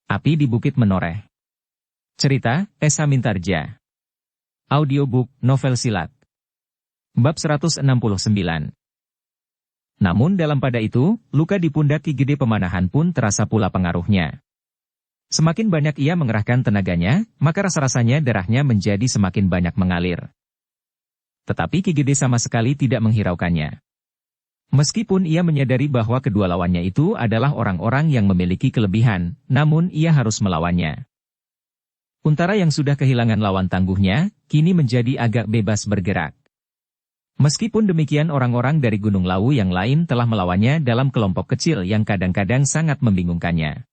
Api di Bukit Menoreh. Cerita, Esa Mintarja. Audiobook, novel silat. Bab 169. Namun dalam pada itu, luka di pundak Ki Gede Pemanahan pun terasa pula pengaruhnya. Semakin banyak ia mengerahkan tenaganya, maka rasa-rasanya darahnya menjadi semakin banyak mengalir. Tetapi Ki Gede sama sekali tidak menghiraukannya. Meskipun ia menyadari bahwa kedua lawannya itu adalah orang-orang yang memiliki kelebihan, namun ia harus melawannya. Untara yang sudah kehilangan lawan tangguhnya, kini menjadi agak bebas bergerak. Meskipun demikian orang-orang dari Gunung Lawu yang lain telah melawannya dalam kelompok kecil yang kadang-kadang sangat membingungkannya.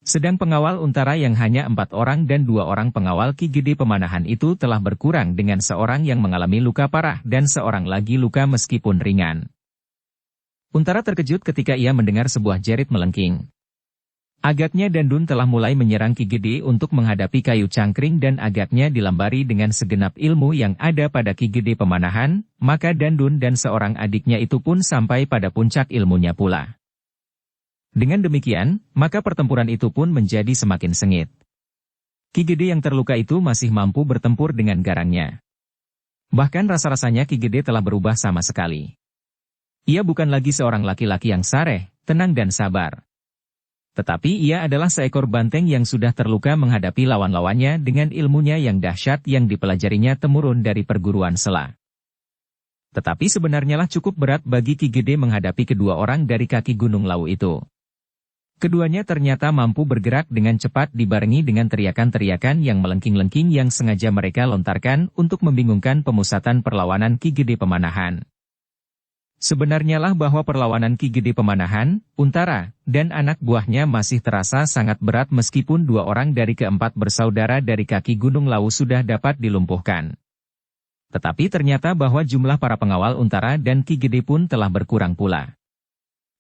Sedang pengawal Untara yang hanya 4 orang dan 2 orang pengawal Ki Gede Pemanahan itu telah berkurang dengan seorang yang mengalami luka parah dan seorang lagi luka meskipun ringan. Untara terkejut ketika ia mendengar sebuah jerit melengking. Agaknya Dandun telah mulai menyerang Ki Gede untuk menghadapi kayu cangkring dan agaknya dilambari dengan segenap ilmu yang ada pada Ki Gede Pemanahan, maka Dandun dan seorang adiknya itu pun sampai pada puncak ilmunya pula. Dengan demikian, maka pertempuran itu pun menjadi semakin sengit. Ki Gede yang terluka itu masih mampu bertempur dengan garangnya. Bahkan rasa-rasanya Ki Gede telah berubah sama sekali. Ia bukan lagi seorang laki-laki yang sareh, tenang dan sabar. Tetapi ia adalah seekor banteng yang sudah terluka menghadapi lawan-lawannya dengan ilmunya yang dahsyat yang dipelajarinya temurun dari perguruan Sela. Tetapi sebenarnya lah cukup berat bagi Ki Gede menghadapi kedua orang dari kaki Gunung Lawu itu. Keduanya ternyata mampu bergerak dengan cepat dibarengi dengan teriakan-teriakan yang melengking-lengking yang sengaja mereka lontarkan untuk membingungkan pemusatan perlawanan Ki Gede Pemanahan. Sebenarnya lah bahwa perlawanan Ki Gede Pemanahan, Untara, dan anak buahnya masih terasa sangat berat meskipun 2 orang dari keempat bersaudara dari kaki Gunung Lawu sudah dapat dilumpuhkan. Tetapi ternyata bahwa jumlah para pengawal Untara dan Ki Gede pun telah berkurang pula.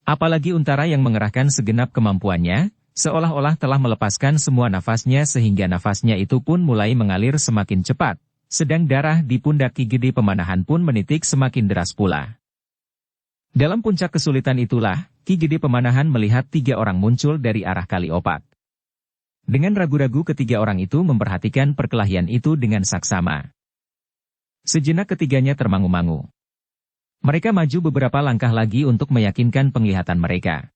Apalagi Untara yang mengerahkan segenap kemampuannya, seolah-olah telah melepaskan semua nafasnya sehingga nafasnya itu pun mulai mengalir semakin cepat, sedang darah di pundak Ki Gede Pemanahan pun menitik semakin deras pula. Dalam puncak kesulitan itulah, Ki Gede Pemanahan melihat 3 orang muncul dari arah Kali Opak. Dengan ragu-ragu ketiga orang itu memperhatikan perkelahian itu dengan saksama. Sejenak ketiganya termangu-mangu. Mereka maju beberapa langkah lagi untuk meyakinkan penglihatan mereka.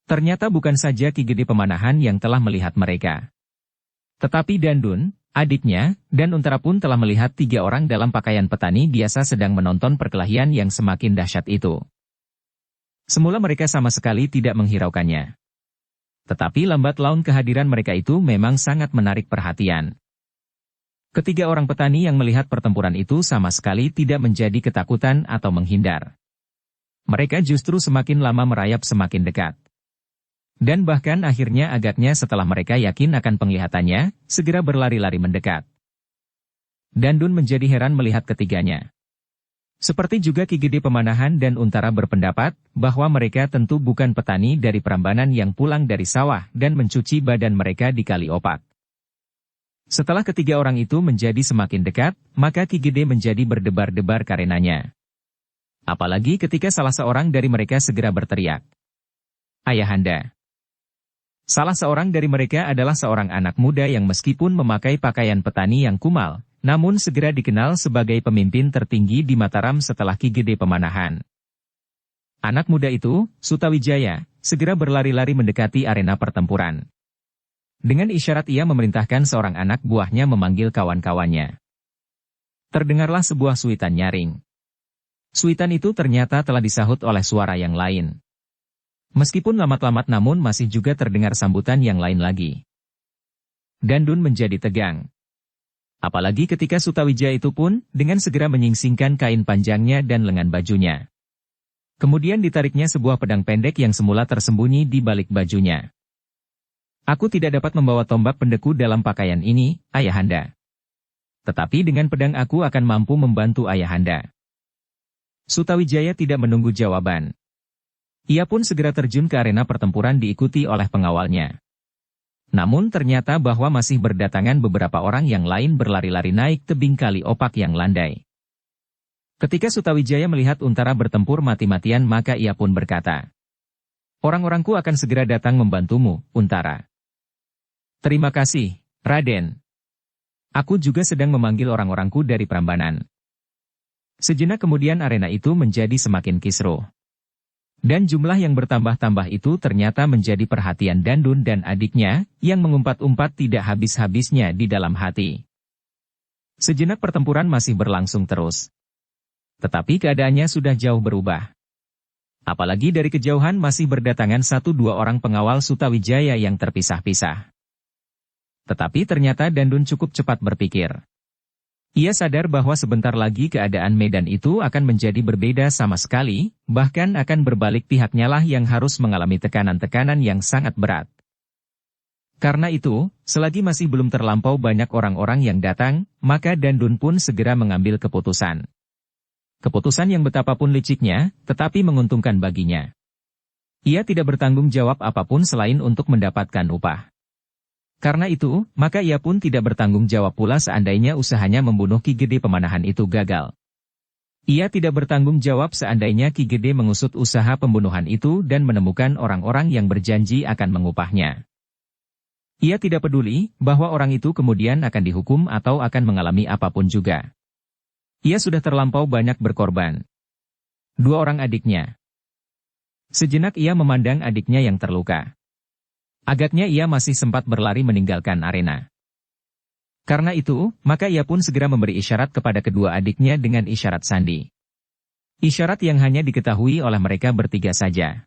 Ternyata bukan saja Ki Gede Pemanahan yang telah melihat mereka. Tetapi Dandun, adiknya, dan Untara pun telah melihat 3 orang dalam pakaian petani biasa sedang menonton perkelahian yang semakin dahsyat itu. Semula mereka sama sekali tidak menghiraukannya. Tetapi lambat laun kehadiran mereka itu memang sangat menarik perhatian. Ketiga orang petani yang melihat pertempuran itu sama sekali tidak menjadi ketakutan atau menghindar. Mereka justru semakin lama merayap semakin dekat. Dan bahkan akhirnya agaknya setelah mereka yakin akan penglihatannya, segera berlari-lari mendekat. Dandun menjadi heran melihat ketiganya. Seperti juga Ki Gede Pemanahan dan Untara berpendapat bahwa mereka tentu bukan petani dari Prambanan yang pulang dari sawah dan mencuci badan mereka di Kali Opak. Setelah ketiga orang itu menjadi semakin dekat, maka Ki Gede menjadi berdebar-debar karenanya. Apalagi ketika salah seorang dari mereka segera berteriak, "Ayahanda!" Salah seorang dari mereka adalah seorang anak muda yang meskipun memakai pakaian petani yang kumal, namun segera dikenal sebagai pemimpin tertinggi di Mataram setelah Ki Gede Pemanahan. Anak muda itu, Sutawijaya, segera berlari-lari mendekati arena pertempuran. Dengan isyarat ia memerintahkan seorang anak buahnya memanggil kawan-kawannya. Terdengarlah sebuah suitan nyaring. Suitan itu ternyata telah disahut oleh suara yang lain. Meskipun lamat-lamat namun masih juga terdengar sambutan yang lain lagi. Dandun menjadi tegang. Apalagi ketika Sutawijaya itu pun dengan segera menyingsingkan kain panjangnya dan lengan bajunya. Kemudian ditariknya sebuah pedang pendek yang semula tersembunyi di balik bajunya. "Aku tidak dapat membawa tombak pendeku dalam pakaian ini, Ayahanda. Tetapi dengan pedang aku akan mampu membantu Ayahanda." Sutawijaya tidak menunggu jawaban. Ia pun segera terjun ke arena pertempuran diikuti oleh pengawalnya. Namun ternyata bahwa masih berdatangan beberapa orang yang lain berlari-lari naik tebing Kali Opak yang landai. Ketika Sutawijaya melihat Untara bertempur mati-matian maka ia pun berkata, "Orang-orangku akan segera datang membantumu, Untara." Terima kasih, Raden. Aku juga sedang memanggil orang-orangku dari Prambanan. Sejenak kemudian arena itu menjadi semakin kisruh. Dan jumlah yang bertambah-tambah itu ternyata menjadi perhatian Dandun dan adiknya, yang mengumpat-umpat tidak habis-habisnya di dalam hati. Sejenak pertempuran masih berlangsung terus. Tetapi keadaannya sudah jauh berubah. Apalagi dari kejauhan masih berdatangan 1-2 orang pengawal Sutawijaya yang terpisah-pisah. Tetapi ternyata Dandun cukup cepat berpikir. Ia sadar bahwa sebentar lagi keadaan medan itu akan menjadi berbeda sama sekali, bahkan akan berbalik pihaknya lah yang harus mengalami tekanan-tekanan yang sangat berat. Karena itu, selagi masih belum terlampau banyak orang-orang yang datang, maka Dandun pun segera mengambil keputusan. Keputusan yang betapapun liciknya, tetapi menguntungkan baginya. Ia tidak bertanggung jawab apapun selain untuk mendapatkan upah. Karena itu, maka ia pun tidak bertanggung jawab pula seandainya usahanya membunuh Ki Gede Pemanahan itu gagal. Ia tidak bertanggung jawab seandainya Ki Gede mengusut usaha pembunuhan itu dan menemukan orang-orang yang berjanji akan mengupahnya. Ia tidak peduli bahwa orang itu kemudian akan dihukum atau akan mengalami apapun juga. Ia sudah terlampau banyak berkorban. 2 orang adiknya. Sejenak ia memandang adiknya yang terluka. Agaknya ia masih sempat berlari meninggalkan arena. Karena itu, maka ia pun segera memberi isyarat kepada kedua adiknya dengan isyarat sandi. Isyarat yang hanya diketahui oleh mereka bertiga saja.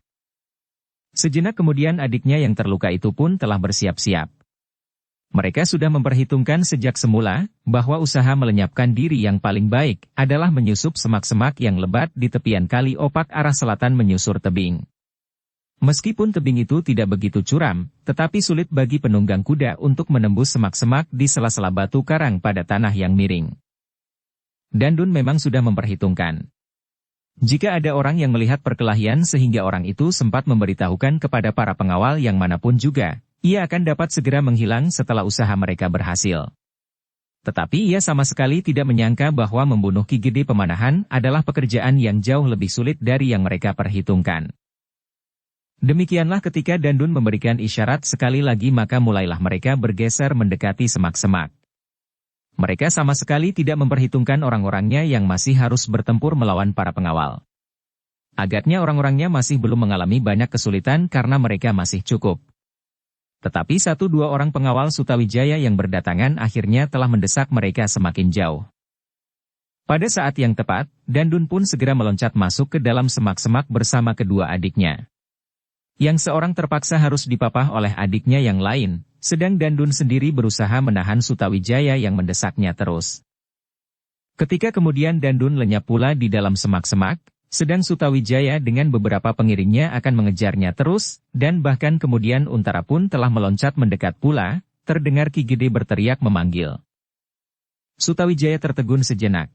Sejenak kemudian adiknya yang terluka itu pun telah bersiap-siap. Mereka sudah memperhitungkan sejak semula, bahwa usaha melenyapkan diri yang paling baik adalah menyusup semak-semak yang lebat di tepian kali opak arah selatan menyusur tebing. Meskipun tebing itu tidak begitu curam, tetapi sulit bagi penunggang kuda untuk menembus semak-semak di sela-sela batu karang pada tanah yang miring. Dandun memang sudah memperhitungkan. Jika ada orang yang melihat perkelahian sehingga orang itu sempat memberitahukan kepada para pengawal yang manapun juga, ia akan dapat segera menghilang setelah usaha mereka berhasil. Tetapi ia sama sekali tidak menyangka bahwa membunuh Ki Gede Pemanahan adalah pekerjaan yang jauh lebih sulit dari yang mereka perhitungkan. Demikianlah ketika Dandun memberikan isyarat sekali lagi maka mulailah mereka bergeser mendekati semak-semak. Mereka sama sekali tidak memperhitungkan orang-orangnya yang masih harus bertempur melawan para pengawal. Agaknya orang-orangnya masih belum mengalami banyak kesulitan karena mereka masih cukup. Tetapi 1-2 orang pengawal Sutawijaya yang berdatangan akhirnya telah mendesak mereka semakin jauh. Pada saat yang tepat, Dandun pun segera meloncat masuk ke dalam semak-semak bersama kedua adiknya. Yang seorang terpaksa harus dipapah oleh adiknya yang lain, sedang Dandun sendiri berusaha menahan Sutawijaya yang mendesaknya terus. Ketika kemudian Dandun lenyap pula di dalam semak-semak, sedang Sutawijaya dengan beberapa pengiringnya akan mengejarnya terus, dan bahkan kemudian Untara pun telah meloncat mendekat pula, terdengar Ki Gede berteriak memanggil. Sutawijaya tertegun sejenak.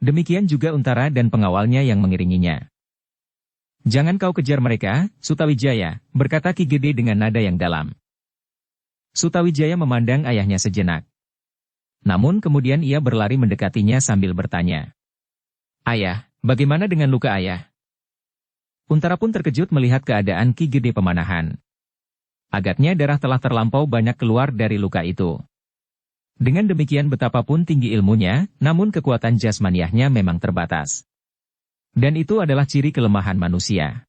Demikian juga Untara dan pengawalnya yang mengiringinya. Jangan kau kejar mereka, Sutawijaya, berkata Ki Gede dengan nada yang dalam. Sutawijaya memandang ayahnya sejenak. Namun kemudian ia berlari mendekatinya sambil bertanya. Ayah, bagaimana dengan luka ayah? Untara pun terkejut melihat keadaan Ki Gede Pemanahan. Agaknya darah telah terlampau banyak keluar dari luka itu. Dengan demikian betapapun tinggi ilmunya, namun kekuatan jasmaniahnya memang terbatas. Dan itu adalah ciri kelemahan manusia.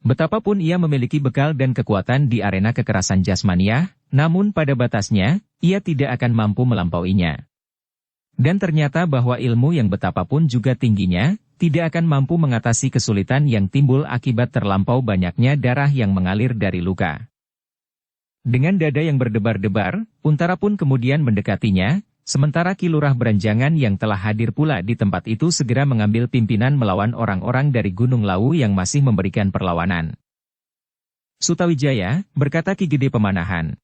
Betapapun ia memiliki bekal dan kekuatan di arena kekerasan jasmaniah, namun pada batasnya, ia tidak akan mampu melampauinya. Dan ternyata bahwa ilmu yang betapapun juga tingginya, tidak akan mampu mengatasi kesulitan yang timbul akibat terlampau banyaknya darah yang mengalir dari luka. Dengan dada yang berdebar-debar, Untara pun kemudian mendekatinya, sementara Ki Lurah Beranjangan yang telah hadir pula di tempat itu segera mengambil pimpinan melawan orang-orang dari Gunung Lawu yang masih memberikan perlawanan. Sutawijaya, berkata Ki Gede Pemanahan.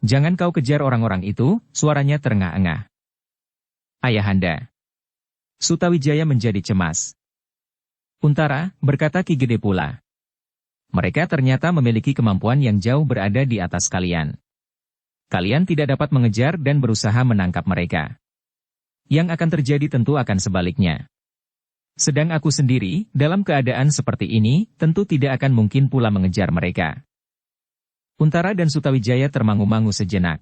Jangan kau kejar orang-orang itu, suaranya terengah-engah. Ayahanda. Sutawijaya menjadi cemas. Untara, berkata Ki Gede pula. Mereka ternyata memiliki kemampuan yang jauh berada di atas kalian. Kalian tidak dapat mengejar dan berusaha menangkap mereka. Yang akan terjadi tentu akan sebaliknya. Sedang aku sendiri, dalam keadaan seperti ini, tentu tidak akan mungkin pula mengejar mereka. Untara dan Sutawijaya termangu-mangu sejenak.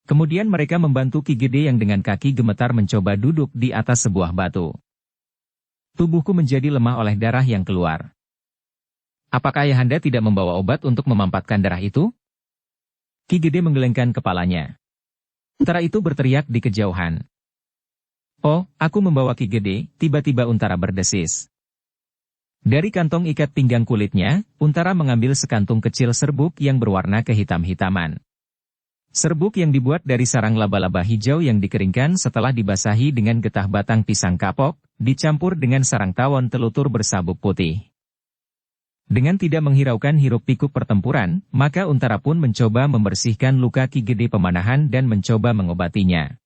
Kemudian mereka membantu Ki Gede yang dengan kaki gemetar mencoba duduk di atas sebuah batu. Tubuhku menjadi lemah oleh darah yang keluar. Apakah Ayahanda tidak membawa obat untuk memampatkan darah itu? Ki Gede menggelengkan kepalanya. Untara itu berteriak di kejauhan. Oh, aku membawa Ki Gede, tiba-tiba Untara berdesis. Dari kantong ikat pinggang kulitnya, Untara mengambil sekantung kecil serbuk yang berwarna kehitam-hitaman. Serbuk yang dibuat dari sarang laba-laba hijau yang dikeringkan setelah dibasahi dengan getah batang pisang kapok, dicampur dengan sarang tawon telutur bersabuk putih. Dengan tidak menghiraukan hiruk-pikuk pertempuran, maka Untara pun mencoba membersihkan luka Ki Gede Pemanahan dan mencoba mengobatinya.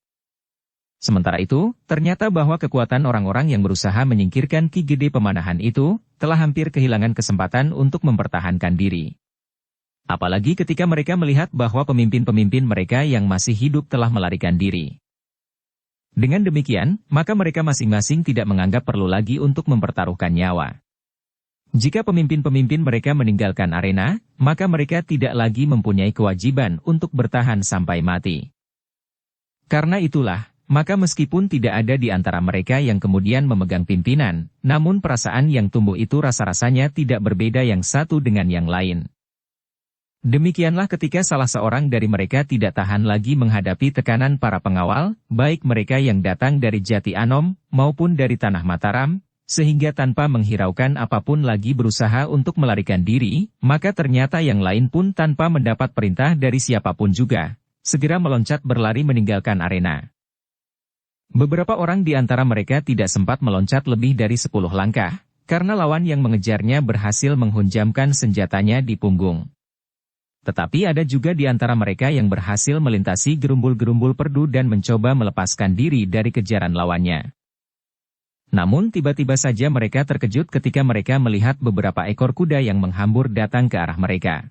Sementara itu, ternyata bahwa kekuatan orang-orang yang berusaha menyingkirkan Ki Gede Pemanahan itu, telah hampir kehilangan kesempatan untuk mempertahankan diri. Apalagi ketika mereka melihat bahwa pemimpin-pemimpin mereka yang masih hidup telah melarikan diri. Dengan demikian, maka mereka masing-masing tidak menganggap perlu lagi untuk mempertaruhkan nyawa. Jika pemimpin-pemimpin mereka meninggalkan arena, maka mereka tidak lagi mempunyai kewajiban untuk bertahan sampai mati. Karena itulah, maka meskipun tidak ada di antara mereka yang kemudian memegang pimpinan, namun perasaan yang tumbuh itu rasa-rasanya tidak berbeda yang satu dengan yang lain. Demikianlah ketika salah seorang dari mereka tidak tahan lagi menghadapi tekanan para pengawal, baik mereka yang datang dari Jati Anom, maupun dari Tanah Mataram, sehingga tanpa menghiraukan apapun lagi berusaha untuk melarikan diri, maka ternyata yang lain pun tanpa mendapat perintah dari siapapun juga, segera meloncat berlari meninggalkan arena. Beberapa orang di antara mereka tidak sempat meloncat lebih dari 10 langkah, karena lawan yang mengejarnya berhasil menghunjamkan senjatanya di punggung. Tetapi ada juga di antara mereka yang berhasil melintasi gerumbul-gerumbul perdu dan mencoba melepaskan diri dari kejaran lawannya. Namun tiba-tiba saja mereka terkejut ketika mereka melihat beberapa ekor kuda yang menghambur datang ke arah mereka.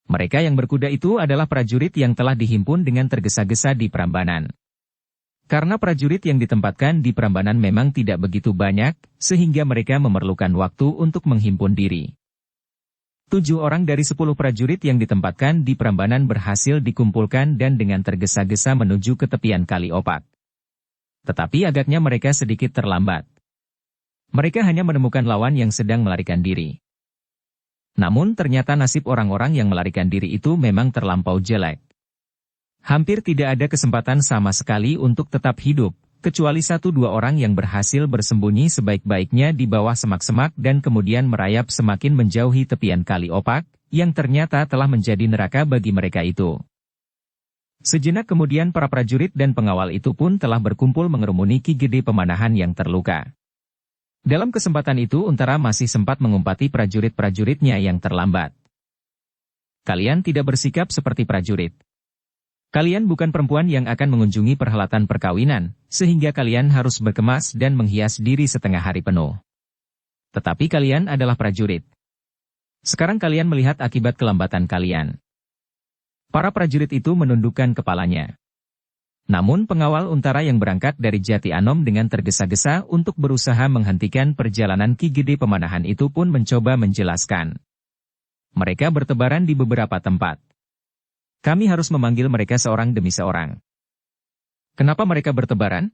Mereka yang berkuda itu adalah prajurit yang telah dihimpun dengan tergesa-gesa di Prambanan. Karena prajurit yang ditempatkan di Prambanan memang tidak begitu banyak, sehingga mereka memerlukan waktu untuk menghimpun diri. 7 orang dari 10 prajurit yang ditempatkan di Prambanan berhasil dikumpulkan dan dengan tergesa-gesa menuju ke tepian Kali Opak. Tetapi agaknya mereka sedikit terlambat. Mereka hanya menemukan lawan yang sedang melarikan diri. Namun ternyata nasib orang-orang yang melarikan diri itu memang terlampau jelek. Hampir tidak ada kesempatan sama sekali untuk tetap hidup, kecuali 1-2 orang yang berhasil bersembunyi sebaik-baiknya di bawah semak-semak dan kemudian merayap semakin menjauhi tepian Kali Opak, yang ternyata telah menjadi neraka bagi mereka itu. Sejenak kemudian para prajurit dan pengawal itu pun telah berkumpul mengerumuni Ki Gede Pemanahan yang terluka. Dalam kesempatan itu Untara masih sempat mengumpati prajurit-prajuritnya yang terlambat. Kalian tidak bersikap seperti prajurit. Kalian bukan perempuan yang akan mengunjungi perhelatan perkawinan, sehingga kalian harus berkemas dan menghias diri setengah hari penuh. Tetapi kalian adalah prajurit. Sekarang kalian melihat akibat kelambatan kalian. Para prajurit itu menundukkan kepalanya. Namun pengawal Untara yang berangkat dari Jati Anom dengan tergesa-gesa untuk berusaha menghentikan perjalanan Ki Gede Pemanahan itu pun mencoba menjelaskan. Mereka bertebaran di beberapa tempat. Kami harus memanggil mereka seorang demi seorang. Kenapa mereka bertebaran?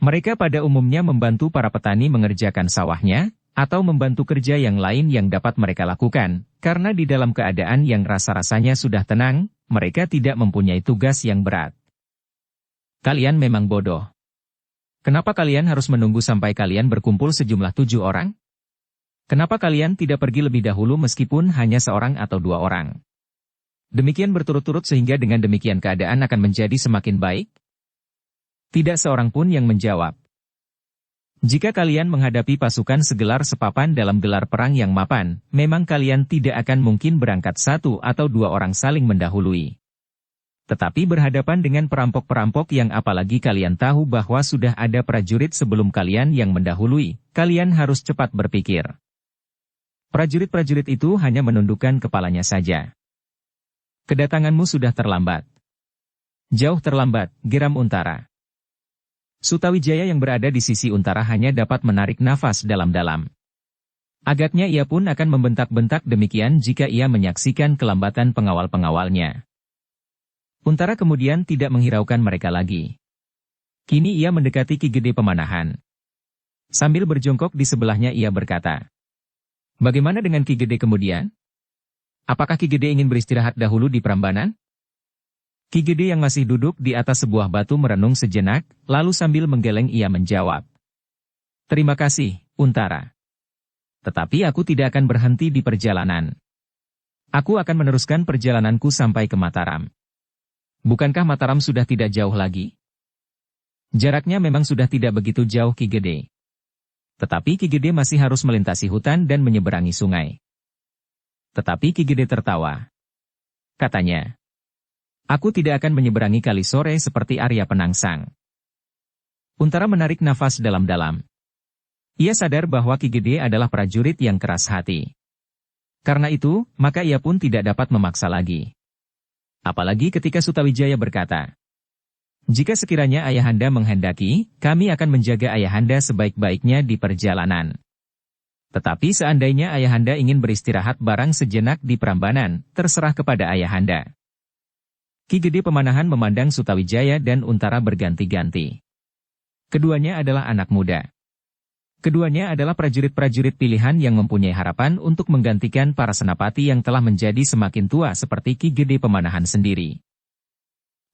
Mereka pada umumnya membantu para petani mengerjakan sawahnya, atau membantu kerja yang lain yang dapat mereka lakukan, karena di dalam keadaan yang rasa-rasanya sudah tenang, mereka tidak mempunyai tugas yang berat. Kalian memang bodoh. Kenapa kalian harus menunggu sampai kalian berkumpul sejumlah 7 orang? Kenapa kalian tidak pergi lebih dahulu meskipun hanya seorang atau 2 orang? Demikian berturut-turut sehingga dengan demikian keadaan akan menjadi semakin baik? Tidak seorang pun yang menjawab. Jika kalian menghadapi pasukan segelar sepapan dalam gelar perang yang mapan, memang kalian tidak akan mungkin berangkat 1 atau 2 orang saling mendahului. Tetapi berhadapan dengan perampok-perampok yang apalagi kalian tahu bahwa sudah ada prajurit sebelum kalian yang mendahului, kalian harus cepat berpikir. Prajurit-prajurit itu hanya menundukkan kepalanya saja. Kedatanganmu sudah terlambat. Jauh terlambat, geram Untara. Sutawijaya yang berada di sisi Untara hanya dapat menarik nafas dalam-dalam. Agaknya ia pun akan membentak-bentak demikian jika ia menyaksikan kelambatan pengawal-pengawalnya. Untara kemudian tidak menghiraukan mereka lagi. Kini ia mendekati Ki Gede Pemanahan. Sambil berjongkok di sebelahnya ia berkata, "Bagaimana dengan Ki Gede kemudian? Apakah Ki Gede ingin beristirahat dahulu di Prambanan?" Ki Gede yang masih duduk di atas sebuah batu merenung sejenak, lalu sambil menggeleng ia menjawab, "Terima kasih, Untara. Tetapi aku tidak akan berhenti di perjalanan. Aku akan meneruskan perjalananku sampai ke Mataram." "Bukankah Mataram sudah tidak jauh lagi?" "Jaraknya memang sudah tidak begitu jauh Ki Gede. Tetapi Ki Gede masih harus melintasi hutan dan menyeberangi sungai." Tetapi Ki Gede tertawa. Katanya, "Aku tidak akan menyeberangi Kali Sore seperti Arya Penangsang." Untara menarik nafas dalam-dalam. Ia sadar bahwa Ki Gede adalah prajurit yang keras hati. Karena itu, maka ia pun tidak dapat memaksa lagi. Apalagi ketika Sutawijaya berkata, "Jika sekiranya ayahanda menghendaki, kami akan menjaga ayahanda sebaik-baiknya di perjalanan. Tetapi seandainya ayahanda ingin beristirahat barang sejenak di Prambanan, terserah kepada ayahanda." Ki Gede Pemanahan memandang Sutawijaya dan Untara berganti-ganti. Keduanya adalah anak muda. Keduanya adalah prajurit-prajurit pilihan yang mempunyai harapan untuk menggantikan para senapati yang telah menjadi semakin tua seperti Ki Gede Pemanahan sendiri.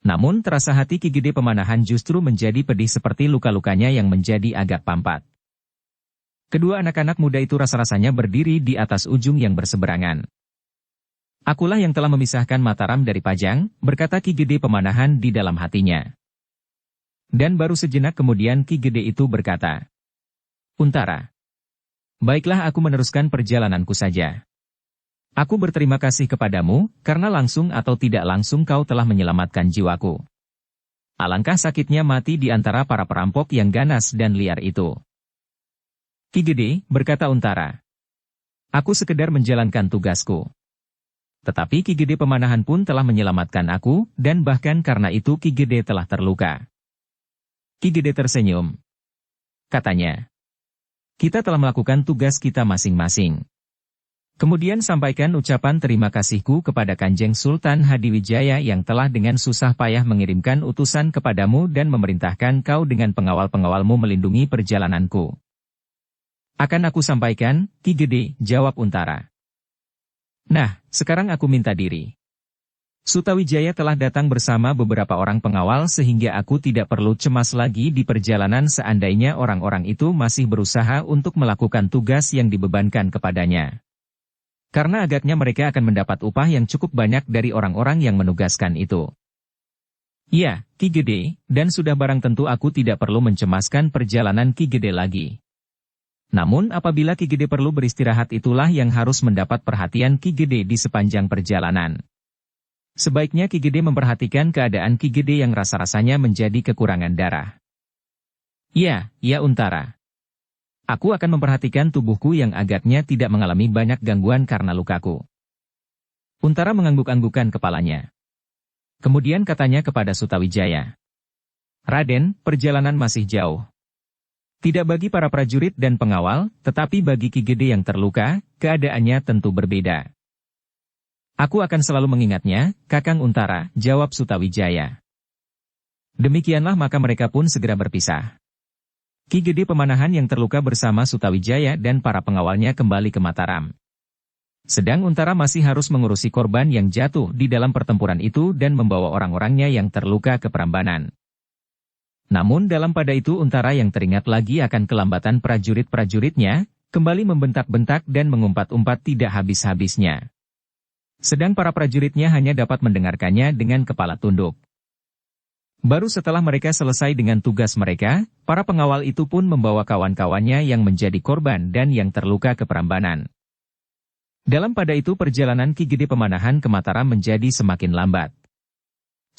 Namun terasa hati Ki Gede Pemanahan justru menjadi pedih seperti luka-lukanya yang menjadi agak pampat. Kedua anak-anak muda itu rasa-rasanya berdiri di atas ujung yang berseberangan. "Akulah yang telah memisahkan Mataram dari Pajang," berkata Ki Gede Pemanahan di dalam hatinya. Dan baru sejenak kemudian Ki Gede itu berkata, "Untara, baiklah aku meneruskan perjalananku saja. Aku berterima kasih kepadamu, karena langsung atau tidak langsung kau telah menyelamatkan jiwaku. Alangkah sakitnya mati di antara para perampok yang ganas dan liar itu." "Ki Gede," berkata Untara, "aku sekedar menjalankan tugasku. Tetapi Ki Gede Pemanahan pun telah menyelamatkan aku, dan bahkan karena itu Ki Gede telah terluka." Ki Gede tersenyum. Katanya, "Kita telah melakukan tugas kita masing-masing. Kemudian sampaikan ucapan terima kasihku kepada Kanjeng Sultan Hadiwijaya yang telah dengan susah payah mengirimkan utusan kepadamu dan memerintahkan kau dengan pengawal-pengawalmu melindungi perjalananku." "Akan aku sampaikan, Ki Gede," jawab Untara. "Nah, sekarang aku minta diri. Sutawijaya telah datang bersama beberapa orang pengawal sehingga aku tidak perlu cemas lagi di perjalanan seandainya orang-orang itu masih berusaha untuk melakukan tugas yang dibebankan kepadanya. Karena agaknya mereka akan mendapat upah yang cukup banyak dari orang-orang yang menugaskan itu." "Ya, Ki Gede, dan sudah barang tentu aku tidak perlu mencemaskan perjalanan Ki Gede lagi. Namun apabila Ki Gede perlu beristirahat itulah yang harus mendapat perhatian Ki Gede di sepanjang perjalanan. Sebaiknya Ki Gede memperhatikan keadaan Ki Gede yang rasa-rasanya menjadi kekurangan darah." "Ya, ya Untara. Aku akan memperhatikan tubuhku yang agaknya tidak mengalami banyak gangguan karena lukaku." Untara mengangguk-anggukan kepalanya. Kemudian katanya kepada Sutawijaya, "Raden, perjalanan masih jauh. Tidak bagi para prajurit dan pengawal, tetapi bagi Ki Gede yang terluka, keadaannya tentu berbeda." "Aku akan selalu mengingatnya, Kakang Untara," jawab Sutawijaya. Demikianlah maka mereka pun segera berpisah. Ki Gede Pemanahan yang terluka bersama Sutawijaya dan para pengawalnya kembali ke Mataram. Sedang Untara masih harus mengurusi korban yang jatuh di dalam pertempuran itu dan membawa orang-orangnya yang terluka ke Prambanan. Namun dalam pada itu Untara yang teringat lagi akan kelambatan prajurit-prajuritnya, kembali membentak-bentak dan mengumpat-umpat tidak habis-habisnya. Sedang para prajuritnya hanya dapat mendengarkannya dengan kepala tunduk. Baru setelah mereka selesai dengan tugas mereka, para pengawal itu pun membawa kawan-kawannya yang menjadi korban dan yang terluka ke Prambanan. Dalam pada itu perjalanan Ki Gede Pemanahan ke Mataram menjadi semakin lambat.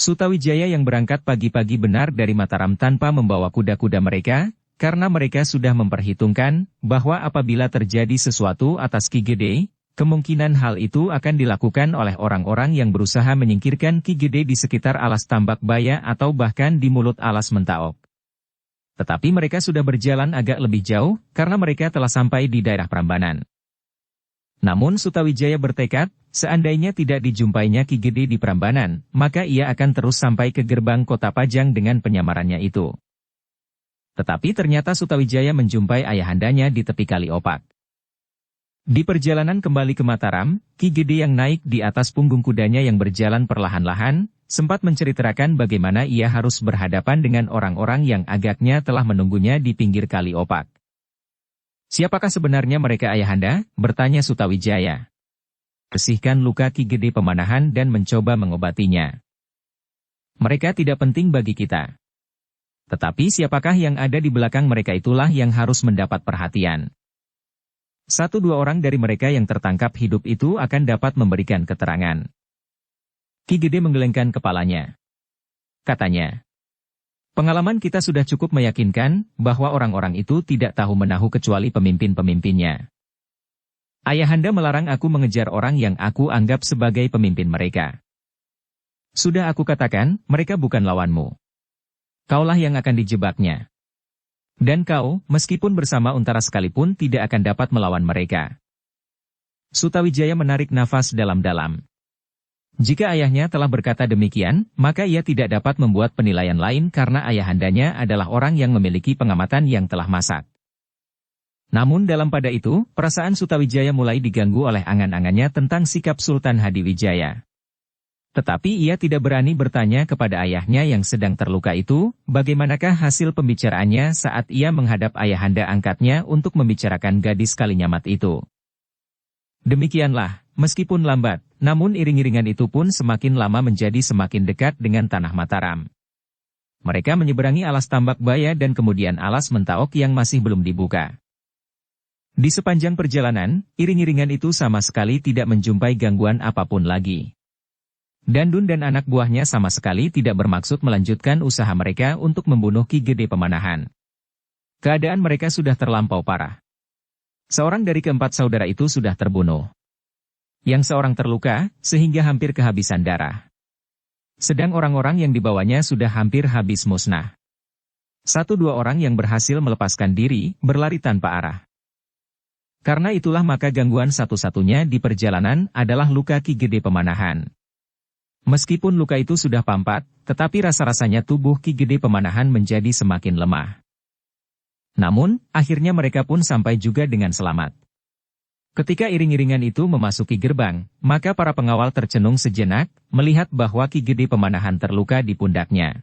Sutawijaya yang berangkat pagi-pagi benar dari Mataram tanpa membawa kuda-kuda mereka, karena mereka sudah memperhitungkan bahwa apabila terjadi sesuatu atas Ki Gede, kemungkinan hal itu akan dilakukan oleh orang-orang yang berusaha menyingkirkan Ki Gede di sekitar alas Tambak Baya atau bahkan di mulut alas Mentaok. Tetapi mereka sudah berjalan agak lebih jauh, karena mereka telah sampai di daerah Prambanan. Namun Sutawijaya bertekad, seandainya tidak dijumpainya Ki Gede di Prambanan, maka ia akan terus sampai ke gerbang kota Pajang dengan penyamarannya itu. Tetapi ternyata Sutawijaya menjumpai ayahandanya di tepi Kali Opak. Di perjalanan kembali ke Mataram, Ki Gede yang naik di atas punggung kudanya yang berjalan perlahan-lahan, sempat menceritakan bagaimana ia harus berhadapan dengan orang-orang yang agaknya telah menunggunya di pinggir Kali Opak. "Siapakah sebenarnya mereka ayahanda?" bertanya Sutawijaya. "Bersihkan luka Ki Gede Pemanahan dan mencoba mengobatinya. Mereka tidak penting bagi kita. Tetapi siapakah yang ada di belakang mereka itulah yang harus mendapat perhatian. 1-2 orang dari mereka yang tertangkap hidup itu akan dapat memberikan keterangan." Ki Gede menggelengkan kepalanya. Katanya, "Pengalaman kita sudah cukup meyakinkan bahwa orang-orang itu tidak tahu menahu kecuali pemimpin-pemimpinnya. Ayahanda melarang aku mengejar orang yang aku anggap sebagai pemimpin mereka. Sudah aku katakan, mereka bukan lawanmu. Kaulah yang akan dijebaknya. Dan kau, meskipun bersama Untara sekalipun tidak akan dapat melawan mereka." Sutawijaya menarik nafas dalam-dalam. Jika ayahnya telah berkata demikian, maka ia tidak dapat membuat penilaian lain karena ayahandanya adalah orang yang memiliki pengamatan yang telah masak. Namun dalam pada itu, perasaan Sutawijaya mulai diganggu oleh angan-angannya tentang sikap Sultan Hadiwijaya. Tetapi ia tidak berani bertanya kepada ayahnya yang sedang terluka itu, bagaimanakah hasil pembicaraannya saat ia menghadap ayahanda angkatnya untuk membicarakan gadis Kalinyamat itu. Demikianlah, meskipun lambat, namun iring-iringan itu pun semakin lama menjadi semakin dekat dengan tanah Mataram. Mereka menyeberangi alas Tambak Baya dan kemudian alas Mentaok yang masih belum dibuka. Di sepanjang perjalanan, iring-iringan itu sama sekali tidak menjumpai gangguan apapun lagi. Dandun dan anak buahnya sama sekali tidak bermaksud melanjutkan usaha mereka untuk membunuh Ki Gede Pemanahan. Keadaan mereka sudah terlampau parah. Seorang dari keempat saudara itu sudah terbunuh. Yang seorang terluka, sehingga hampir kehabisan darah. Sedang orang-orang yang dibawanya sudah hampir habis musnah. 1-2 orang yang berhasil melepaskan diri, berlari tanpa arah. Karena itulah maka gangguan satu-satunya di perjalanan adalah luka Ki Gede Pemanahan. Meskipun luka itu sudah pampat, tetapi rasa-rasanya tubuh Ki Gede Pemanahan menjadi semakin lemah. Namun, akhirnya mereka pun sampai juga dengan selamat. Ketika iring-iringan itu memasuki gerbang, maka para pengawal tercenung sejenak, melihat bahwa Ki Gede Pemanahan terluka di pundaknya.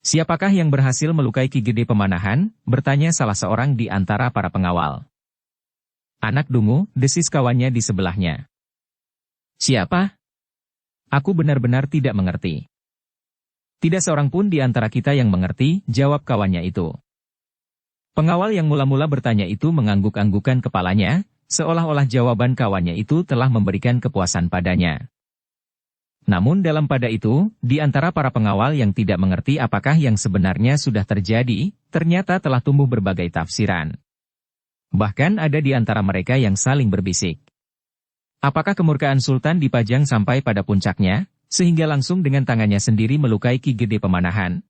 "Siapakah yang berhasil melukai Ki Gede Pemanahan?" bertanya salah seorang di antara para pengawal. "Anak dungu," desis kawannya di sebelahnya. "Siapa? Aku benar-benar tidak mengerti." "Tidak seorang pun di antara kita yang mengerti," jawab kawannya itu. Pengawal yang mula-mula bertanya itu mengangguk-anggukan kepalanya, seolah-olah jawaban kawannya itu telah memberikan kepuasan padanya. Namun dalam pada itu, di antara para pengawal yang tidak mengerti apakah yang sebenarnya sudah terjadi, ternyata telah tumbuh berbagai tafsiran. Bahkan ada di antara mereka yang saling berbisik. Apakah kemurkaan Sultan di Pajang sampai pada puncaknya, sehingga langsung dengan tangannya sendiri melukai Ki Gede Pemanahan?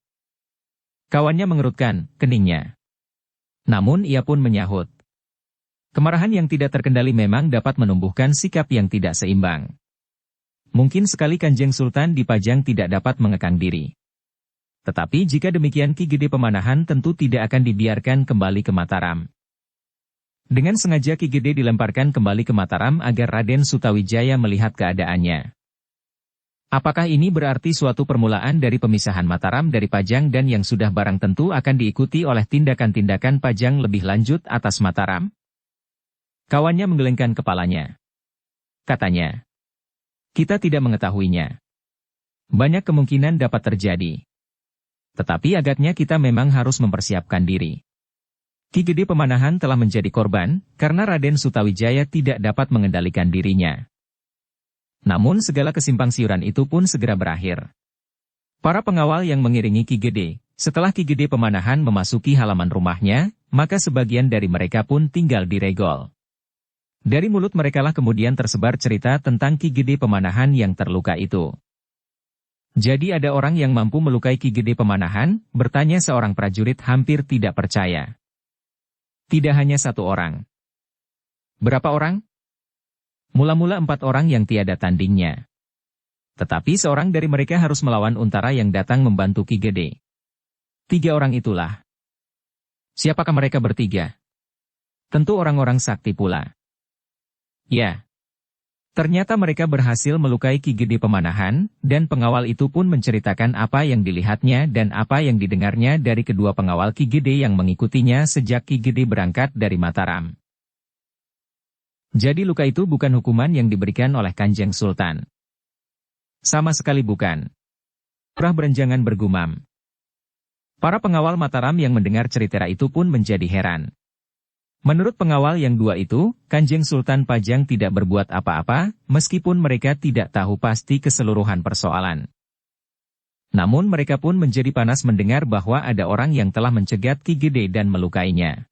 Kawannya mengerutkan keningnya. Namun ia pun menyahut. Kemarahan yang tidak terkendali memang dapat menumbuhkan sikap yang tidak seimbang. Mungkin sekali Kanjeng Sultan di Pajang tidak dapat mengekang diri. Tetapi jika demikian Ki Gede Pemanahan tentu tidak akan dibiarkan kembali ke Mataram. Dengan sengaja Ki Gede dilemparkan kembali ke Mataram agar Raden Sutawijaya melihat keadaannya. Apakah ini berarti suatu permulaan dari pemisahan Mataram dari Pajang dan yang sudah barang tentu akan diikuti oleh tindakan-tindakan Pajang lebih lanjut atas Mataram? Kawannya menggelengkan kepalanya. Katanya, "Kita tidak mengetahuinya. Banyak kemungkinan dapat terjadi. Tetapi agaknya kita memang harus mempersiapkan diri. Ki Gede Pemanahan telah menjadi korban, karena Raden Sutawijaya tidak dapat mengendalikan dirinya." Namun segala kesimpang-siuran itu pun segera berakhir. Para pengawal yang mengiringi Ki Gede, setelah Ki Gede Pemanahan memasuki halaman rumahnya, maka sebagian dari mereka pun tinggal diregol. Dari mulut merekalah kemudian tersebar cerita tentang Ki Gede Pemanahan yang terluka itu. "Jadi ada orang yang mampu melukai Ki Gede Pemanahan?" bertanya seorang prajurit hampir tidak percaya. "Tidak hanya 1 orang." "Berapa orang?" Mula-mula 4 orang yang tiada tandingnya. Tetapi seorang dari mereka harus melawan Untara yang datang membantu Ki Gede. 3 orang itulah. Siapakah mereka bertiga? Tentu orang-orang sakti pula. Ya. Ternyata mereka berhasil melukai Ki Gede Pemanahan, dan pengawal itu pun menceritakan apa yang dilihatnya dan apa yang didengarnya dari kedua pengawal Ki Gede yang mengikutinya sejak Ki Gede berangkat dari Mataram. Jadi luka itu bukan hukuman yang diberikan oleh Kanjeng Sultan. Sama sekali bukan. Lurah Berenjangan bergumam. Para pengawal Mataram yang mendengar cerita itu pun menjadi heran. Menurut pengawal yang 2 itu, Kanjeng Sultan Pajang tidak berbuat apa-apa, meskipun mereka tidak tahu pasti keseluruhan persoalan. Namun mereka pun menjadi panas mendengar bahwa ada orang yang telah mencegat Ki Gede dan melukainya.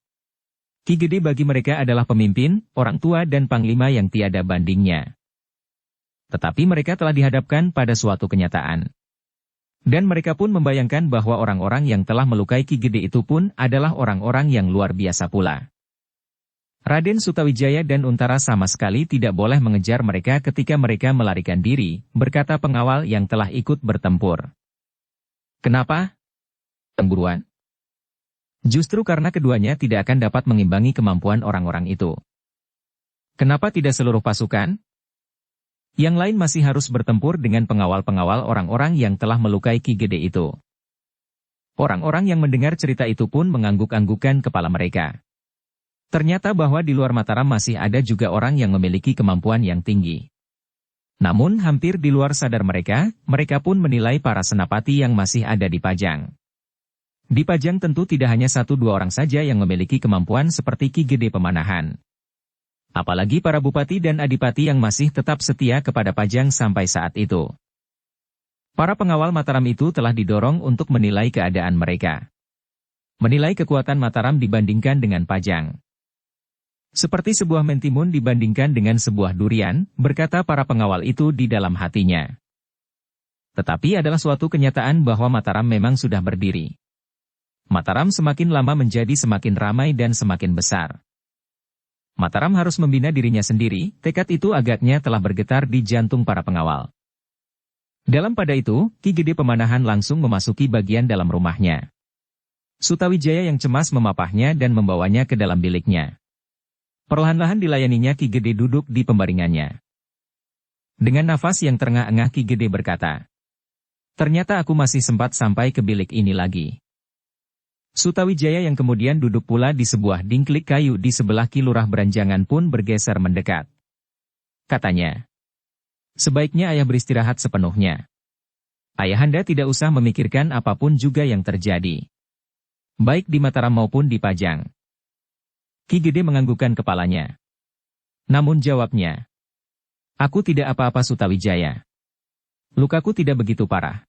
Ki Gede bagi mereka adalah pemimpin, orang tua dan panglima yang tiada bandingnya. Tetapi mereka telah dihadapkan pada suatu kenyataan. Dan mereka pun membayangkan bahwa orang-orang yang telah melukai Ki Gede itu pun adalah orang-orang yang luar biasa pula. Raden Sutawijaya dan Untara sama sekali tidak boleh mengejar mereka ketika mereka melarikan diri, berkata pengawal yang telah ikut bertempur. Kenapa? Temburuan? Justru karena keduanya tidak akan dapat mengimbangi kemampuan orang-orang itu. Kenapa tidak seluruh pasukan? Yang lain masih harus bertempur dengan pengawal-pengawal orang-orang yang telah melukai Ki Gede itu. Orang-orang yang mendengar cerita itu pun mengangguk-anggukan kepala mereka. Ternyata bahwa di luar Mataram masih ada juga orang yang memiliki kemampuan yang tinggi. Namun hampir di luar sadar mereka, mereka pun menilai para senapati yang masih ada di Pajang. Di Pajang tentu tidak hanya 1-2 orang saja yang memiliki kemampuan seperti Ki Gede Pemanahan. Apalagi para bupati dan adipati yang masih tetap setia kepada Pajang sampai saat itu. Para pengawal Mataram itu telah didorong untuk menilai keadaan mereka. Menilai kekuatan Mataram dibandingkan dengan Pajang. Seperti sebuah mentimun dibandingkan dengan sebuah durian, berkata para pengawal itu di dalam hatinya. Tetapi adalah suatu kenyataan bahwa Mataram memang sudah berdiri. Mataram semakin lama menjadi semakin ramai dan semakin besar. Mataram harus membina dirinya sendiri, tekad itu agaknya telah bergetar di jantung para pengawal. Dalam pada itu, Ki Gede Pemanahan langsung memasuki bagian dalam rumahnya. Sutawijaya yang cemas memapahnya dan membawanya ke dalam biliknya. Perlahan-lahan dilayaninya Ki Gede duduk di pembaringannya. Dengan nafas yang terengah-engah Ki Gede berkata, "Ternyata aku masih sempat sampai ke bilik ini lagi." Sutawijaya yang kemudian duduk pula di sebuah dingklik kayu di sebelah Ki Lurah Beranjangan pun bergeser mendekat. Katanya, "Sebaiknya ayah beristirahat sepenuhnya. Ayahanda tidak usah memikirkan apapun juga yang terjadi. Baik di Mataram maupun di Pajang." Ki Gede menganggukkan kepalanya. Namun jawabnya, "Aku tidak apa-apa Sutawijaya. Lukaku tidak begitu parah.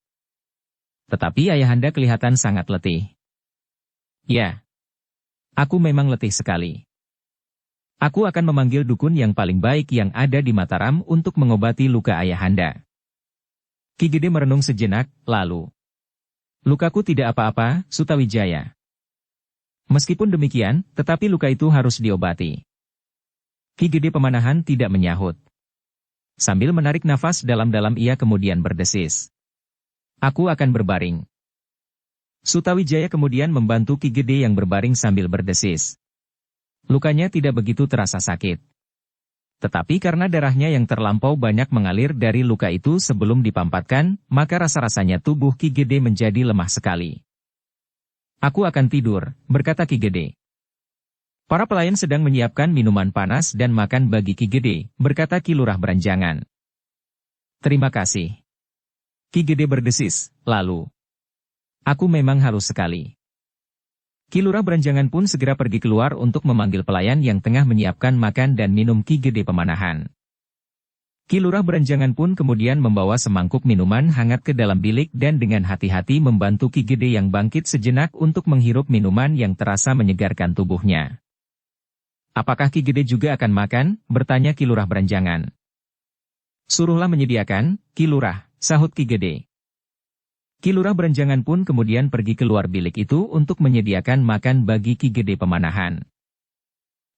Tetapi ayahanda kelihatan sangat letih." "Ya, aku memang letih sekali. Aku akan memanggil dukun yang paling baik yang ada di Mataram untuk mengobati luka ayahanda." Ki Gede merenung sejenak, lalu, "Lukaku tidak apa-apa, Sutawijaya. Meskipun demikian, tetapi luka itu harus diobati." Ki Gede Pemanahan tidak menyahut. Sambil menarik nafas dalam-dalam ia kemudian berdesis, "Aku akan berbaring." Sutawijaya kemudian membantu Ki Gede yang berbaring sambil berdesis. Lukanya tidak begitu terasa sakit. Tetapi karena darahnya yang terlampau banyak mengalir dari luka itu sebelum dipampatkan, maka rasa-rasanya tubuh Ki Gede menjadi lemah sekali. "Aku akan tidur," berkata Ki Gede. Para pelayan sedang menyiapkan minuman panas dan makan bagi Ki Gede, berkata Ki Lurah Beranjangan. "Terima kasih." Ki Gede berdesis, lalu, "Aku memang halus sekali." Ki Lurah Beranjangan pun segera pergi keluar untuk memanggil pelayan yang tengah menyiapkan makan dan minum Ki Gede Pemanahan. Ki Lurah Beranjangan pun kemudian membawa semangkuk minuman hangat ke dalam bilik dan dengan hati-hati membantu Ki Gede yang bangkit sejenak untuk menghirup minuman yang terasa menyegarkan tubuhnya. "Apakah Ki Gede juga akan makan?" bertanya Ki Lurah Beranjangan. "Suruhlah menyediakan, Ki Lurah," sahut Ki Gede. Ki Lurah Beranjangan pun kemudian pergi keluar bilik itu untuk menyediakan makan bagi Ki Gede Pemanahan.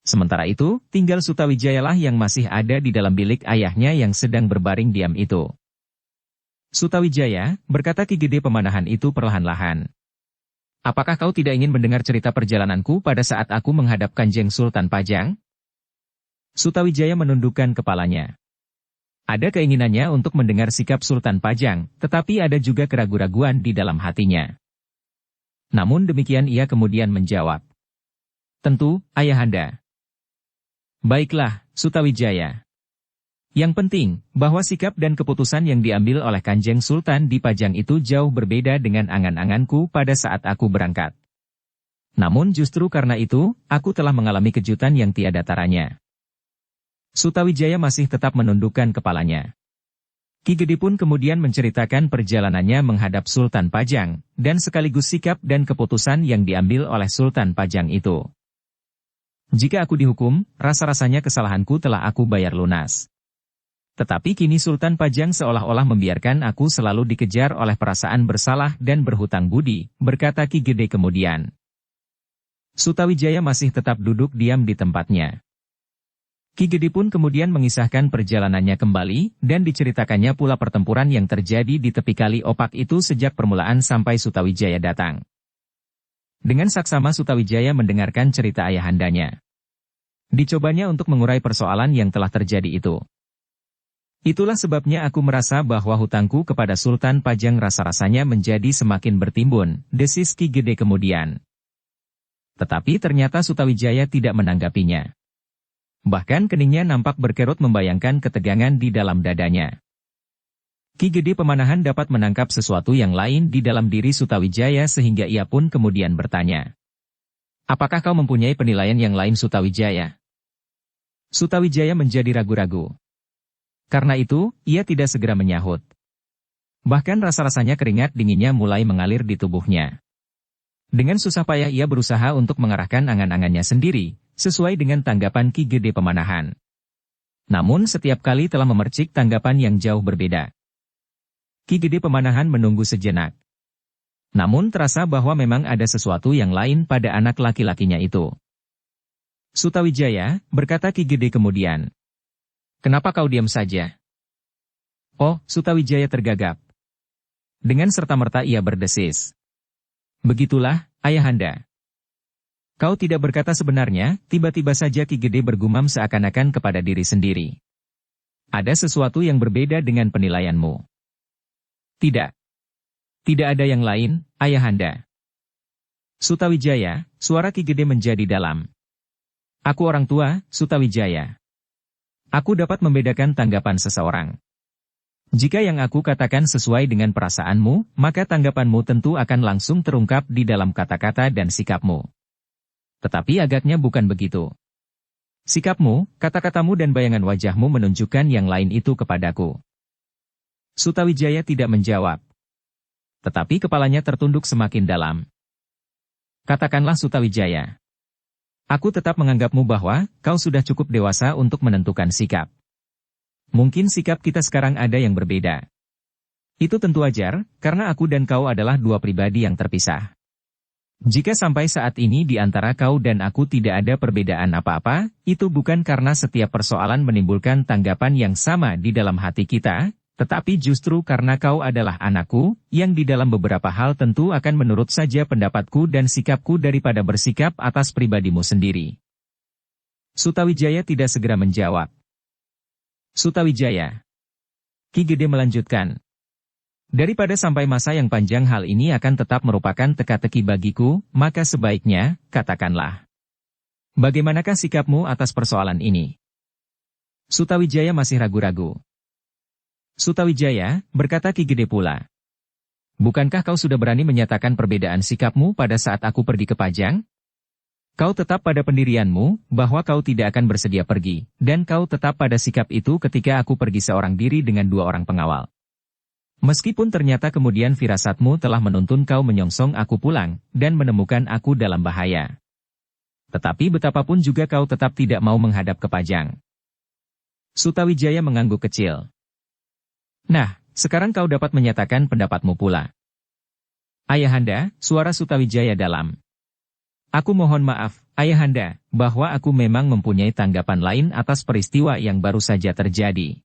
Sementara itu, tinggal Sutawijayalah yang masih ada di dalam bilik ayahnya yang sedang berbaring diam itu. "Sutawijaya," berkata Ki Gede Pemanahan itu perlahan-lahan. "Apakah kau tidak ingin mendengar cerita perjalananku pada saat aku menghadap Kanjeng Sultan Pajang?" Sutawijaya menundukkan kepalanya. Ada keinginannya untuk mendengar sikap Sultan Pajang, tetapi ada juga keraguan-raguan di dalam hatinya. Namun demikian ia kemudian menjawab. "Tentu, Ayahanda." "Baiklah, Sutawijaya. Yang penting, bahwa sikap dan keputusan yang diambil oleh Kanjeng Sultan di Pajang itu jauh berbeda dengan angan-anganku pada saat aku berangkat. Namun justru karena itu, aku telah mengalami kejutan yang tiada taranya." Sutawijaya masih tetap menundukkan kepalanya. Ki Gede pun kemudian menceritakan perjalanannya menghadap Sultan Pajang, dan sekaligus sikap dan keputusan yang diambil oleh Sultan Pajang itu. "Jika aku dihukum, rasa-rasanya kesalahanku telah aku bayar lunas. Tetapi kini Sultan Pajang seolah-olah membiarkan aku selalu dikejar oleh perasaan bersalah dan berhutang budi," berkata Ki Gede kemudian. Sutawijaya masih tetap duduk diam di tempatnya. Ki Gede pun kemudian mengisahkan perjalanannya kembali, dan diceritakannya pula pertempuran yang terjadi di tepi kali Opak itu sejak permulaan sampai Sutawijaya datang. Dengan saksama Sutawijaya mendengarkan cerita ayahandanya. Dicobanya untuk mengurai persoalan yang telah terjadi itu. "Itulah sebabnya aku merasa bahwa hutangku kepada Sultan Pajang rasa-rasanya menjadi semakin bertimbun," desis Ki Gede kemudian. Tetapi ternyata Sutawijaya tidak menanggapinya. Bahkan keningnya nampak berkerut membayangkan ketegangan di dalam dadanya. Ki Gede Pemanahan dapat menangkap sesuatu yang lain di dalam diri Sutawijaya sehingga ia pun kemudian bertanya. "Apakah kau mempunyai penilaian yang lain, Sutawijaya?" Sutawijaya menjadi ragu-ragu. Karena itu, ia tidak segera menyahut. Bahkan rasa-rasanya keringat dinginnya mulai mengalir di tubuhnya. Dengan susah payah ia berusaha untuk mengarahkan angan-angannya sendiri, sesuai dengan tanggapan Ki Gede Pemanahan. Namun setiap kali telah memercik tanggapan yang jauh berbeda. Ki Gede Pemanahan menunggu sejenak. Namun terasa bahwa memang ada sesuatu yang lain pada anak laki-lakinya itu. "Sutawijaya," berkata Ki Gede kemudian. "Kenapa kau diam saja?" "Oh," Sutawijaya tergagap. Dengan serta-merta ia berdesis. "Begitulah, Ayahanda." "Kau tidak berkata sebenarnya," tiba-tiba saja Ki Gede bergumam seakan-akan kepada diri sendiri. "Ada sesuatu yang berbeda dengan penilaianmu." "Tidak. Tidak ada yang lain, Ayahanda." "Sutawijaya," suara Ki Gede menjadi dalam. "Aku orang tua, Sutawijaya. Aku dapat membedakan tanggapan seseorang. Jika yang aku katakan sesuai dengan perasaanmu, maka tanggapanmu tentu akan langsung terungkap di dalam kata-kata dan sikapmu. Tetapi agaknya bukan begitu. Sikapmu, kata-katamu dan bayangan wajahmu menunjukkan yang lain itu kepadaku." Sutawijaya tidak menjawab. Tetapi kepalanya tertunduk semakin dalam. "Katakanlah, Sutawijaya. Aku tetap menganggapmu bahwa kau sudah cukup dewasa untuk menentukan sikap. Mungkin sikap kita sekarang ada yang berbeda. Itu tentu wajar, karena aku dan kau adalah dua pribadi yang terpisah. Jika sampai saat ini di antara kau dan aku tidak ada perbedaan apa-apa, itu bukan karena setiap persoalan menimbulkan tanggapan yang sama di dalam hati kita, tetapi justru karena kau adalah anakku, yang di dalam beberapa hal tentu akan menurut saja pendapatku dan sikapku daripada bersikap atas pribadimu sendiri." Sutawijaya tidak segera menjawab. "Sutawijaya," Ki Gede melanjutkan. "Daripada sampai masa yang panjang hal ini akan tetap merupakan teka-teki bagiku, maka sebaiknya, katakanlah. Bagaimanakah sikapmu atas persoalan ini?" Sutawijaya masih ragu-ragu. "Sutawijaya," berkata Ki Gede pula. "Bukankah kau sudah berani menyatakan perbedaan sikapmu pada saat aku pergi ke Pajang? Kau tetap pada pendirianmu, bahwa kau tidak akan bersedia pergi, dan kau tetap pada sikap itu ketika aku pergi seorang diri dengan 2 orang pengawal. Meskipun ternyata kemudian firasatmu telah menuntun kau menyongsong aku pulang, dan menemukan aku dalam bahaya. Tetapi betapapun juga kau tetap tidak mau menghadap ke Pajang." Sutawijaya mengangguk kecil. "Nah, sekarang kau dapat menyatakan pendapatmu pula." "Ayahanda," suara Sutawijaya dalam. Aku mohon maaf, Ayahanda, bahwa aku memang mempunyai tanggapan lain atas peristiwa yang baru saja terjadi.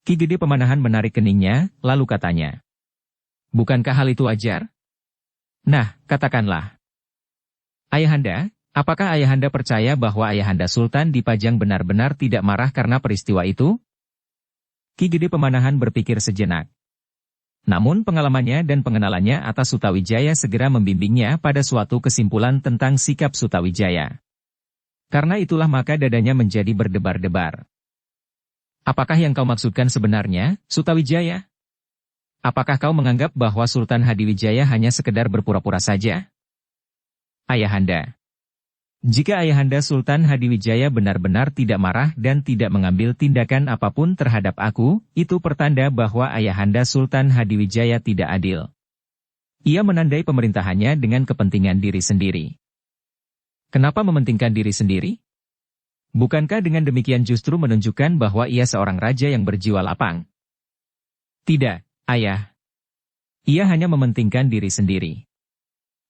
Ki Gede Pemanahan menarik keningnya, lalu katanya. Bukankah hal itu wajar? Nah, katakanlah. Ayahanda, apakah Ayahanda percaya bahwa Ayahanda Sultan Dipajang benar-benar tidak marah karena peristiwa itu? Ki Gede Pemanahan berpikir sejenak. Namun pengalamannya dan pengenalannya atas Sutawijaya segera membimbingnya pada suatu kesimpulan tentang sikap Sutawijaya. Karena itulah maka dadanya menjadi berdebar-debar. Apakah yang kau maksudkan sebenarnya, Sutawijaya? Apakah kau menganggap bahwa Sultan Hadiwijaya hanya sekedar berpura-pura saja? Ayahanda. Jika Ayahanda Sultan Hadiwijaya benar-benar tidak marah dan tidak mengambil tindakan apapun terhadap aku, itu pertanda bahwa Ayahanda Sultan Hadiwijaya tidak adil. Ia menandai pemerintahannya dengan kepentingan diri sendiri. Kenapa mementingkan diri sendiri? Bukankah dengan demikian justru menunjukkan bahwa ia seorang raja yang berjiwa lapang? Tidak, Ayah. Ia hanya mementingkan diri sendiri.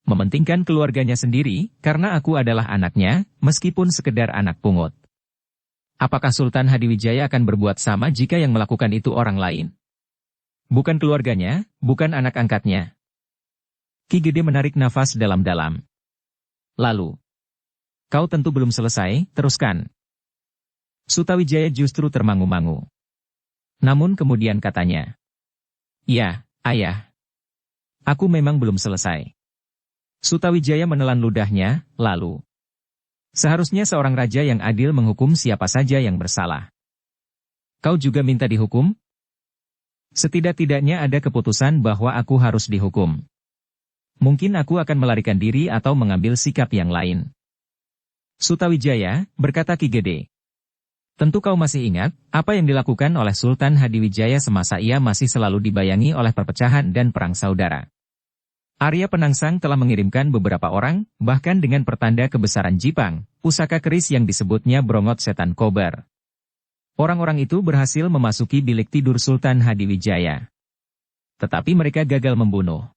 Mementingkan keluarganya sendiri, karena aku adalah anaknya, meskipun sekedar anak pungut. Apakah Sultan Hadiwijaya akan berbuat sama jika yang melakukan itu orang lain? Bukan keluarganya, bukan anak angkatnya. Ki Gede menarik nafas dalam-dalam. Lalu, kau tentu belum selesai, teruskan. Sutawijaya justru termangu-mangu. Namun kemudian katanya. Ya, Ayah. Aku memang belum selesai. Sutawijaya menelan ludahnya, lalu. Seharusnya seorang raja yang adil menghukum siapa saja yang bersalah. Kau juga minta dihukum? Setidak-tidaknya ada keputusan bahwa aku harus dihukum. Mungkin aku akan melarikan diri atau mengambil sikap yang lain. Sutawijaya, berkata Ki Gede. Tentu kau masih ingat, apa yang dilakukan oleh Sultan Hadiwijaya semasa ia masih selalu dibayangi oleh perpecahan dan perang saudara. Arya Penangsang telah mengirimkan beberapa orang, bahkan dengan pertanda kebesaran Jipang, pusaka keris yang disebutnya Brongot Setan Kober. Orang-orang itu berhasil memasuki bilik tidur Sultan Hadiwijaya. Tetapi mereka gagal membunuh.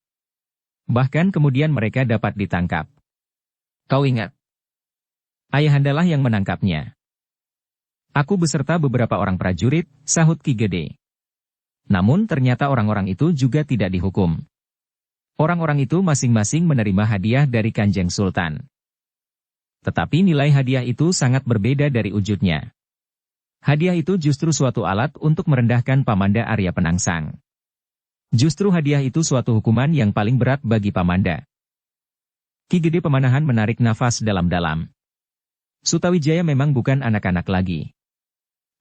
Bahkan kemudian mereka dapat ditangkap. Kau ingat? Ayahandalah yang menangkapnya. Aku beserta beberapa orang prajurit, sahut Ki Gede. Namun ternyata orang-orang itu juga tidak dihukum. Orang-orang itu masing-masing menerima hadiah dari Kanjeng Sultan. Tetapi nilai hadiah itu sangat berbeda dari wujudnya. Hadiah itu justru suatu alat untuk merendahkan Pamanda Arya Penangsang. Justru hadiah itu suatu hukuman yang paling berat bagi Pamanda. Ki Gede Pemanahan menarik nafas dalam-dalam. Sutawijaya memang bukan anak-anak lagi.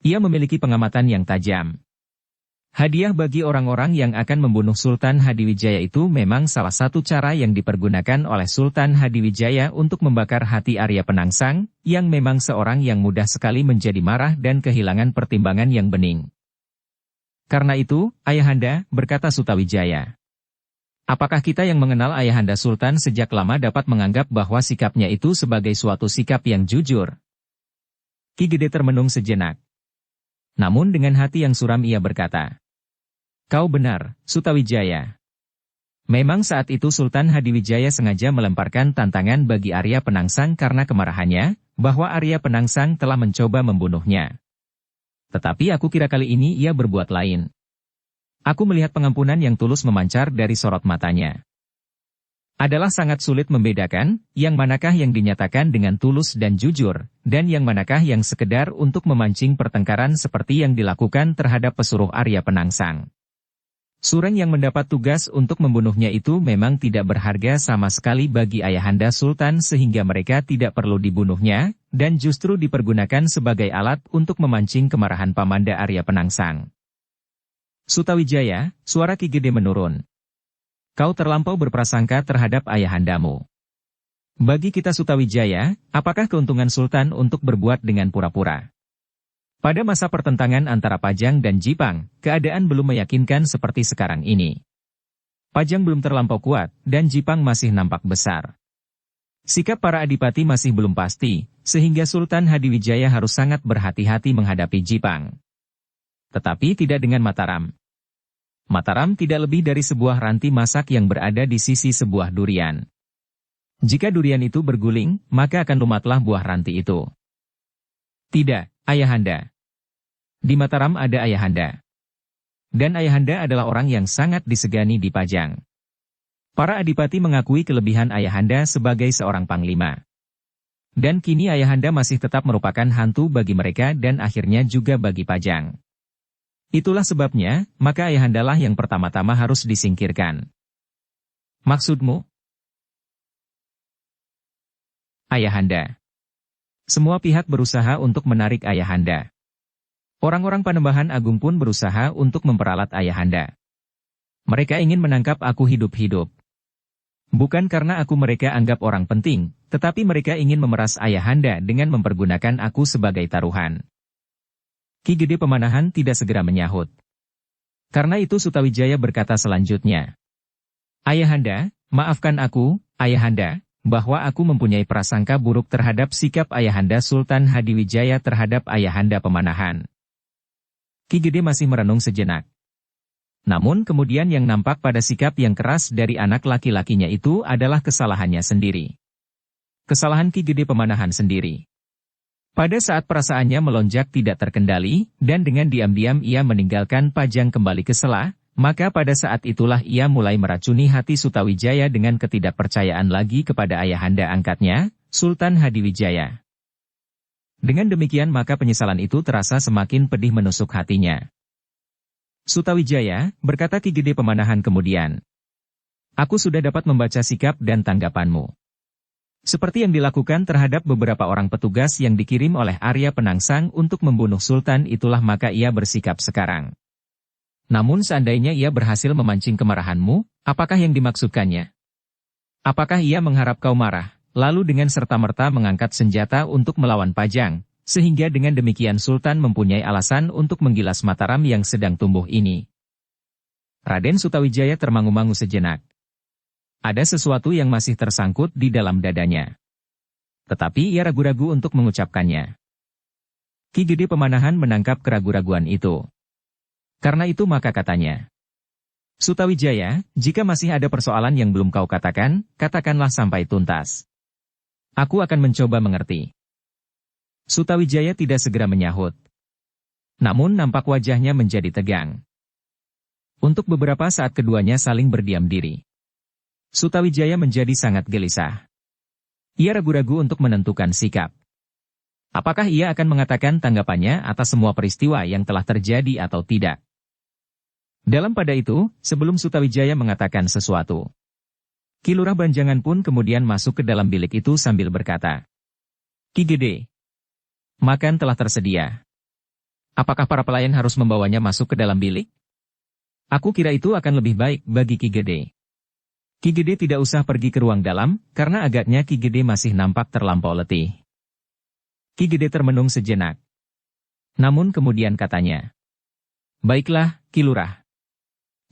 Ia memiliki pengamatan yang tajam. Hadiah bagi orang-orang yang akan membunuh Sultan Hadiwijaya itu memang salah satu cara yang dipergunakan oleh Sultan Hadiwijaya untuk membakar hati Arya Penangsang, yang memang seorang yang mudah sekali menjadi marah dan kehilangan pertimbangan yang bening. Karena itu, Ayahanda, berkata Sutawijaya. Apakah kita yang mengenal Ayahanda Sultan sejak lama dapat menganggap bahwa sikapnya itu sebagai suatu sikap yang jujur? Ki Gede termenung sejenak. Namun dengan hati yang suram ia berkata. Kau benar, Sutawijaya. Memang saat itu Sultan Hadiwijaya sengaja melemparkan tantangan bagi Arya Penangsang karena kemarahannya, bahwa Arya Penangsang telah mencoba membunuhnya. Tetapi aku kira kali ini ia berbuat lain. Aku melihat pengampunan yang tulus memancar dari sorot matanya. Adalah sangat sulit membedakan, yang manakah yang dinyatakan dengan tulus dan jujur, dan yang manakah yang sekedar untuk memancing pertengkaran seperti yang dilakukan terhadap pesuruh Arya Penangsang. Sureng yang mendapat tugas untuk membunuhnya itu memang tidak berharga sama sekali bagi Ayahanda Sultan sehingga mereka tidak perlu dibunuhnya, dan justru dipergunakan sebagai alat untuk memancing kemarahan Pamanda Arya Penangsang. Sutawijaya, suara Ki Gede menurun. Kau terlampau berprasangka terhadap ayahandamu. Bagi kita Sutawijaya, apakah keuntungan Sultan untuk berbuat dengan pura-pura? Pada masa pertentangan antara Pajang dan Jipang, keadaan belum meyakinkan seperti sekarang ini. Pajang belum terlampau kuat, dan Jipang masih nampak besar. Sikap para adipati masih belum pasti, sehingga Sultan Hadiwijaya harus sangat berhati-hati menghadapi Jipang. Tetapi tidak dengan Mataram. Mataram tidak lebih dari sebuah ranti masak yang berada di sisi sebuah durian. Jika durian itu berguling, maka akan lumatlah buah ranti itu. Tidak, Ayahanda. Di Mataram ada Ayahanda. Dan Ayahanda adalah orang yang sangat disegani di Pajang. Para adipati mengakui kelebihan Ayahanda sebagai seorang panglima. Dan kini Ayahanda masih tetap merupakan hantu bagi mereka dan akhirnya juga bagi Pajang. Itulah sebabnya, maka Ayahandalah yang pertama-tama harus disingkirkan. Maksudmu? Ayahanda. Semua pihak berusaha untuk menarik Ayahanda. Orang-orang Panembahan Agung pun berusaha untuk memperalat Ayahanda. Mereka ingin menangkap aku hidup-hidup. Bukan karena aku mereka anggap orang penting, tetapi mereka ingin memeras Ayahanda dengan mempergunakan aku sebagai taruhan. Ki Gede Pemanahan tidak segera menyahut. Karena itu Sutawijaya berkata selanjutnya. Ayahanda, maafkan aku, Ayahanda, bahwa aku mempunyai prasangka buruk terhadap sikap Ayahanda Sultan Hadiwijaya terhadap Ayahanda Pemanahan. Ki Gede masih merenung sejenak. Namun kemudian yang nampak pada sikap yang keras dari anak laki-lakinya itu adalah kesalahannya sendiri. Kesalahan Ki Gede Pemanahan sendiri. Pada saat perasaannya melonjak tidak terkendali, dan dengan diam-diam ia meninggalkan Pajang kembali ke Sela, maka pada saat itulah ia mulai meracuni hati Sutawijaya dengan ketidakpercayaan lagi kepada ayahanda angkatnya, Sultan Hadiwijaya. Dengan demikian maka penyesalan itu terasa semakin pedih menusuk hatinya. Sutawijaya, berkata Ki Gede Pemanahan kemudian. Aku sudah dapat membaca sikap dan tanggapanmu. Seperti yang dilakukan terhadap beberapa orang petugas yang dikirim oleh Arya Penangsang untuk membunuh Sultan itulah maka ia bersikap sekarang. Namun seandainya ia berhasil memancing kemarahanmu, apakah yang dimaksudkannya? Apakah ia mengharap kau marah, lalu dengan serta-merta mengangkat senjata untuk melawan Pajang, sehingga dengan demikian Sultan mempunyai alasan untuk menggilas Mataram yang sedang tumbuh ini? Raden Sutawijaya termangu-mangu sejenak. Ada sesuatu yang masih tersangkut di dalam dadanya. Tetapi ia ragu-ragu untuk mengucapkannya. Ki Gede Pemanahan menangkap keraguan-raguan itu. Karena itu maka katanya. Sutawijaya, jika masih ada persoalan yang belum kau katakan, katakanlah sampai tuntas. Aku akan mencoba mengerti. Sutawijaya tidak segera menyahut. Namun nampak wajahnya menjadi tegang. Untuk beberapa saat keduanya saling berdiam diri. Sutawijaya menjadi sangat gelisah. Ia ragu-ragu untuk menentukan sikap. Apakah ia akan mengatakan tanggapannya atas semua peristiwa yang telah terjadi atau tidak? Dalam pada itu, sebelum Sutawijaya mengatakan sesuatu, Ki Lurah Banjangan pun kemudian masuk ke dalam bilik itu sambil berkata, Ki Gede, makan telah tersedia. Apakah para pelayan harus membawanya masuk ke dalam bilik? Aku kira itu akan lebih baik bagi Ki Gede. Ki Gede tidak usah pergi ke ruang dalam, karena agaknya Ki Gede masih nampak terlampau letih. Ki Gede termenung sejenak. Namun kemudian katanya, baiklah, Ki Lurah.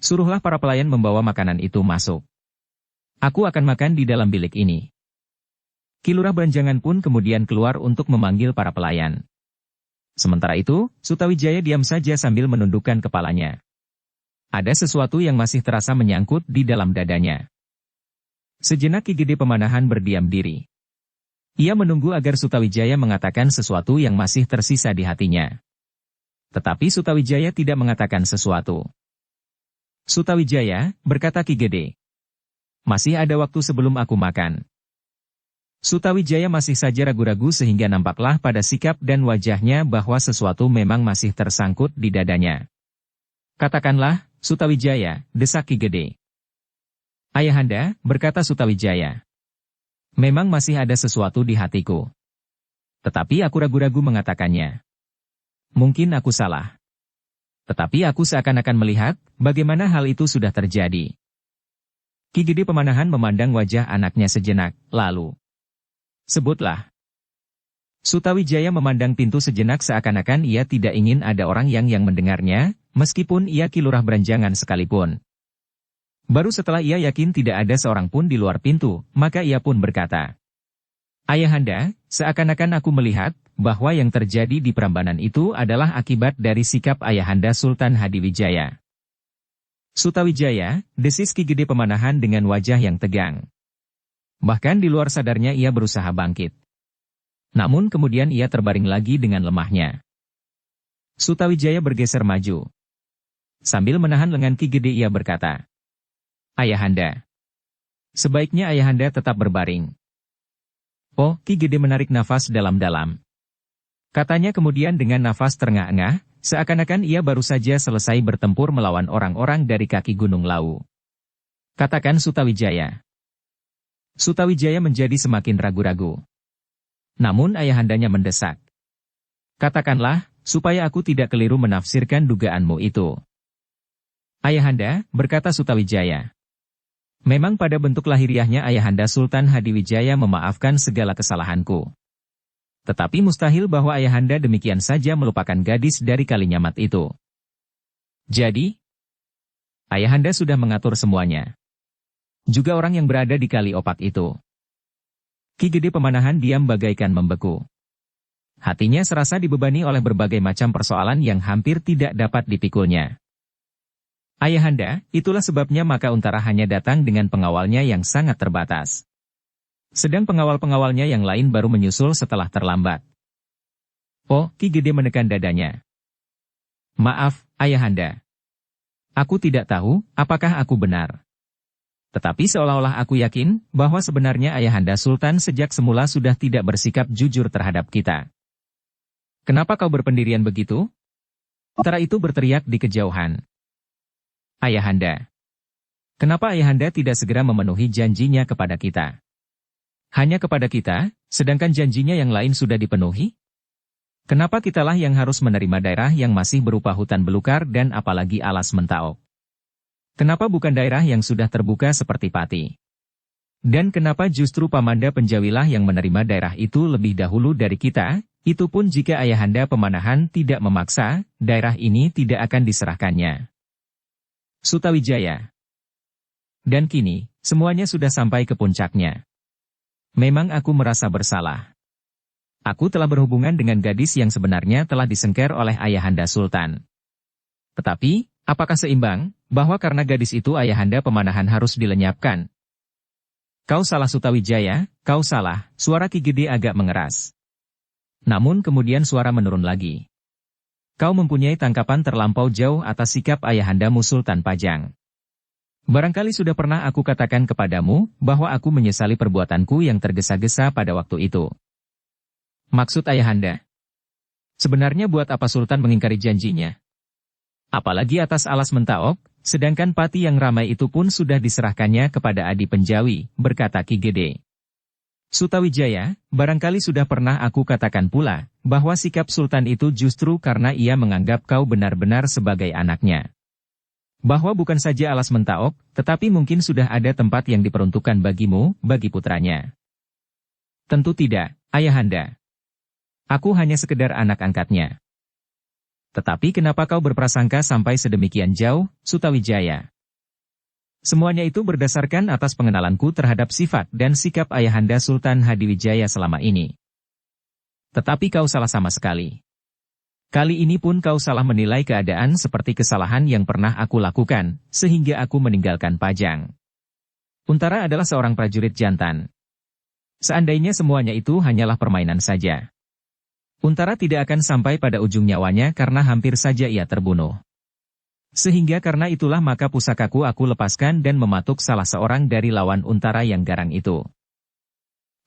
Suruhlah para pelayan membawa makanan itu masuk. Aku akan makan di dalam bilik ini. Ki Lurah Banjangan pun kemudian keluar untuk memanggil para pelayan. Sementara itu, Sutawijaya diam saja sambil menundukkan kepalanya. Ada sesuatu yang masih terasa menyangkut di dalam dadanya. Sejenak Ki Gede Pemanahan berdiam diri. Ia menunggu agar Sutawijaya mengatakan sesuatu yang masih tersisa di hatinya. Tetapi Sutawijaya tidak mengatakan sesuatu. Sutawijaya, berkata Ki Gede. Masih ada waktu sebelum aku makan. Sutawijaya masih saja ragu-ragu sehingga nampaklah pada sikap dan wajahnya bahwa sesuatu memang masih tersangkut di dadanya. Katakanlah, Sutawijaya, desak Ki Gede. Ayahanda, berkata Sutawijaya. Memang masih ada sesuatu di hatiku. Tetapi aku ragu-ragu mengatakannya. Mungkin aku salah. Tetapi aku seakan-akan melihat, bagaimana hal itu sudah terjadi. Ki Gede Pemanahan memandang wajah anaknya sejenak, lalu. Sebutlah. Sutawijaya memandang pintu sejenak seakan-akan ia tidak ingin ada orang yang mendengarnya, meskipun ia Ki Lurah Banjangan sekalipun. Baru setelah ia yakin tidak ada seorang pun di luar pintu, maka ia pun berkata. Ayahanda, seakan-akan aku melihat, bahwa yang terjadi di Prambanan itu adalah akibat dari sikap Ayahanda Sultan Hadiwijaya. Sutawijaya, desis Ki Gede Pemanahan dengan wajah yang tegang. Bahkan di luar sadarnya ia berusaha bangkit. Namun kemudian ia terbaring lagi dengan lemahnya. Sutawijaya bergeser maju. Sambil menahan lengan Ki Gede ia berkata, "Ayahanda. Sebaiknya Ayahanda tetap berbaring." Oh, Ki Gede menarik nafas dalam-dalam. Katanya kemudian dengan nafas terengah-engah, seakan-akan ia baru saja selesai bertempur melawan orang-orang dari kaki Gunung Lawu. "Katakan Sutawijaya." Sutawijaya menjadi semakin ragu-ragu. Namun ayahandanya mendesak. "Katakanlah, supaya aku tidak keliru menafsirkan dugaanmu itu." "Ayahanda," berkata Sutawijaya. "Memang pada bentuk lahiriahnya Ayahanda Sultan Hadiwijaya memaafkan segala kesalahanku. Tetapi mustahil bahwa Ayahanda demikian saja melupakan gadis dari Kalinyamat itu. Jadi, Ayahanda sudah mengatur semuanya. Juga orang yang berada di Kali Opak itu." Ki Gede Pemanahan diam bagaikan membeku. Hatinya serasa dibebani oleh berbagai macam persoalan yang hampir tidak dapat dipikulnya. "Ayahanda, itulah sebabnya maka Untara hanya datang dengan pengawalnya yang sangat terbatas. Sedang pengawal-pengawalnya yang lain baru menyusul setelah terlambat." Oh, Ki Gede menekan dadanya. "Maaf, Ayahanda. Aku tidak tahu, apakah aku benar. Tetapi seolah-olah aku yakin, bahwa sebenarnya Ayahanda Sultan sejak semula sudah tidak bersikap jujur terhadap kita." "Kenapa kau berpendirian begitu?" Untara itu berteriak di kejauhan. "Ayahanda. Kenapa Ayahanda tidak segera memenuhi janjinya kepada kita? Hanya kepada kita, sedangkan janjinya yang lain sudah dipenuhi? Kenapa kitalah yang harus menerima daerah yang masih berupa hutan belukar dan apalagi alas Mentaok? Kenapa bukan daerah yang sudah terbuka seperti Pati? Dan kenapa justru Pamanda Penjawilah yang menerima daerah itu lebih dahulu dari kita? Itu pun jika Ayahanda Pemanahan tidak memaksa, daerah ini tidak akan diserahkannya." Sutawijaya. "Dan kini, semuanya sudah sampai ke puncaknya. Memang aku merasa bersalah. Aku telah berhubungan dengan gadis yang sebenarnya telah disengker oleh Ayahanda Sultan. Tetapi, apakah seimbang, bahwa karena gadis itu Ayahanda Pemanahan harus dilenyapkan?" "Kau salah Sutawijaya, kau salah," suara Ki Gede agak mengeras. Namun kemudian suara menurun lagi. "Kau mempunyai tangkapan terlampau jauh atas sikap Ayahandamu Sultan Pajang. Barangkali sudah pernah aku katakan kepadamu, bahwa aku menyesali perbuatanku yang tergesa-gesa pada waktu itu. Maksud Ayahanda? Sebenarnya buat apa Sultan mengingkari janjinya? Apalagi atas alas Mentaok, sedangkan Pati yang ramai itu pun sudah diserahkannya kepada Adi Penjawi," berkata Ki Gede. "Sutawijaya, barangkali sudah pernah aku katakan pula, bahwa sikap Sultan itu justru karena ia menganggap kau benar-benar sebagai anaknya. Bahwa bukan saja alas Mentaok, tetapi mungkin sudah ada tempat yang diperuntukkan bagimu, bagi putranya." "Tentu tidak, Ayahanda. Aku hanya sekedar anak angkatnya." "Tetapi kenapa kau berprasangka sampai sedemikian jauh, Sutawijaya?" "Semuanya itu berdasarkan atas pengenalanku terhadap sifat dan sikap Ayahanda Sultan Hadiwijaya selama ini. Tetapi kau salah sama sekali. Kali ini pun kau salah menilai keadaan seperti kesalahan yang pernah aku lakukan, sehingga aku meninggalkan Pajang. Untara adalah seorang prajurit jantan. Seandainya semuanya itu hanyalah permainan saja, Untara tidak akan sampai pada ujung nyawanya karena hampir saja ia terbunuh. Sehingga karena itulah maka pusakaku aku lepaskan dan mematuk salah seorang dari lawan Untara yang garang itu."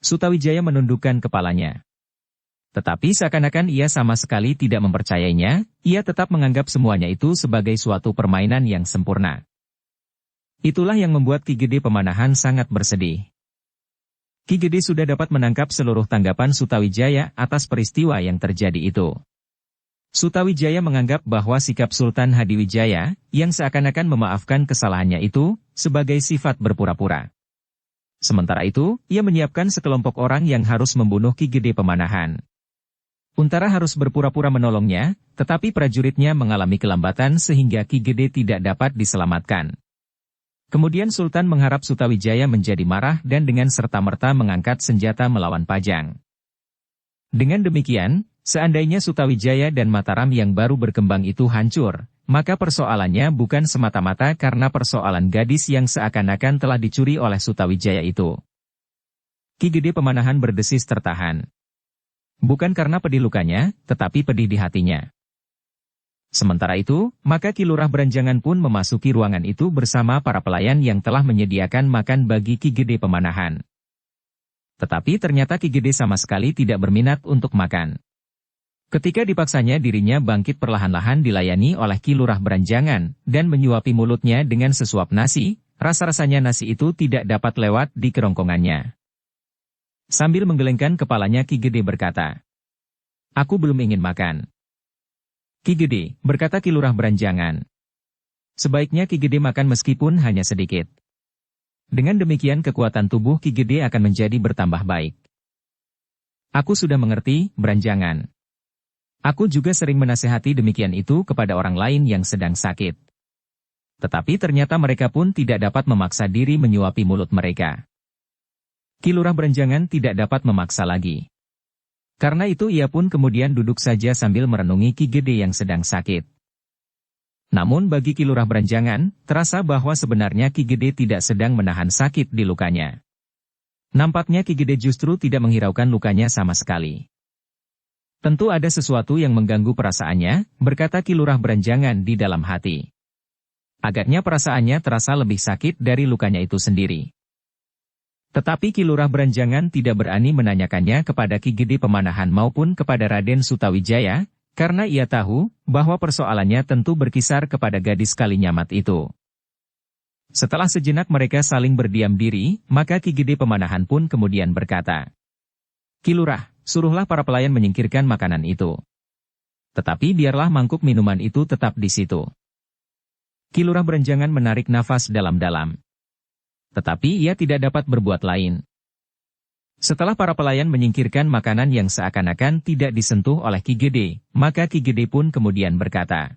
Sutawijaya menundukkan kepalanya. Tetapi seakan-akan ia sama sekali tidak mempercayainya, ia tetap menganggap semuanya itu sebagai suatu permainan yang sempurna. Itulah yang membuat Ki Gede Pemanahan sangat bersedih. Ki Gede sudah dapat menangkap seluruh tanggapan Sutawijaya atas peristiwa yang terjadi itu. Sutawijaya menganggap bahwa sikap Sultan Hadiwijaya, yang seakan-akan memaafkan kesalahannya itu, sebagai sifat berpura-pura. Sementara itu, ia menyiapkan sekelompok orang yang harus membunuh Ki Gede Pemanahan. Untara harus berpura-pura menolongnya, tetapi prajuritnya mengalami kelambatan sehingga Ki Gede tidak dapat diselamatkan. Kemudian Sultan mengharap Sutawijaya menjadi marah dan dengan serta-merta mengangkat senjata melawan Pajang. Dengan demikian, seandainya Sutawijaya dan Mataram yang baru berkembang itu hancur, maka persoalannya bukan semata-mata karena persoalan gadis yang seakan-akan telah dicuri oleh Sutawijaya itu. Ki Gede Pemanahan berdesis tertahan. Bukan karena pedih lukanya, tetapi pedih di hatinya. Sementara itu, maka Ki Lurah Beranjangan pun memasuki ruangan itu bersama para pelayan yang telah menyediakan makan bagi Ki Gede Pemanahan. Tetapi ternyata Ki Gede sama sekali tidak berminat untuk makan. Ketika dipaksanya dirinya bangkit perlahan-lahan dilayani oleh Ki Lurah Beranjangan, dan menyuapi mulutnya dengan sesuap nasi, rasa-rasanya nasi itu tidak dapat lewat di kerongkongannya. Sambil menggelengkan kepalanya Ki Gede berkata, "Aku belum ingin makan." "Ki Gede," berkata Ki Lurah Beranjangan, "sebaiknya Ki Gede makan meskipun hanya sedikit. Dengan demikian kekuatan tubuh Ki Gede akan menjadi bertambah baik." "Aku sudah mengerti, Beranjangan. Aku juga sering menasehati demikian itu kepada orang lain yang sedang sakit. Tetapi ternyata mereka pun tidak dapat memaksa diri menyuapi mulut mereka." Ki Lurah Beranjangan tidak dapat memaksa lagi. Karena itu ia pun kemudian duduk saja sambil merenungi Ki Gede yang sedang sakit. Namun bagi Ki Lurah Beranjangan, terasa bahwa sebenarnya Ki Gede tidak sedang menahan sakit di lukanya. Nampaknya Ki Gede justru tidak menghiraukan lukanya sama sekali. "Tentu ada sesuatu yang mengganggu perasaannya," berkata Ki Lurah Beranjangan di dalam hati. Agaknya perasaannya terasa lebih sakit dari lukanya itu sendiri. Tetapi Ki Lurah Beranjangan tidak berani menanyakannya kepada Ki Gede Pemanahan maupun kepada Raden Sutawijaya, karena ia tahu bahwa persoalannya tentu berkisar kepada gadis Kalinyamat itu. Setelah sejenak mereka saling berdiam diri, maka Ki Gede Pemanahan pun kemudian berkata, "Ki Lurah, suruhlah para pelayan menyingkirkan makanan itu. Tetapi biarlah mangkuk minuman itu tetap di situ." Ki Lurah Beranjangan menarik nafas dalam-dalam. Tetapi ia tidak dapat berbuat lain. Setelah para pelayan menyingkirkan makanan yang seakan-akan tidak disentuh oleh Ki Gede, maka Ki Gede pun kemudian berkata,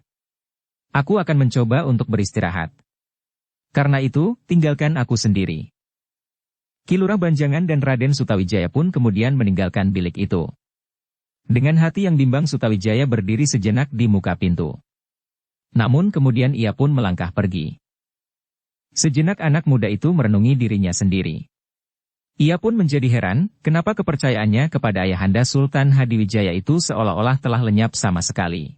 "Aku akan mencoba untuk beristirahat. Karena itu, tinggalkan aku sendiri." Ki Lurah Beranjangan dan Raden Sutawijaya pun kemudian meninggalkan bilik itu. Dengan hati yang bimbang Sutawijaya berdiri sejenak di muka pintu. Namun kemudian ia pun melangkah pergi. Sejenak anak muda itu merenungi dirinya sendiri. Ia pun menjadi heran, kenapa kepercayaannya kepada ayahanda Sultan Hadiwijaya itu seolah-olah telah lenyap sama sekali.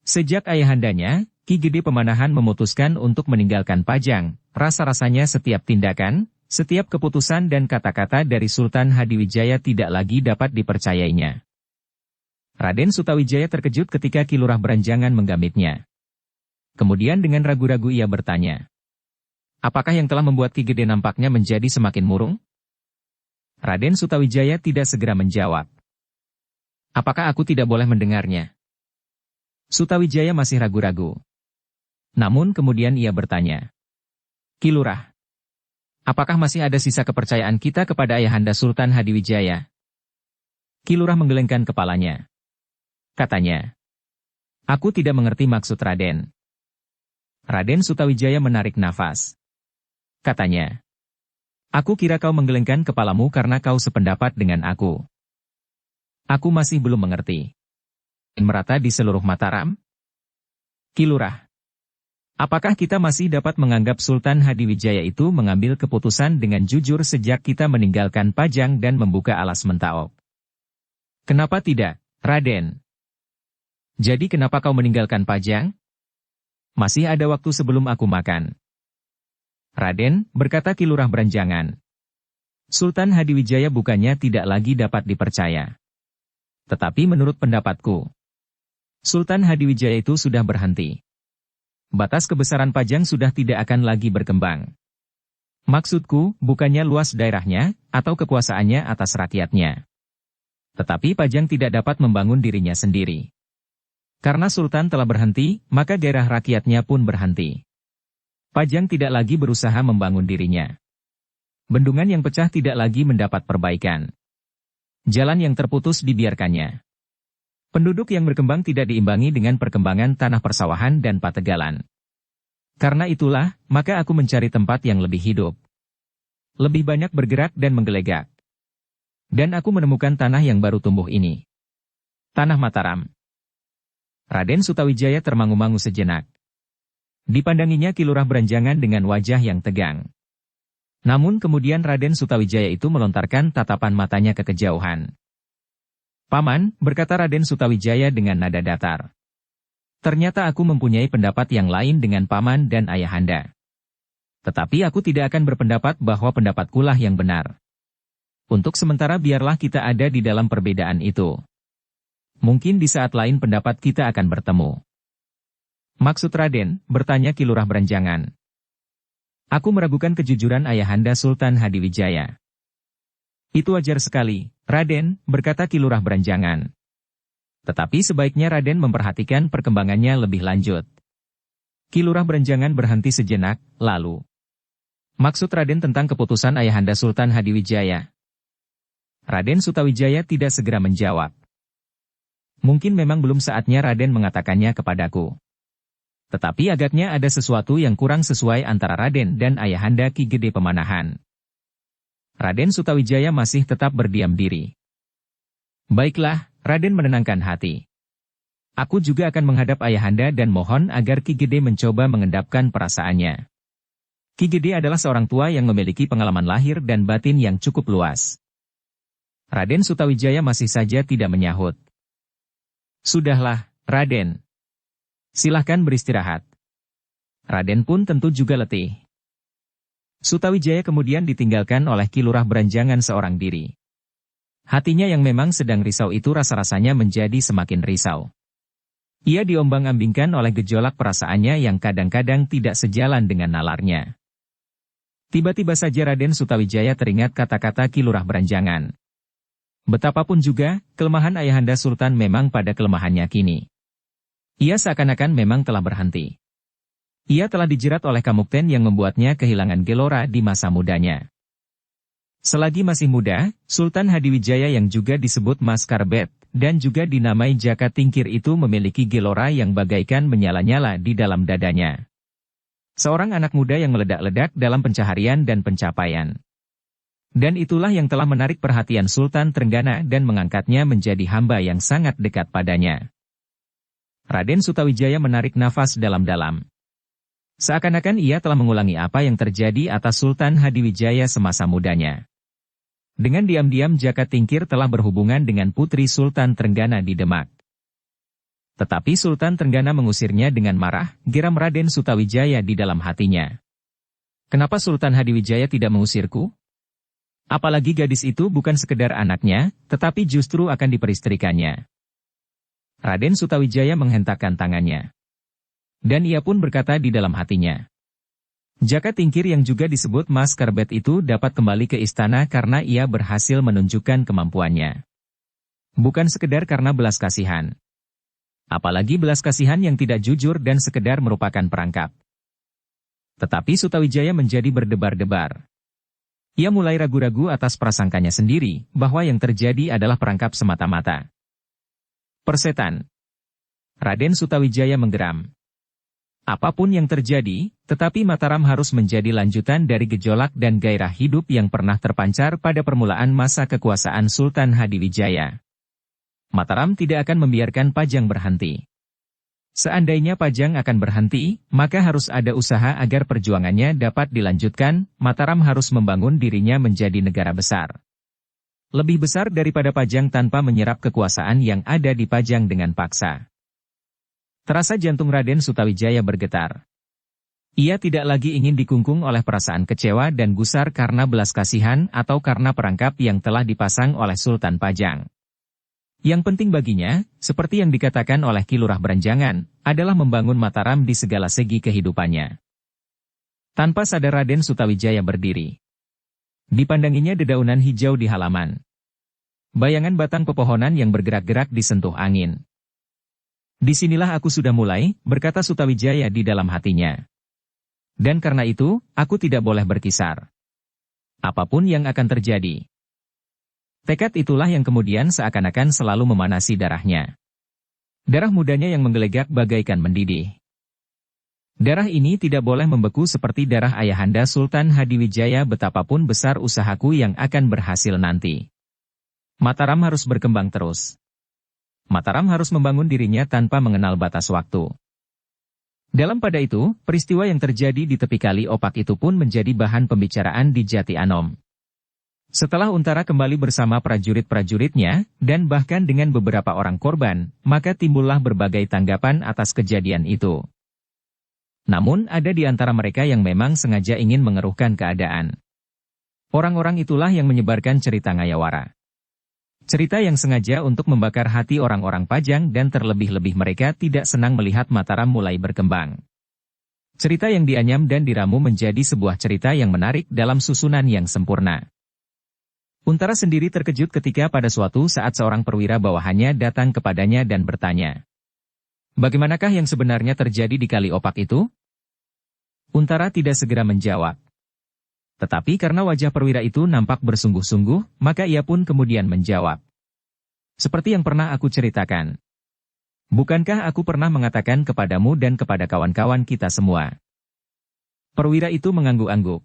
Sejak ayahandanya, Ki Gede Pemanahan memutuskan untuk meninggalkan Pajang, rasa-rasanya setiap tindakan, setiap keputusan dan kata-kata dari Sultan Hadiwijaya tidak lagi dapat dipercayainya. Raden Sutawijaya terkejut ketika Ki Lurah Beranjangan menggamitnya. Kemudian dengan ragu-ragu ia bertanya, "Apakah yang telah membuat Ki Gede nampaknya menjadi semakin murung?" Raden Sutawijaya tidak segera menjawab. "Apakah aku tidak boleh mendengarnya?" Sutawijaya masih ragu-ragu. Namun kemudian ia bertanya, "Ki Lurah, apakah masih ada sisa kepercayaan kita kepada ayahanda Sultan Hadiwijaya?" Ki Lurah menggelengkan kepalanya. Katanya, "Aku tidak mengerti maksud Raden." Raden Sutawijaya menarik nafas. Katanya, "Aku kira kau menggelengkan kepalamu karena kau sependapat dengan aku." "Aku masih belum mengerti." Merata di seluruh Mataram? "Ki Lurah, apakah kita masih dapat menganggap Sultan Hadiwijaya itu mengambil keputusan dengan jujur sejak kita meninggalkan Pajang dan membuka alas Mentaok?" "Kenapa tidak, Raden?" "Jadi kenapa kau meninggalkan Pajang?" "Masih ada waktu sebelum aku makan." "Raden," berkata Ki Lurah Beranjangan, "Sultan Hadiwijaya bukannya tidak lagi dapat dipercaya. Tetapi menurut pendapatku, Sultan Hadiwijaya itu sudah berhenti. Batas kebesaran Pajang sudah tidak akan lagi berkembang. Maksudku, bukannya luas daerahnya, atau kekuasaannya atas rakyatnya. Tetapi Pajang tidak dapat membangun dirinya sendiri. Karena Sultan telah berhenti, maka gairah rakyatnya pun berhenti. Pajang tidak lagi berusaha membangun dirinya. Bendungan yang pecah tidak lagi mendapat perbaikan. Jalan yang terputus dibiarkannya. Penduduk yang berkembang tidak diimbangi dengan perkembangan tanah persawahan dan pategalan. Karena itulah, maka aku mencari tempat yang lebih hidup. Lebih banyak bergerak dan menggelegak. Dan aku menemukan tanah yang baru tumbuh ini. Tanah Mataram." Raden Sutawijaya termangu-mangu sejenak. Dipandanginya Ki Lurah Beranjangan dengan wajah yang tegang. Namun kemudian Raden Sutawijaya itu melontarkan tatapan matanya ke kejauhan. "Paman," berkata Raden Sutawijaya dengan nada datar. "Ternyata aku mempunyai pendapat yang lain dengan paman dan ayahanda. Tetapi aku tidak akan berpendapat bahwa pendapatkulah yang benar. Untuk sementara biarlah kita ada di dalam perbedaan itu. Mungkin di saat lain pendapat kita akan bertemu." "Maksud Raden?" bertanya Ki Lurah Beranjangan. "Aku meragukan kejujuran ayahanda Sultan Hadiwijaya." "Itu wajar sekali, Raden," berkata Ki Lurah Beranjangan. "Tetapi sebaiknya Raden memperhatikan perkembangannya lebih lanjut." Ki Lurah Beranjangan berhenti sejenak, lalu, "Maksud Raden tentang keputusan ayahanda Sultan Hadiwijaya?" Raden Sutawijaya tidak segera menjawab. "Mungkin memang belum saatnya Raden mengatakannya kepadaku. Tetapi agaknya ada sesuatu yang kurang sesuai antara Raden dan ayahanda Ki Gede Pemanahan." Raden Sutawijaya masih tetap berdiam diri. "Baiklah," Raden menenangkan hati. "Aku juga akan menghadap ayahanda dan mohon agar Ki Gede mencoba mengendapkan perasaannya. Ki Gede adalah seorang tua yang memiliki pengalaman lahir dan batin yang cukup luas." Raden Sutawijaya masih saja tidak menyahut. "Sudahlah, Raden. Silahkan beristirahat." Raden pun tentu juga letih. Sutawijaya kemudian ditinggalkan oleh Ki Lurah Beranjangan seorang diri. Hatinya yang memang sedang risau itu rasa-rasanya menjadi semakin risau. Ia diombang-ambingkan oleh gejolak perasaannya yang kadang-kadang tidak sejalan dengan nalarnya. Tiba-tiba saja Raden Sutawijaya teringat kata-kata Ki Lurah Beranjangan. Betapapun juga, kelemahan ayahanda Sultan memang pada kelemahannya kini. Ia seakan-akan memang telah berhenti. Ia telah dijerat oleh Kamukten yang membuatnya kehilangan gelora di masa mudanya. Selagi masih muda, Sultan Hadiwijaya yang juga disebut Mas Karbet, dan juga dinamai Jaka Tingkir itu memiliki gelora yang bagaikan menyala-nyala di dalam dadanya. Seorang anak muda yang meledak-ledak dalam pencaharian dan pencapaian. Dan itulah yang telah menarik perhatian Sultan Trenggana dan mengangkatnya menjadi hamba yang sangat dekat padanya. Raden Sutawijaya menarik nafas dalam-dalam. Seakan-akan ia telah mengulangi apa yang terjadi atas Sultan Hadiwijaya semasa mudanya. Dengan diam-diam Jaka Tingkir telah berhubungan dengan putri Sultan Trenggana di Demak. Tetapi Sultan Trenggana mengusirnya dengan marah, geram Raden Sutawijaya di dalam hatinya. "Kenapa Sultan Hadiwijaya tidak mengusirku? Apalagi gadis itu bukan sekedar anaknya, tetapi justru akan diperistrikannya." Raden Sutawijaya menghentakkan tangannya. Dan ia pun berkata di dalam hatinya. Jaka Tingkir yang juga disebut Mas Karbet itu dapat kembali ke istana karena ia berhasil menunjukkan kemampuannya. Bukan sekedar karena belas kasihan. Apalagi belas kasihan yang tidak jujur dan sekedar merupakan perangkap. Tetapi Sutawijaya menjadi berdebar-debar. Ia mulai ragu-ragu atas prasangkanya sendiri, bahwa yang terjadi adalah perangkap semata-mata. Persetan. Raden Sutawijaya menggeram. Apapun yang terjadi, tetapi Mataram harus menjadi lanjutan dari gejolak dan gairah hidup yang pernah terpancar pada permulaan masa kekuasaan Sultan Hadiwijaya. Mataram tidak akan membiarkan Pajang berhenti. Seandainya Pajang akan berhenti, maka harus ada usaha agar perjuangannya dapat dilanjutkan. Mataram harus membangun dirinya menjadi negara besar. Lebih besar daripada Pajang tanpa menyerap kekuasaan yang ada di Pajang dengan paksa. Terasa jantung Raden Sutawijaya bergetar. Ia tidak lagi ingin dikungkung oleh perasaan kecewa dan gusar karena belas kasihan atau karena perangkap yang telah dipasang oleh Sultan Pajang. Yang penting baginya, seperti yang dikatakan oleh Ki Lurah Beranjangan, adalah membangun Mataram di segala segi kehidupannya. Tanpa sadar Raden Sutawijaya berdiri. Dipandanginya dedaunan hijau di halaman. Bayangan batang pepohonan yang bergerak-gerak disentuh angin. "Disinilah aku sudah mulai," berkata Sutawijaya di dalam hatinya. "Dan karena itu, aku tidak boleh berkisar. Apapun yang akan terjadi." Tekad itulah yang kemudian seakan-akan selalu memanasi darahnya. Darah mudanya yang menggelegak bagaikan mendidih. Darah ini tidak boleh membeku seperti darah ayahanda Sultan Hadiwijaya betapapun besar usahaku yang akan berhasil nanti. Mataram harus berkembang terus. Mataram harus membangun dirinya tanpa mengenal batas waktu. Dalam pada itu, peristiwa yang terjadi di tepi kali Opak itu pun menjadi bahan pembicaraan di Jati Anom. Setelah Untara kembali bersama prajurit-prajuritnya, dan bahkan dengan beberapa orang korban, maka timbullah berbagai tanggapan atas kejadian itu. Namun ada di antara mereka yang memang sengaja ingin mengeruhkan keadaan. Orang-orang itulah yang menyebarkan cerita ngayawara. Cerita yang sengaja untuk membakar hati orang-orang Pajang dan terlebih-lebih mereka tidak senang melihat Mataram mulai berkembang. Cerita yang dianyam dan diramu menjadi sebuah cerita yang menarik dalam susunan yang sempurna. Untara sendiri terkejut ketika pada suatu saat seorang perwira bawahannya datang kepadanya dan bertanya, "Bagaimanakah yang sebenarnya terjadi di Kali Opak itu?" Untara tidak segera menjawab. Tetapi karena wajah perwira itu nampak bersungguh-sungguh, maka ia pun kemudian menjawab. "Seperti yang pernah aku ceritakan. Bukankah aku pernah mengatakan kepadamu dan kepada kawan-kawan kita semua?" Perwira itu mengangguk-angguk.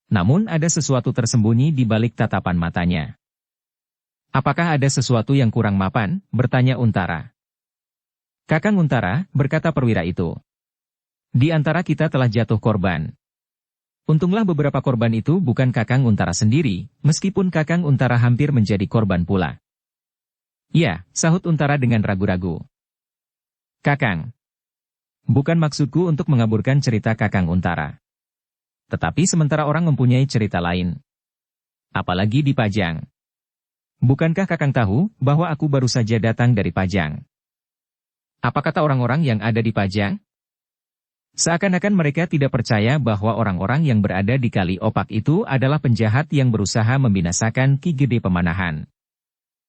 Namun ada sesuatu tersembunyi di balik tatapan matanya. "Apakah ada sesuatu yang kurang mapan?" bertanya Untara. "Kakang Untara," berkata perwira itu. "Di antara kita telah jatuh korban. Untunglah beberapa korban itu bukan Kakang Untara sendiri, meskipun Kakang Untara hampir menjadi korban pula." "Ya," sahut Untara dengan ragu-ragu. "Kakang, bukan maksudku untuk mengaburkan cerita Kakang Untara. Tetapi sementara orang mempunyai cerita lain. Apalagi di Pajang. Bukankah Kakang tahu bahwa aku baru saja datang dari Pajang? Apa kata orang-orang yang ada di Pajang? Seakan-akan mereka tidak percaya bahwa orang-orang yang berada di Kali Opak itu adalah penjahat yang berusaha membinasakan Ki Gede Pemanahan.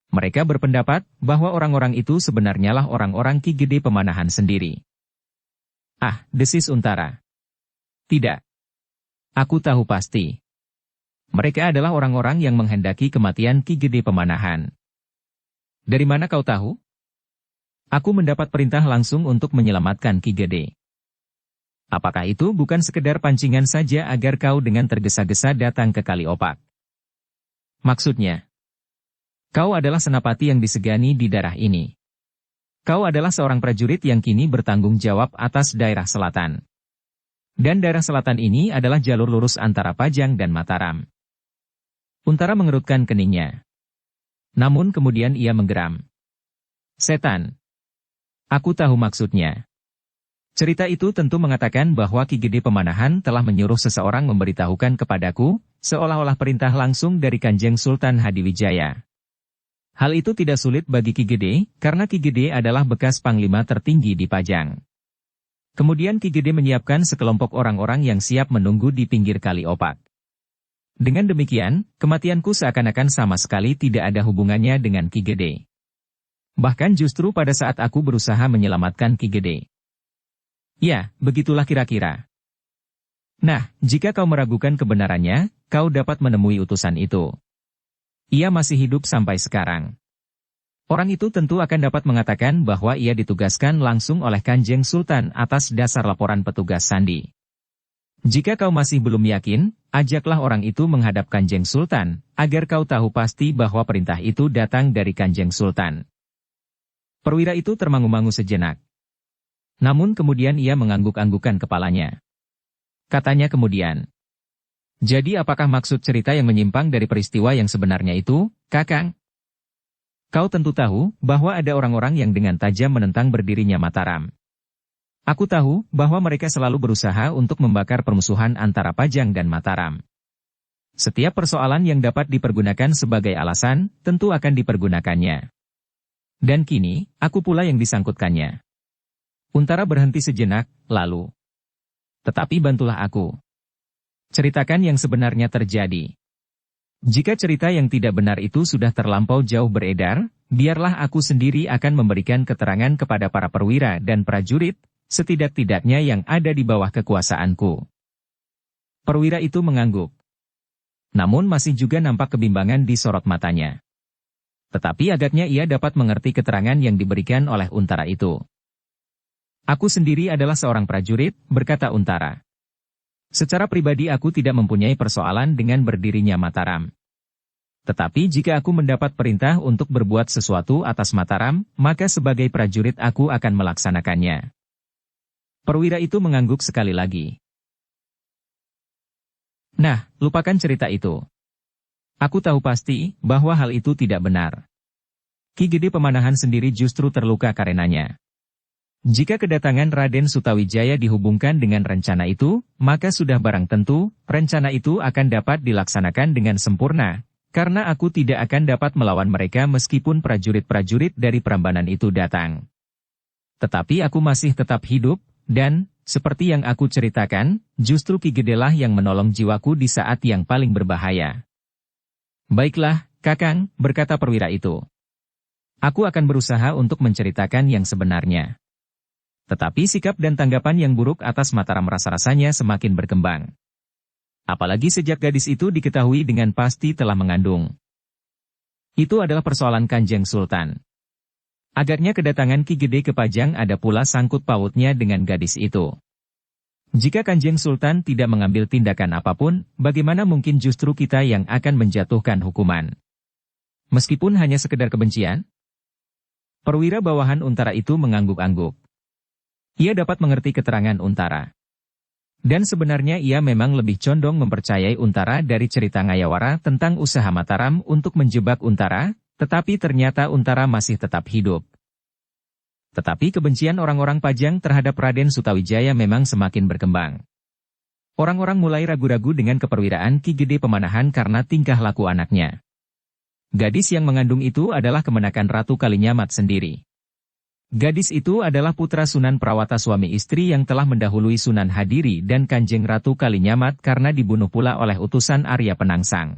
Mereka berpendapat bahwa orang-orang itu sebenarnya lah orang-orang Ki Gede Pemanahan sendiri." "Ah," desis Untara. "Tidak. Aku tahu pasti. Mereka adalah orang-orang yang menghendaki kematian Ki Gede Pemanahan." "Dari mana kau tahu?" "Aku mendapat perintah langsung untuk menyelamatkan Ki Gede." "Apakah itu bukan sekedar pancingan saja agar kau dengan tergesa-gesa datang ke Kali Opak? Maksudnya, kau adalah senapati yang disegani di daerah ini. Kau adalah seorang prajurit yang kini bertanggung jawab atas daerah selatan. Dan daerah selatan ini adalah jalur lurus antara Pajang dan Mataram." Untara mengerutkan keningnya. Namun kemudian ia menggeram. "Setan. Aku tahu maksudnya. Cerita itu tentu mengatakan bahwa Ki Gede Pemanahan telah menyuruh seseorang memberitahukan kepadaku, seolah-olah perintah langsung dari Kanjeng Sultan Hadiwijaya. Hal itu tidak sulit bagi Ki Gede, karena Ki Gede adalah bekas panglima tertinggi di Pajang. Kemudian Ki Gede menyiapkan sekelompok orang-orang yang siap menunggu di pinggir Kali Opak. Dengan demikian, kematianku seakan-akan sama sekali tidak ada hubungannya dengan Ki Gede. Bahkan justru pada saat aku berusaha menyelamatkan Ki Gede." "Ya, begitulah kira-kira. Nah, jika kau meragukan kebenarannya, kau dapat menemui utusan itu. Ia masih hidup sampai sekarang. Orang itu tentu akan dapat mengatakan bahwa ia ditugaskan langsung oleh Kanjeng Sultan atas dasar laporan petugas sandi. Jika kau masih belum yakin, ajaklah orang itu menghadap Kanjeng Sultan, agar kau tahu pasti bahwa perintah itu datang dari Kanjeng Sultan." Perwira itu termangu-mangu sejenak. Namun kemudian ia mengangguk-anggukan kepalanya. Katanya kemudian, "Jadi apakah maksud cerita yang menyimpang dari peristiwa yang sebenarnya itu, Kakang? Kau tentu tahu bahwa ada orang-orang yang dengan tajam menentang berdirinya Mataram. Aku tahu bahwa mereka selalu berusaha untuk membakar permusuhan antara Pajang dan Mataram. Setiap persoalan yang dapat dipergunakan sebagai alasan, tentu akan dipergunakannya. Dan kini, aku pula yang disangkutkannya." Untara berhenti sejenak, lalu, "Tetapi bantulah aku. Ceritakan yang sebenarnya terjadi. Jika cerita yang tidak benar itu sudah terlampau jauh beredar, biarlah aku sendiri akan memberikan keterangan kepada para perwira dan prajurit, setidak-tidaknya yang ada di bawah kekuasaanku." Perwira itu mengangguk. Namun masih juga nampak kebimbangan di sorot matanya. Tetapi agaknya ia dapat mengerti keterangan yang diberikan oleh Untara itu. "Aku sendiri adalah seorang prajurit," berkata Untara. "Secara pribadi aku tidak mempunyai persoalan dengan berdirinya Mataram. Tetapi jika aku mendapat perintah untuk berbuat sesuatu atas Mataram, maka sebagai prajurit aku akan melaksanakannya. Perwira itu mengangguk sekali lagi. Nah, lupakan cerita itu. Aku tahu pasti bahwa hal itu tidak benar. Ki Gede Pemanahan sendiri justru terluka karenanya. Jika kedatangan Raden Sutawijaya dihubungkan dengan rencana itu, maka sudah barang tentu, rencana itu akan dapat dilaksanakan dengan sempurna, karena aku tidak akan dapat melawan mereka meskipun prajurit-prajurit dari Prambanan itu datang. Tetapi aku masih tetap hidup, dan, seperti yang aku ceritakan, justru Ki Gedelah yang menolong jiwaku di saat yang paling berbahaya. Baiklah, Kakang, berkata perwira itu. Aku akan berusaha untuk menceritakan yang sebenarnya. Tetapi sikap dan tanggapan yang buruk atas Mataram rasa-rasanya semakin berkembang. Apalagi sejak gadis itu diketahui dengan pasti telah mengandung. Itu adalah persoalan Kanjeng Sultan. Agaknya kedatangan Ki Gede ke Pajang ada pula sangkut pautnya dengan gadis itu. Jika Kanjeng Sultan tidak mengambil tindakan apapun, bagaimana mungkin justru kita yang akan menjatuhkan hukuman? Meskipun hanya sekedar kebencian? Perwira bawahan Untara itu mengangguk-angguk. Ia dapat mengerti keterangan Untara. Dan sebenarnya ia memang lebih condong mempercayai Untara dari cerita Ngayawara tentang usaha Mataram untuk menjebak Untara, tetapi ternyata Untara masih tetap hidup. Tetapi kebencian orang-orang Pajang terhadap Raden Sutawijaya memang semakin berkembang. Orang-orang mulai ragu-ragu dengan keperwiraan Ki Gede Pemanahan karena tingkah laku anaknya. Gadis yang mengandung itu adalah kemenakan Ratu Kalinyamat sendiri. Gadis itu adalah putra Sunan Prawata suami istri yang telah mendahului Sunan Hadiri dan Kanjeng Ratu Kalinyamat karena dibunuh pula oleh utusan Arya Penangsang.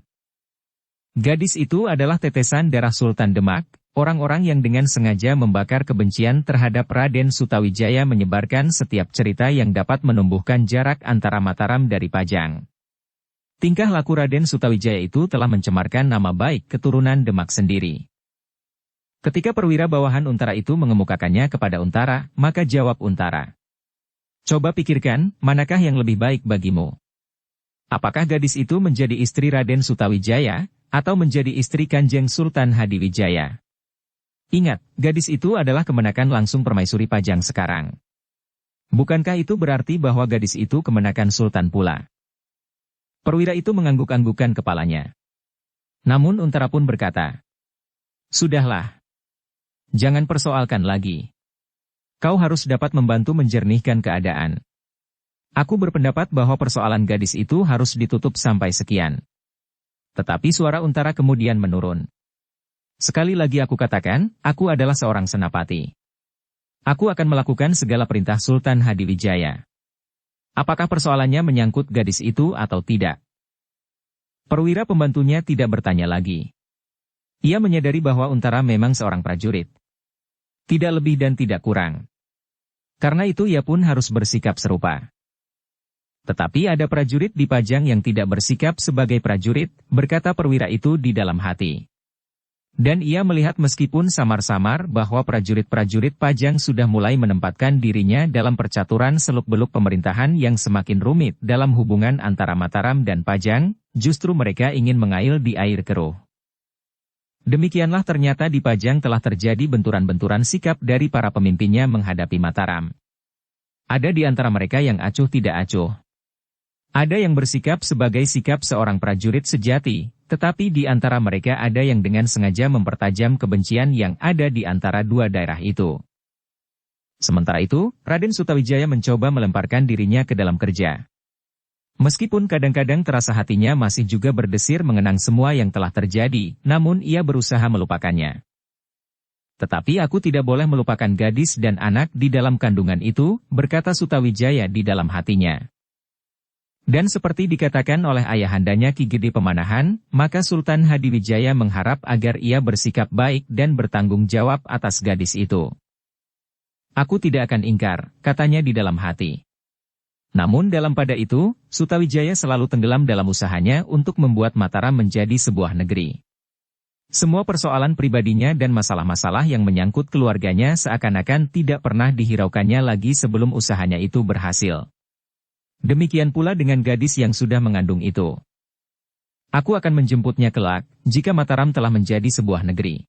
Gadis itu adalah tetesan darah Sultan Demak. Orang-orang yang dengan sengaja membakar kebencian terhadap Raden Sutawijaya menyebarkan setiap cerita yang dapat menumbuhkan jarak antara Mataram dari Pajang. Tingkah laku Raden Sutawijaya itu telah mencemarkan nama baik keturunan Demak sendiri. Ketika perwira bawahan Untara itu mengemukakannya kepada Untara, maka jawab Untara. Coba pikirkan, manakah yang lebih baik bagimu? Apakah gadis itu menjadi istri Raden Sutawijaya, atau menjadi istri Kanjeng Sultan Hadiwijaya? Ingat, gadis itu adalah kemenakan langsung permaisuri Pajang sekarang. Bukankah itu berarti bahwa gadis itu kemenakan Sultan pula? Perwira itu mengangguk-anggukkan kepalanya. Namun Untara pun berkata, "Sudahlah. Jangan persoalkan lagi. Kau harus dapat membantu menjernihkan keadaan. Aku berpendapat bahwa persoalan gadis itu harus ditutup sampai sekian." Tetapi suara Untara kemudian menurun. Sekali lagi aku katakan, aku adalah seorang senapati. Aku akan melakukan segala perintah Sultan Hadiwijaya. Apakah persoalannya menyangkut gadis itu atau tidak? Perwira pembantunya tidak bertanya lagi. Ia menyadari bahwa Untara memang seorang prajurit. Tidak lebih dan tidak kurang. Karena itu ia pun harus bersikap serupa. Tetapi ada prajurit di Pajang yang tidak bersikap sebagai prajurit, berkata perwira itu di dalam hati. Dan ia melihat meskipun samar-samar bahwa prajurit-prajurit Pajang sudah mulai menempatkan dirinya dalam percaturan seluk-beluk pemerintahan yang semakin rumit dalam hubungan antara Mataram dan Pajang, justru mereka ingin mengail di air keruh. Demikianlah ternyata di Pajang telah terjadi benturan-benturan sikap dari para pemimpinnya menghadapi Mataram. Ada di antara mereka yang acuh tidak acuh. Ada yang bersikap sebagai sikap seorang prajurit sejati, tetapi di antara mereka ada yang dengan sengaja mempertajam kebencian yang ada di antara dua daerah itu. Sementara itu, Raden Sutawijaya mencoba melemparkan dirinya ke dalam kerja. Meskipun kadang-kadang terasa hatinya masih juga berdesir mengenang semua yang telah terjadi, namun ia berusaha melupakannya. Tetapi aku tidak boleh melupakan gadis dan anak di dalam kandungan itu, berkata Sutawijaya di dalam hatinya. Dan seperti dikatakan oleh ayahandanya Ki Gede Pemanahan, maka Sultan Hadiwijaya mengharap agar ia bersikap baik dan bertanggung jawab atas gadis itu. Aku tidak akan ingkar, katanya di dalam hati. Namun dalam pada itu, Sutawijaya selalu tenggelam dalam usahanya untuk membuat Mataram menjadi sebuah negeri. Semua persoalan pribadinya dan masalah-masalah yang menyangkut keluarganya seakan-akan tidak pernah dihiraukannya lagi sebelum usahanya itu berhasil. Demikian pula dengan gadis yang sudah mengandung itu. Aku akan menjemputnya kelak, jika Mataram telah menjadi sebuah negeri.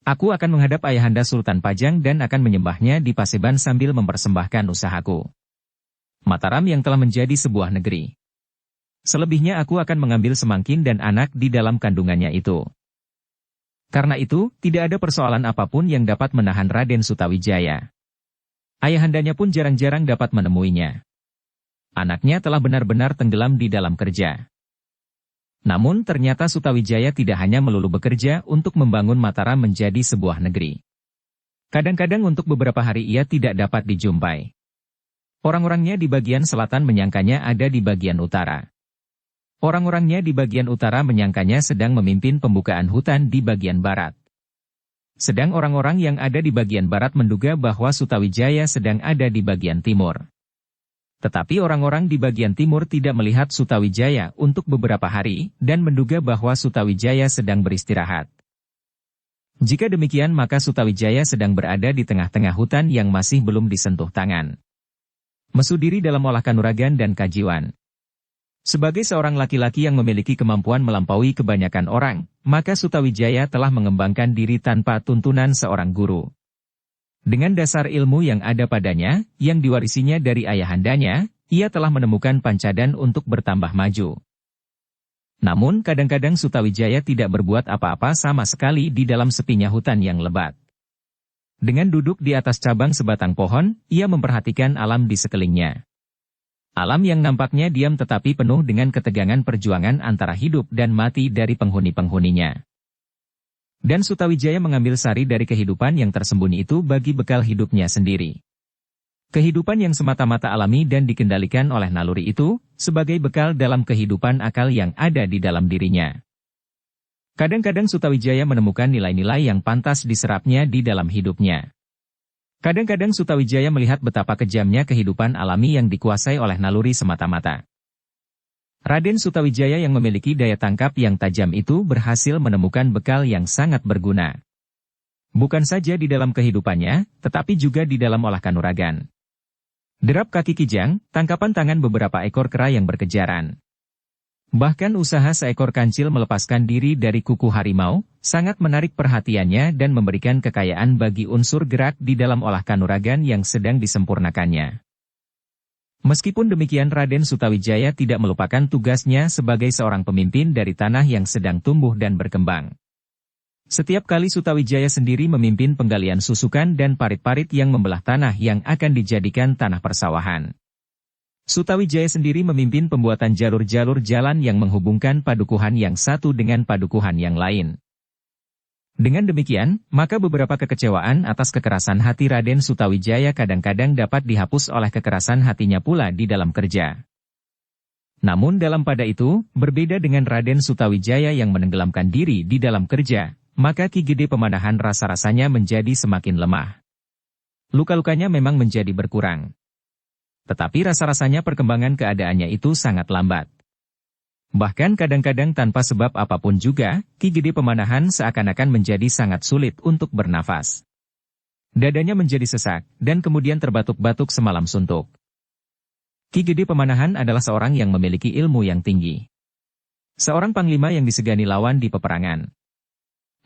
Aku akan menghadap Ayahanda Sultan Pajang dan akan menyembahnya di Paseban sambil mempersembahkan usahaku Mataram yang telah menjadi sebuah negeri. Selebihnya aku akan mengambil semangkin dan anak di dalam kandungannya itu. Karena itu, tidak ada persoalan apapun yang dapat menahan Raden Sutawijaya. Ayahandanya pun jarang-jarang dapat menemuinya. Anaknya telah benar-benar tenggelam di dalam kerja. Namun ternyata Sutawijaya tidak hanya melulu bekerja untuk membangun Mataram menjadi sebuah negeri. Kadang-kadang untuk beberapa hari ia tidak dapat dijumpai. Orang-orangnya di bagian selatan menyangkanya ada di bagian utara. Orang-orangnya di bagian utara menyangkanya sedang memimpin pembukaan hutan di bagian barat. Sedang orang-orang yang ada di bagian barat menduga bahwa Sutawijaya sedang ada di bagian timur. Tetapi orang-orang di bagian timur tidak melihat Sutawijaya untuk beberapa hari dan menduga bahwa Sutawijaya sedang beristirahat. Jika demikian maka Sutawijaya sedang berada di tengah-tengah hutan yang masih belum disentuh tangan. Mesudiri dalam olah kanuragan dan kajiwan. Sebagai seorang laki-laki yang memiliki kemampuan melampaui kebanyakan orang, maka Sutawijaya telah mengembangkan diri tanpa tuntunan seorang guru. Dengan dasar ilmu yang ada padanya, yang diwarisinya dari ayahandanya, ia telah menemukan pancadan untuk bertambah maju. Namun kadang-kadang Sutawijaya tidak berbuat apa-apa sama sekali di dalam sepinya hutan yang lebat. Dengan duduk di atas cabang sebatang pohon, ia memperhatikan alam di sekelilingnya. Alam yang nampaknya diam tetapi penuh dengan ketegangan perjuangan antara hidup dan mati dari penghuni-penghuninya. Dan Sutawijaya mengambil sari dari kehidupan yang tersembunyi itu bagi bekal hidupnya sendiri. Kehidupan yang semata-mata alami dan dikendalikan oleh naluri itu, sebagai bekal dalam kehidupan akal yang ada di dalam dirinya. Kadang-kadang Sutawijaya menemukan nilai-nilai yang pantas diserapnya di dalam hidupnya. Kadang-kadang Sutawijaya melihat betapa kejamnya kehidupan alami yang dikuasai oleh naluri semata-mata. Raden Sutawijaya yang memiliki daya tangkap yang tajam itu berhasil menemukan bekal yang sangat berguna. Bukan saja di dalam kehidupannya, tetapi juga di dalam olah kanuragan. Derap kaki kijang, tangkapan tangan beberapa ekor kera yang berkejaran. Bahkan usaha seekor kancil melepaskan diri dari kuku harimau, sangat menarik perhatiannya dan memberikan kekayaan bagi unsur gerak di dalam olah kanuragan yang sedang disempurnakannya. Meskipun demikian Raden Sutawijaya tidak melupakan tugasnya sebagai seorang pemimpin dari tanah yang sedang tumbuh dan berkembang. Setiap kali Sutawijaya sendiri memimpin penggalian susukan dan parit-parit yang membelah tanah yang akan dijadikan tanah persawahan. Sutawijaya sendiri memimpin pembuatan jalur-jalur jalan yang menghubungkan padukuhan yang satu dengan padukuhan yang lain. Dengan demikian, maka beberapa kekecewaan atas kekerasan hati Raden Sutawijaya kadang-kadang dapat dihapus oleh kekerasan hatinya pula di dalam kerja. Namun dalam pada itu, berbeda dengan Raden Sutawijaya yang menenggelamkan diri di dalam kerja, maka Ki Gede Pemanahan rasa-rasanya menjadi semakin lemah. Luka-lukanya memang menjadi berkurang. Tetapi rasa-rasanya perkembangan keadaannya itu sangat lambat. Bahkan kadang-kadang tanpa sebab apapun juga, Ki Gede Pemanahan seakan-akan menjadi sangat sulit untuk bernafas. Dadanya menjadi sesak, dan kemudian terbatuk-batuk semalam suntuk. Ki Gede Pemanahan adalah seorang yang memiliki ilmu yang tinggi. Seorang panglima yang disegani lawan di peperangan.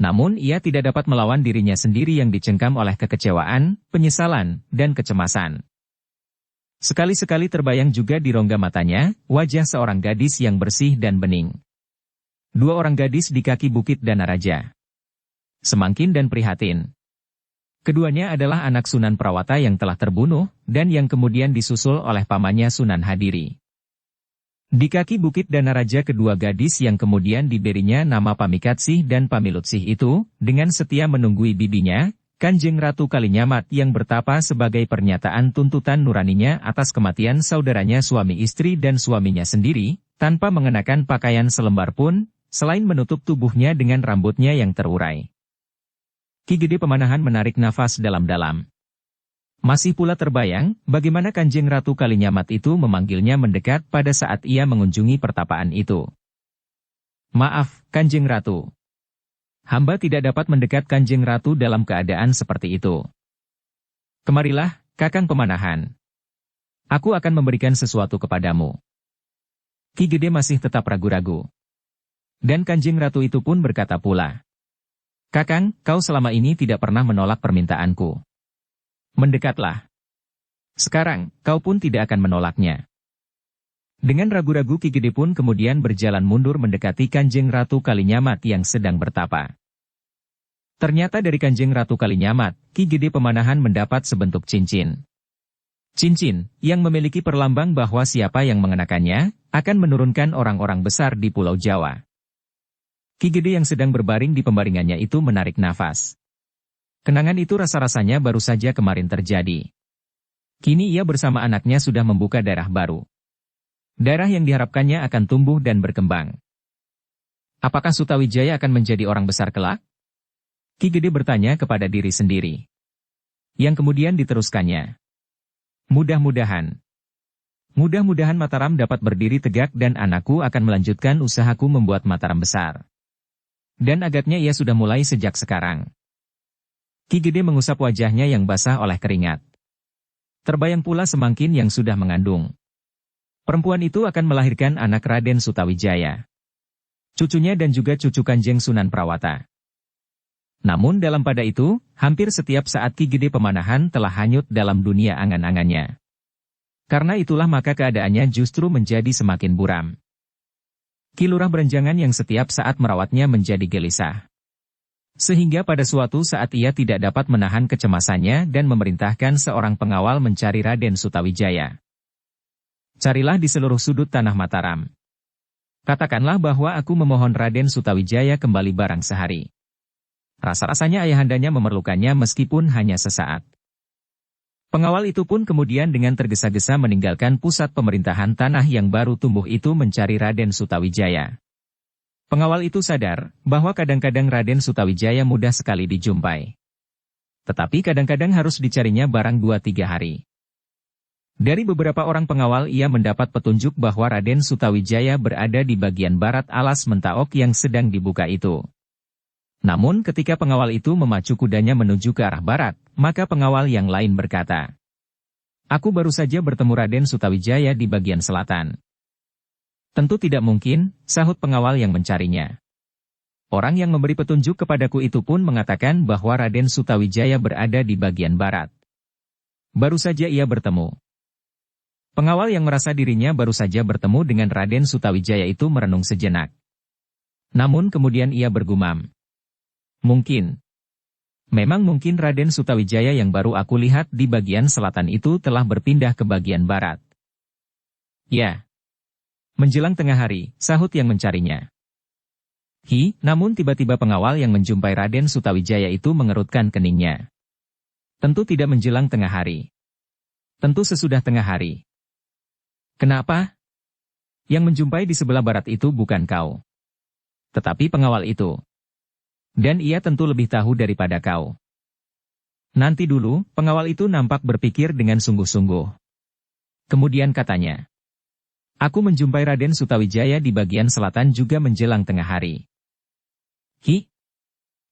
Namun ia tidak dapat melawan dirinya sendiri yang dicengkam oleh kekecewaan, penyesalan, dan kecemasan. Sekali-sekali terbayang juga di rongga matanya, wajah seorang gadis yang bersih dan bening. Dua orang gadis di kaki bukit Danaraja. Semangkin dan Prihatin. Keduanya adalah anak Sunan Prawata yang telah terbunuh, dan yang kemudian disusul oleh pamannya Sunan Hadiri. Di kaki bukit Danaraja kedua gadis yang kemudian diberinya nama Pamikatsih dan Pamilutsih itu, dengan setia menunggui bibinya, Kanjeng Ratu Kalinyamat yang bertapa sebagai pernyataan tuntutan nuraninya atas kematian saudaranya suami istri dan suaminya sendiri, tanpa mengenakan pakaian selembar pun, selain menutup tubuhnya dengan rambutnya yang terurai. Ki Gede Pemanahan menarik nafas dalam-dalam. Masih pula terbayang, bagaimana Kanjeng Ratu Kalinyamat itu memanggilnya mendekat pada saat ia mengunjungi pertapaan itu. "Maaf, Kanjeng Ratu. Hamba tidak dapat mendekat Kanjeng Ratu dalam keadaan seperti itu. Kemarilah, Kakang Pemanahan. Aku akan memberikan sesuatu kepadamu." Ki Gede masih tetap ragu-ragu. Dan Kanjeng Ratu itu pun berkata pula, Kakang, kau selama ini tidak pernah menolak permintaanku. Mendekatlah. Sekarang, kau pun tidak akan menolaknya. Dengan ragu-ragu Ki Gede pun kemudian berjalan mundur mendekati Kanjeng Ratu Kalinyamat yang sedang bertapa. Ternyata dari Kanjeng Ratu Kalinyamat, Ki Gede Pemanahan mendapat sebentuk cincin. Cincin, yang memiliki perlambang bahwa siapa yang mengenakannya, akan menurunkan orang-orang besar di Pulau Jawa. Ki Gede yang sedang berbaring di pembaringannya itu menarik nafas. Kenangan itu rasa-rasanya baru saja kemarin terjadi. Kini ia bersama anaknya sudah membuka daerah baru. Daerah yang diharapkannya akan tumbuh dan berkembang. Apakah Sutawijaya akan menjadi orang besar kelak? Ki Gede bertanya kepada diri sendiri. Yang kemudian diteruskannya. Mudah-mudahan Mataram dapat berdiri tegak dan anakku akan melanjutkan usahaku membuat Mataram besar. Dan agaknya ia sudah mulai sejak sekarang. Ki Gede mengusap wajahnya yang basah oleh keringat. Terbayang pula Semangkin yang sudah mengandung. Perempuan itu akan melahirkan anak Raden Sutawijaya. Cucunya dan juga cucu Kanjeng Sunan Prawata. Namun dalam pada itu, hampir setiap saat Ki Gede Pemanahan telah hanyut dalam dunia angan-angannya. Karena itulah maka keadaannya justru menjadi semakin buram. Ki Lurah Berenjangan yang setiap saat merawatnya menjadi gelisah. Sehingga pada suatu saat ia tidak dapat menahan kecemasannya dan memerintahkan seorang pengawal mencari Raden Sutawijaya. Carilah di seluruh sudut tanah Mataram. Katakanlah bahwa aku memohon Raden Sutawijaya kembali barang sehari. Rasa-rasanya ayahandanya memerlukannya meskipun hanya sesaat. Pengawal itu pun kemudian dengan tergesa-gesa meninggalkan pusat pemerintahan tanah yang baru tumbuh itu mencari Raden Sutawijaya. Pengawal itu sadar bahwa kadang-kadang Raden Sutawijaya mudah sekali dijumpai. Tetapi kadang-kadang harus dicarinya barang 2-3 hari. Dari beberapa orang pengawal ia mendapat petunjuk bahwa Raden Sutawijaya berada di bagian barat alas Mentaok yang sedang dibuka itu. Namun ketika pengawal itu memacu kudanya menuju ke arah barat, maka pengawal yang lain berkata, "Aku baru saja bertemu Raden Sutawijaya di bagian selatan." "Tentu tidak mungkin," sahut pengawal yang mencarinya. "Orang yang memberi petunjuk kepadaku itu pun mengatakan bahwa Raden Sutawijaya berada di bagian barat. Baru saja ia bertemu." Pengawal yang merasa dirinya baru saja bertemu dengan Raden Sutawijaya itu merenung sejenak. Namun kemudian ia bergumam. Memang mungkin Raden Sutawijaya yang baru aku lihat di bagian selatan itu telah berpindah ke bagian barat. Ya. Menjelang tengah hari, sahut yang mencarinya. Namun tiba-tiba pengawal yang menjumpai Raden Sutawijaya itu mengerutkan keningnya. Tentu tidak menjelang tengah hari. Tentu sesudah tengah hari. Kenapa? Yang menjumpai di sebelah barat itu bukan kau. Tetapi pengawal itu. Dan ia tentu lebih tahu daripada kau. Nanti dulu, pengawal itu nampak berpikir dengan sungguh-sungguh. Kemudian katanya. Aku menjumpai Raden Sutawijaya di bagian selatan juga menjelang tengah hari.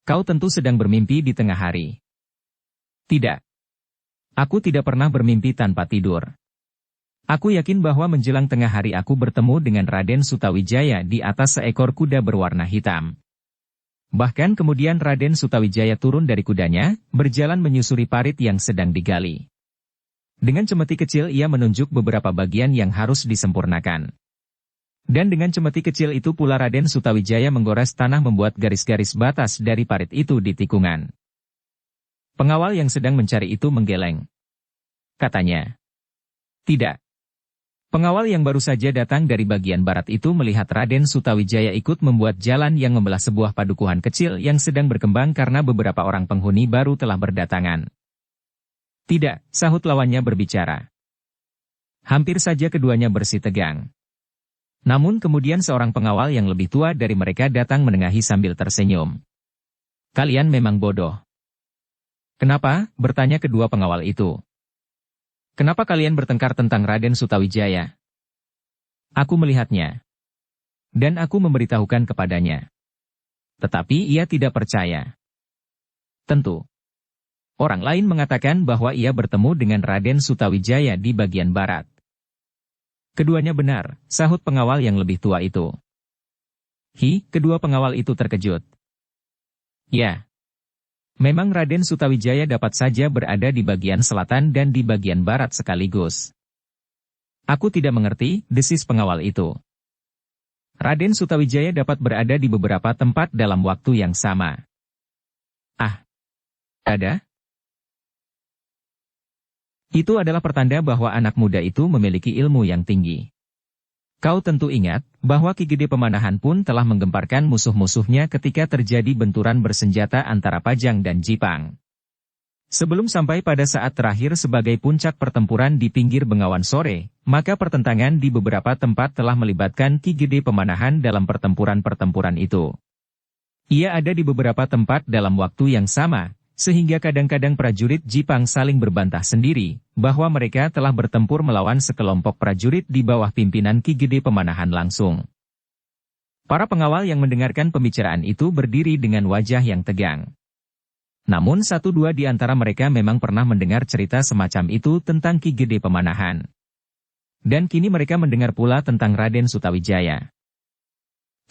Kau tentu sedang bermimpi di tengah hari. Tidak. Aku tidak pernah bermimpi tanpa tidur. Aku yakin bahwa menjelang tengah hari aku bertemu dengan Raden Sutawijaya di atas seekor kuda berwarna hitam. Bahkan kemudian Raden Sutawijaya turun dari kudanya, berjalan menyusuri parit yang sedang digali. Dengan cemeti kecil ia menunjuk beberapa bagian yang harus disempurnakan. Dan dengan cemeti kecil itu pula Raden Sutawijaya menggores tanah membuat garis-garis batas dari parit itu di tikungan. Pengawal yang sedang mencari itu menggeleng. Katanya. Tidak. Pengawal yang baru saja datang dari bagian barat itu melihat Raden Sutawijaya ikut membuat jalan yang membelah sebuah padukuhan kecil yang sedang berkembang karena beberapa orang penghuni baru telah berdatangan. Tidak, sahut lawannya berbicara. Hampir saja keduanya bersih tegang. Namun kemudian seorang pengawal yang lebih tua dari mereka datang menengahi sambil tersenyum. Kalian memang bodoh. Kenapa? Bertanya kedua pengawal itu. Kenapa kalian bertengkar tentang Raden Sutawijaya? Aku melihatnya. Dan aku memberitahukan kepadanya. Tetapi ia tidak percaya. Tentu. Orang lain mengatakan bahwa ia bertemu dengan Raden Sutawijaya di bagian barat. Keduanya benar, sahut pengawal yang lebih tua itu. Kedua pengawal itu terkejut. Ya. Memang Raden Sutawijaya dapat saja berada di bagian selatan dan di bagian barat sekaligus. Aku tidak mengerti, desis pengawal itu. Raden Sutawijaya dapat berada di beberapa tempat dalam waktu yang sama. Ah, ada? Itu adalah pertanda bahwa anak muda itu memiliki ilmu yang tinggi. Kau tentu ingat, bahwa Ki Gede Pemanahan pun telah menggemparkan musuh-musuhnya ketika terjadi benturan bersenjata antara Pajang dan Jipang. Sebelum sampai pada saat terakhir sebagai puncak pertempuran di pinggir Bengawan Sore, maka pertentangan di beberapa tempat telah melibatkan Ki Gede Pemanahan dalam pertempuran-pertempuran itu. Ia ada di beberapa tempat dalam waktu yang sama, sehingga kadang-kadang prajurit Jipang saling berbantah sendiri, bahwa mereka telah bertempur melawan sekelompok prajurit di bawah pimpinan Ki Gede Pemanahan langsung. Para pengawal yang mendengarkan pembicaraan itu berdiri dengan wajah yang tegang. Namun 1-2 di antara mereka memang pernah mendengar cerita semacam itu tentang Ki Gede Pemanahan. Dan kini mereka mendengar pula tentang Raden Sutawijaya.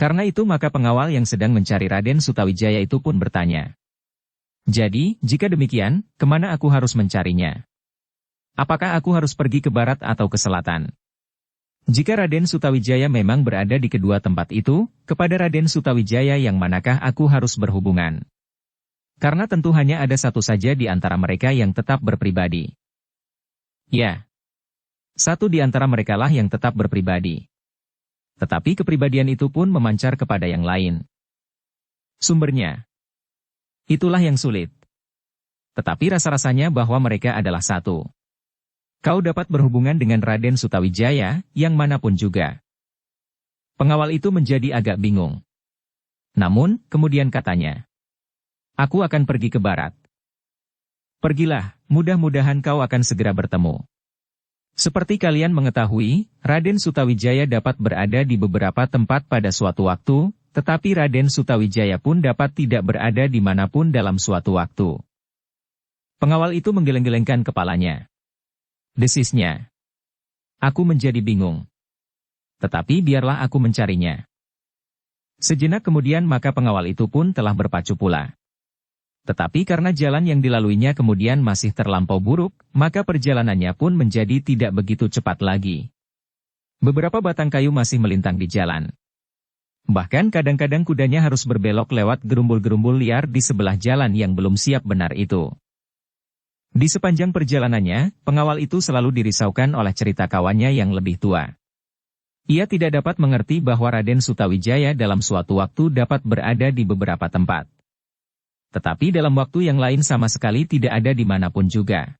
Karena itu maka pengawal yang sedang mencari Raden Sutawijaya itu pun bertanya. Jadi, jika demikian, kemana aku harus mencarinya? Apakah aku harus pergi ke barat atau ke selatan? Jika Raden Sutawijaya memang berada di kedua tempat itu, kepada Raden Sutawijaya yang manakah aku harus berhubungan? Karena tentu hanya ada satu saja di antara mereka yang tetap berpribadi. Ya, satu di antara merekalah yang tetap berpribadi. Tetapi kepribadian itu pun memancar kepada yang lain. Sumbernya. Itulah yang sulit. Tetapi rasa-rasanya bahwa mereka adalah satu. Kau dapat berhubungan dengan Raden Sutawijaya, yang manapun juga. Pengawal itu menjadi agak bingung. Namun, kemudian katanya. Aku akan pergi ke barat. Pergilah, mudah-mudahan kau akan segera bertemu. Seperti kalian mengetahui, Raden Sutawijaya dapat berada di beberapa tempat pada suatu waktu, tetapi Raden Sutawijaya pun dapat tidak berada di manapun dalam suatu waktu. Pengawal itu menggeleng-gelengkan kepalanya. Desisnya. Aku menjadi bingung. Tetapi biarlah aku mencarinya. Sejenak kemudian maka pengawal itu pun telah berpacu pula. Tetapi karena jalan yang dilaluinya kemudian masih terlampau buruk, maka perjalanannya pun menjadi tidak begitu cepat lagi. Beberapa batang kayu masih melintang di jalan. Bahkan kadang-kadang kudanya harus berbelok lewat gerumbul-gerumbul liar di sebelah jalan yang belum siap benar itu. Di sepanjang perjalanannya, pengawal itu selalu dirisaukan oleh cerita kawannya yang lebih tua. Ia tidak dapat mengerti bahwa Raden Sutawijaya dalam suatu waktu dapat berada di beberapa tempat. Tetapi dalam waktu yang lain sama sekali tidak ada di manapun juga.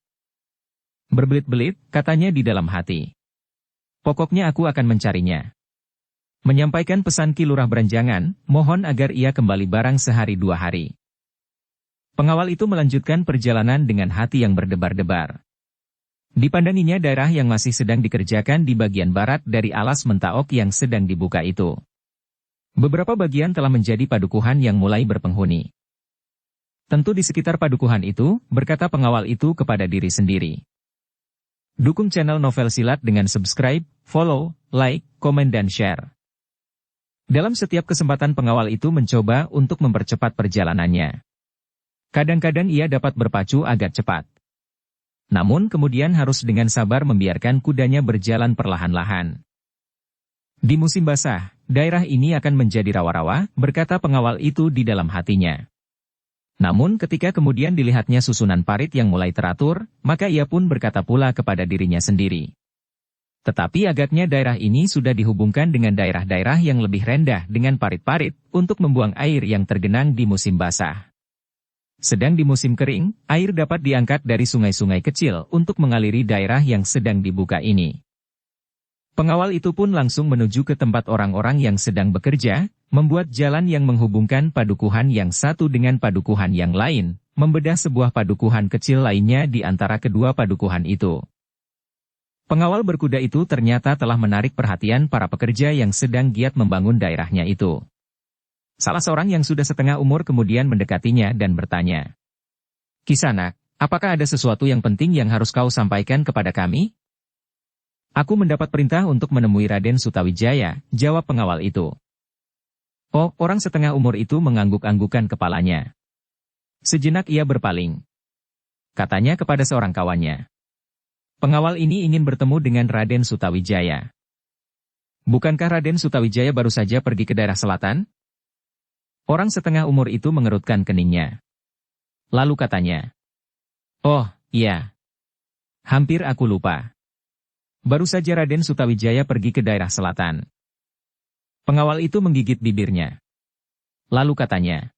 Berbelit-belit, katanya di dalam hati. Pokoknya aku akan mencarinya. Menyampaikan pesan Ki Lurah Beranjangan, mohon agar ia kembali barang sehari 2 hari. Pengawal itu melanjutkan perjalanan dengan hati yang berdebar-debar. Dipandanginya daerah yang masih sedang dikerjakan di bagian barat dari alas Mentaok yang sedang dibuka itu. Beberapa bagian telah menjadi padukuhan yang mulai berpenghuni. Tentu di sekitar padukuhan itu, berkata pengawal itu kepada diri sendiri. Dukung channel Novel Silat dengan subscribe, follow, like, komen dan share. Dalam setiap kesempatan pengawal itu mencoba untuk mempercepat perjalanannya. Kadang-kadang ia dapat berpacu agak cepat. Namun kemudian harus dengan sabar membiarkan kudanya berjalan perlahan-lahan. Di musim basah, daerah ini akan menjadi rawa-rawa, berkata pengawal itu di dalam hatinya. Namun ketika kemudian dilihatnya susunan parit yang mulai teratur, maka ia pun berkata pula kepada dirinya sendiri. Tetapi agaknya daerah ini sudah dihubungkan dengan daerah-daerah yang lebih rendah dengan parit-parit untuk membuang air yang tergenang di musim basah. Sedang di musim kering, air dapat diangkat dari sungai-sungai kecil untuk mengaliri daerah yang sedang dibuka ini. Pengawal itu pun langsung menuju ke tempat orang-orang yang sedang bekerja, membuat jalan yang menghubungkan padukuhan yang satu dengan padukuhan yang lain, membedah sebuah padukuhan kecil lainnya di antara kedua padukuhan itu. Pengawal berkuda itu ternyata telah menarik perhatian para pekerja yang sedang giat membangun daerahnya itu. Salah seorang yang sudah setengah umur kemudian mendekatinya dan bertanya. Kisanak, apakah ada sesuatu yang penting yang harus kau sampaikan kepada kami? Aku mendapat perintah untuk menemui Raden Sutawijaya, jawab pengawal itu. Oh, orang setengah umur itu mengangguk-anggukan kepalanya. Sejenak ia berpaling. Katanya kepada seorang kawannya. Pengawal ini ingin bertemu dengan Raden Sutawijaya. Bukankah Raden Sutawijaya baru saja pergi ke daerah selatan? Orang setengah umur itu mengerutkan keningnya. Lalu katanya. Oh, iya. Hampir aku lupa. Baru saja Raden Sutawijaya pergi ke daerah selatan. Pengawal itu menggigit bibirnya. Lalu katanya.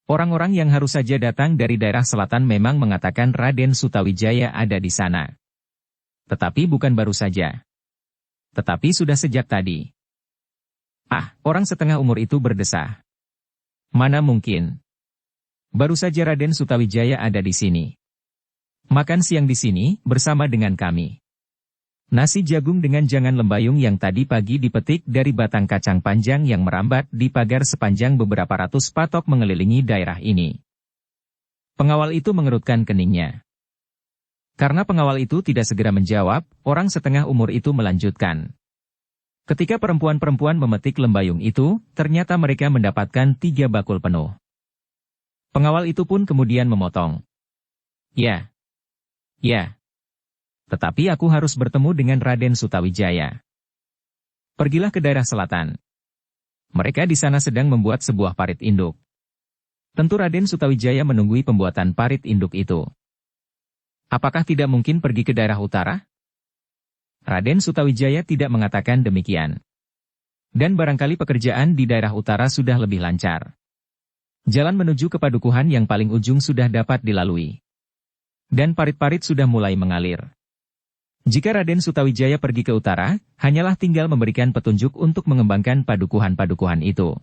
Orang-orang yang harus saja datang dari daerah selatan memang mengatakan Raden Sutawijaya ada di sana. Tetapi bukan baru saja. Tetapi sudah sejak tadi. Ah, orang setengah umur itu berdesah. Mana mungkin. Baru saja Raden Sutawijaya ada di sini. Makan siang di sini, bersama dengan kami. Nasi jagung dengan jangan lembayung yang tadi pagi dipetik dari batang kacang panjang yang merambat di pagar sepanjang beberapa ratus patok mengelilingi daerah ini. Pengawal itu mengerutkan keningnya. Karena pengawal itu tidak segera menjawab, orang setengah umur itu melanjutkan. Ketika perempuan-perempuan memetik lembayung itu, ternyata mereka mendapatkan 3 bakul penuh. Pengawal itu pun kemudian memotong. Ya. Ya. Tetapi aku harus bertemu dengan Raden Sutawijaya. Pergilah ke daerah selatan. Mereka di sana sedang membuat sebuah parit induk. Tentu Raden Sutawijaya menunggui pembuatan parit induk itu. Apakah tidak mungkin pergi ke daerah utara? Raden Sutawijaya tidak mengatakan demikian. Dan barangkali pekerjaan di daerah utara sudah lebih lancar. Jalan menuju ke padukuhan yang paling ujung sudah dapat dilalui. Dan parit-parit sudah mulai mengalir. Jika Raden Sutawijaya pergi ke utara, hanyalah tinggal memberikan petunjuk untuk mengembangkan padukuhan-padukuhan itu.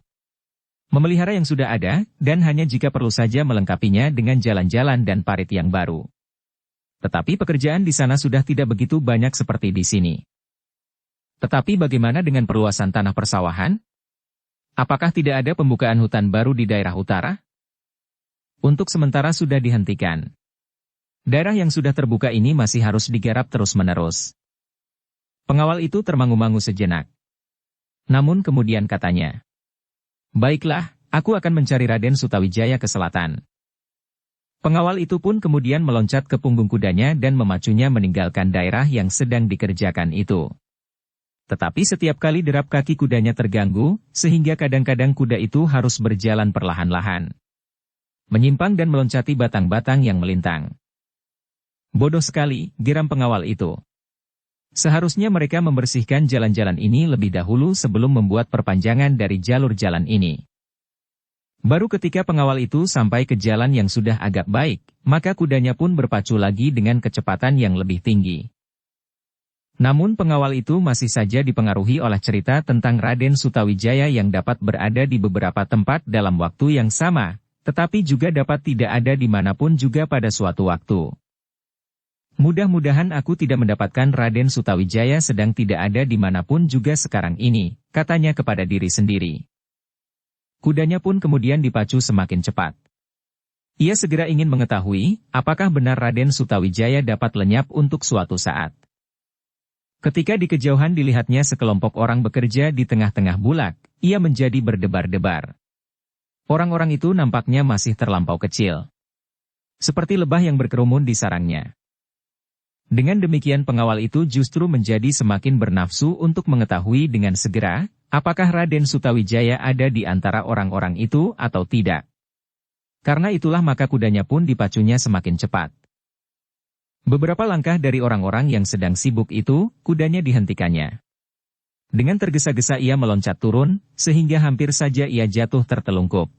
Memelihara yang sudah ada, dan hanya jika perlu saja melengkapinya dengan jalan-jalan dan parit yang baru. Tetapi pekerjaan di sana sudah tidak begitu banyak seperti di sini. Tetapi bagaimana dengan perluasan tanah persawahan? Apakah tidak ada pembukaan hutan baru di daerah utara? Untuk sementara sudah dihentikan. Daerah yang sudah terbuka ini masih harus digarap terus-menerus. Pengawal itu termangu-mangu sejenak. Namun kemudian katanya. Baiklah, aku akan mencari Raden Sutawijaya ke selatan. Pengawal itu pun kemudian meloncat ke punggung kudanya dan memacunya meninggalkan daerah yang sedang dikerjakan itu. Tetapi setiap kali derap kaki kudanya terganggu, sehingga kadang-kadang kuda itu harus berjalan perlahan-lahan. Menyimpang dan meloncati batang-batang yang melintang. Bodoh sekali, geram pengawal itu. Seharusnya mereka membersihkan jalan-jalan ini lebih dahulu sebelum membuat perpanjangan dari jalur jalan ini. Baru ketika pengawal itu sampai ke jalan yang sudah agak baik, maka kudanya pun berpacu lagi dengan kecepatan yang lebih tinggi. Namun pengawal itu masih saja dipengaruhi oleh cerita tentang Raden Sutawijaya yang dapat berada di beberapa tempat dalam waktu yang sama, tetapi juga dapat tidak ada dimanapun juga pada suatu waktu. Mudah-mudahan aku tidak mendapatkan Raden Sutawijaya sedang tidak ada dimanapun juga sekarang ini, katanya kepada diri sendiri. Kudanya pun kemudian dipacu semakin cepat. Ia segera ingin mengetahui, apakah benar Raden Sutawijaya dapat lenyap untuk suatu saat. Ketika di kejauhan dilihatnya sekelompok orang bekerja di tengah-tengah bulak, ia menjadi berdebar-debar. Orang-orang itu nampaknya masih terlampau kecil. Seperti lebah yang berkerumun di sarangnya. Dengan demikian pengawal itu justru menjadi semakin bernafsu untuk mengetahui dengan segera, apakah Raden Sutawijaya ada di antara orang-orang itu atau tidak. Karena itulah maka kudanya pun dipacunya semakin cepat. Beberapa langkah dari orang-orang yang sedang sibuk itu, kudanya dihentikannya. Dengan tergesa-gesa ia meloncat turun, sehingga hampir saja ia jatuh tertelungkup.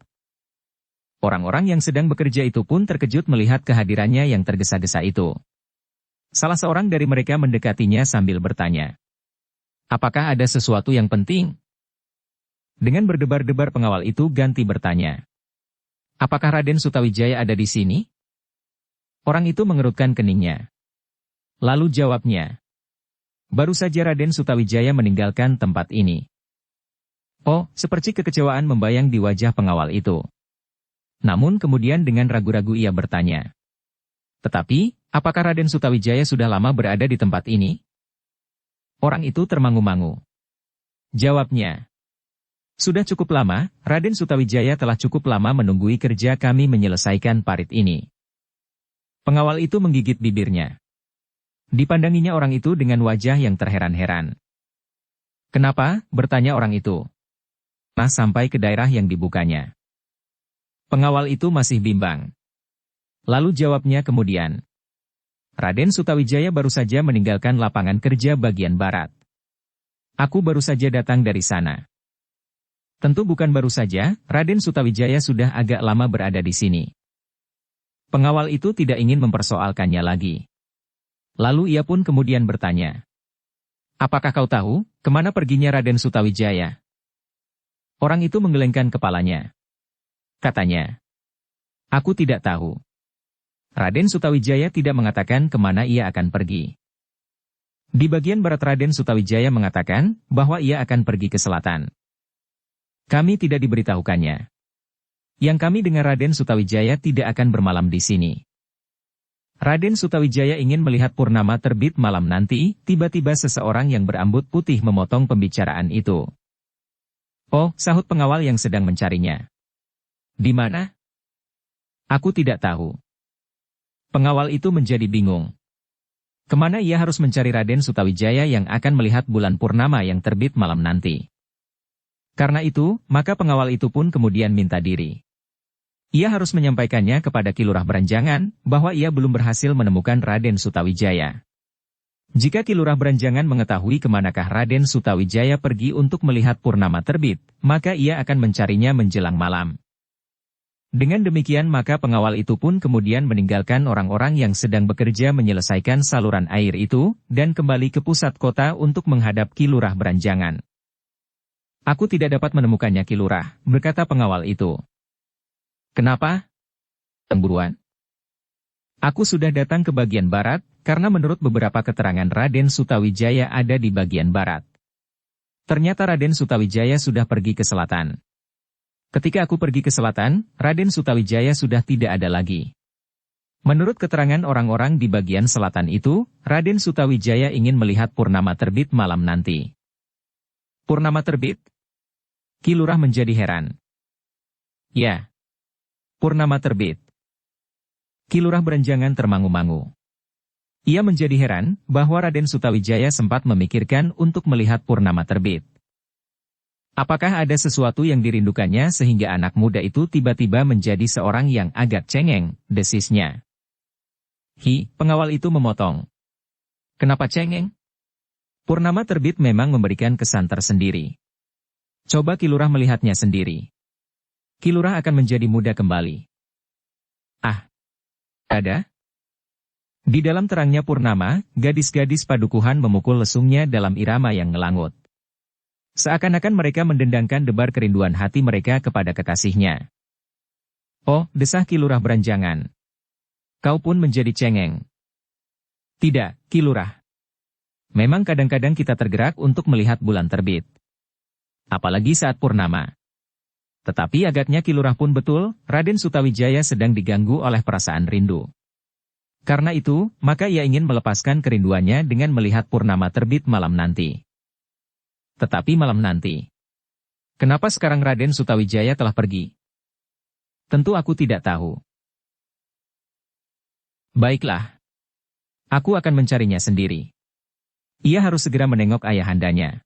Orang-orang yang sedang bekerja itu pun terkejut melihat kehadirannya yang tergesa-gesa itu. Salah seorang dari mereka mendekatinya sambil bertanya. Apakah ada sesuatu yang penting? Dengan berdebar-debar pengawal itu ganti bertanya. Apakah Raden Sutawijaya ada di sini? Orang itu mengerutkan keningnya. Lalu jawabnya. Baru saja Raden Sutawijaya meninggalkan tempat ini. Oh, seperti kekecewaan membayang di wajah pengawal itu. Namun kemudian dengan ragu-ragu ia bertanya. Tetapi, apakah Raden Sutawijaya sudah lama berada di tempat ini? Orang itu termangu-mangu. Jawabnya. Sudah cukup lama, Raden Sutawijaya telah cukup lama menunggui kerja kami menyelesaikan parit ini. Pengawal itu menggigit bibirnya. Dipandanginya orang itu dengan wajah yang terheran-heran. Kenapa? Bertanya orang itu. Nah, sampai ke daerah yang dibukanya. Pengawal itu masih bimbang. Lalu jawabnya kemudian. Raden Sutawijaya baru saja meninggalkan lapangan kerja bagian barat. Aku baru saja datang dari sana. Tentu bukan baru saja, Raden Sutawijaya sudah agak lama berada di sini. Pengawal itu tidak ingin mempersoalkannya lagi. Lalu ia pun kemudian bertanya. Apakah kau tahu, kemana perginya Raden Sutawijaya? Orang itu menggelengkan kepalanya. Katanya. Aku tidak tahu. Raden Sutawijaya tidak mengatakan kemana ia akan pergi. Di bagian barat Raden Sutawijaya mengatakan bahwa ia akan pergi ke selatan. Kami tidak diberitahukannya. Yang kami dengar Raden Sutawijaya tidak akan bermalam di sini. Raden Sutawijaya ingin melihat purnama terbit malam nanti, tiba-tiba seseorang yang berambut putih memotong pembicaraan itu. Oh, sahut pengawal yang sedang mencarinya. Di mana? Aku tidak tahu. Pengawal itu menjadi bingung. Kemana ia harus mencari Raden Sutawijaya yang akan melihat bulan purnama yang terbit malam nanti? Karena itu, maka pengawal itu pun kemudian minta diri. Ia harus menyampaikannya kepada Ki Lurah Beranjangan, bahwa ia belum berhasil menemukan Raden Sutawijaya. Jika Ki Lurah Beranjangan mengetahui kemanakah Raden Sutawijaya pergi untuk melihat purnama terbit, maka ia akan mencarinya menjelang malam. Dengan demikian maka pengawal itu pun kemudian meninggalkan orang-orang yang sedang bekerja menyelesaikan saluran air itu, dan kembali ke pusat kota untuk menghadap Ki Lurah Beranjangan. Aku tidak dapat menemukannya Ki Lurah, berkata pengawal itu. Kenapa? Temburuan. Aku sudah datang ke bagian barat, karena menurut beberapa keterangan Raden Sutawijaya ada di bagian barat. Ternyata Raden Sutawijaya sudah pergi ke selatan. Ketika aku pergi ke selatan, Raden Sutawijaya sudah tidak ada lagi. Menurut keterangan orang-orang di bagian selatan itu, Raden Sutawijaya ingin melihat purnama terbit malam nanti. Purnama terbit? Ki Lurah menjadi heran. Ya. Purnama terbit. Ki Lurah Beranjangan termangu-mangu. Ia menjadi heran bahwa Raden Sutawijaya sempat memikirkan untuk melihat purnama terbit. Apakah ada sesuatu yang dirindukannya sehingga anak muda itu tiba-tiba menjadi seorang yang agak cengeng, desisnya. Pengawal itu memotong. Kenapa cengeng? Purnama terbit memang memberikan kesan tersendiri. Coba Ki Lurah melihatnya sendiri. Ki Lurah akan menjadi muda kembali. Ah, ada? Di dalam terangnya purnama, gadis-gadis padukuhan memukul lesungnya dalam irama yang ngelangut. Seakan-akan mereka mendendangkan debar kerinduan hati mereka kepada kekasihnya. Oh, desah Ki Lurah Beranjangan. Kau pun menjadi cengeng. Tidak, Ki Lurah. Memang kadang-kadang kita tergerak untuk melihat bulan terbit. Apalagi saat purnama. Tetapi agaknya Ki Lurah pun betul, Raden Sutawijaya sedang diganggu oleh perasaan rindu. Karena itu, maka ia ingin melepaskan kerinduannya dengan melihat purnama terbit malam nanti. Tetapi malam nanti. Kenapa sekarang Raden Sutawijaya telah pergi? Tentu aku tidak tahu. Baiklah. Aku akan mencarinya sendiri. Ia harus segera menengok ayahandanya.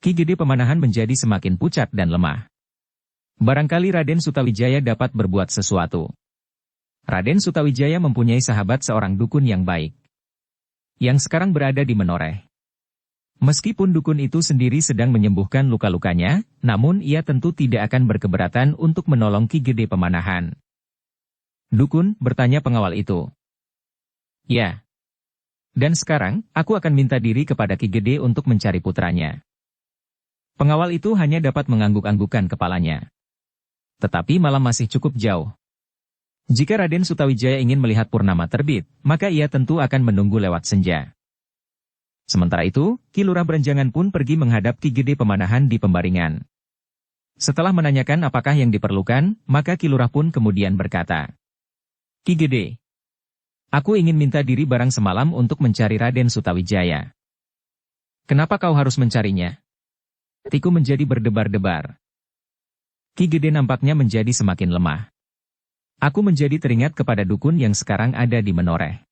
Ki Gede Pemanahan menjadi semakin pucat dan lemah. Barangkali Raden Sutawijaya dapat berbuat sesuatu. Raden Sutawijaya mempunyai sahabat seorang dukun yang baik. Yang sekarang berada di Menoreh. Meskipun dukun itu sendiri sedang menyembuhkan luka-lukanya, namun ia tentu tidak akan berkeberatan untuk menolong Ki Gede Pemanahan. Dukun, bertanya pengawal itu. Ya. Dan sekarang, aku akan minta diri kepada Ki Gede untuk mencari putranya. Pengawal itu hanya dapat mengangguk-anggukkan kepalanya. Tetapi malam masih cukup jauh. Jika Raden Sutawijaya ingin melihat purnama terbit, maka ia tentu akan menunggu lewat senja. Sementara itu, Ki Lurah Beranjangan pun pergi menghadap Ki Gede Pemanahan di Pembaringan. Setelah menanyakan apakah yang diperlukan, maka Ki Lurah pun kemudian berkata, Ki Gede, aku ingin minta diri barang semalam untuk mencari Raden Sutawijaya. Kenapa kau harus mencarinya? Hatiku menjadi berdebar-debar. Ki Gede nampaknya menjadi semakin lemah. Aku menjadi teringat kepada dukun yang sekarang ada di Menoreh.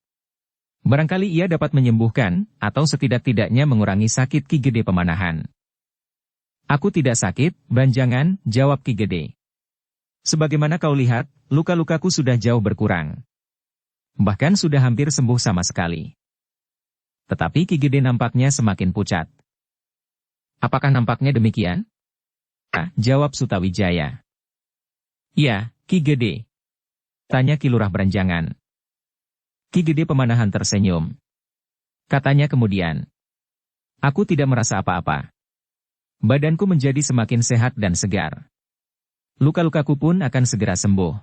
Barangkali ia dapat menyembuhkan, atau setidak-tidaknya mengurangi sakit Ki Gede Pemanahan. Aku tidak sakit, Banjangan, jawab Ki Gede. Sebagaimana kau lihat, luka-lukaku sudah jauh berkurang. Bahkan sudah hampir sembuh sama sekali. Tetapi Ki Gede nampaknya semakin pucat. Apakah nampaknya demikian? Jawab Sutawijaya. Iya, Ki Gede. Tanya Ki Lurah Beranjangan. Ki Gede Pemanahan tersenyum. Katanya kemudian. Aku tidak merasa apa-apa. Badanku menjadi semakin sehat dan segar. Luka-lukaku pun akan segera sembuh.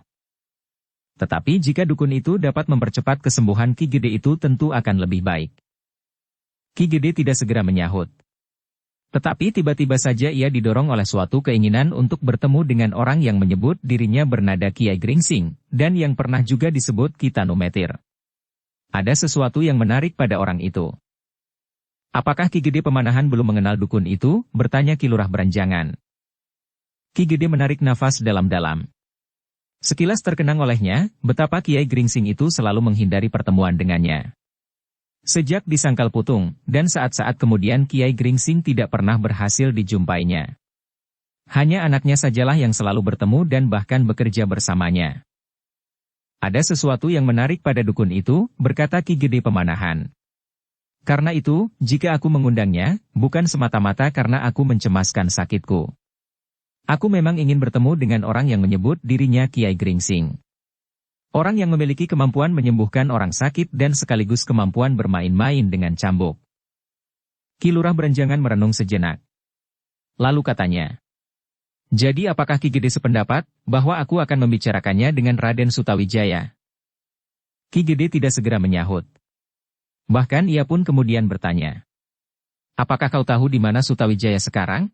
Tetapi jika dukun itu dapat mempercepat kesembuhan Ki Gede itu tentu akan lebih baik. Ki Gede tidak segera menyahut. Tetapi tiba-tiba saja ia didorong oleh suatu keinginan untuk bertemu dengan orang yang menyebut dirinya bernada Kiai Gringsing, dan yang pernah juga disebut Ki Tanumetir. Ada sesuatu yang menarik pada orang itu. Apakah Ki Gede Pemanahan belum mengenal dukun itu? Bertanya Ki Lurah Beranjangan. Ki Gede menarik nafas dalam-dalam. Sekilas terkenang olehnya, betapa Kiai Gringsing itu selalu menghindari pertemuan dengannya. Sejak di Sangkal Putung, dan saat-saat kemudian Kiai Gringsing tidak pernah berhasil dijumpainya. Hanya anaknya sajalah yang selalu bertemu dan bahkan bekerja bersamanya. Ada sesuatu yang menarik pada dukun itu, berkata Ki Gede Pemanahan. Karena itu, jika aku mengundangnya, bukan semata-mata karena aku mencemaskan sakitku. Aku memang ingin bertemu dengan orang yang menyebut dirinya Kiai Gringsing. Orang yang memiliki kemampuan menyembuhkan orang sakit dan sekaligus kemampuan bermain-main dengan cambuk. Ki Lurah Beranjangan merenung sejenak. Lalu katanya. Jadi apakah Ki Gede sependapat, bahwa aku akan membicarakannya dengan Raden Sutawijaya? Ki Gede tidak segera menyahut. Bahkan ia pun kemudian bertanya. Apakah kau tahu di mana Sutawijaya sekarang?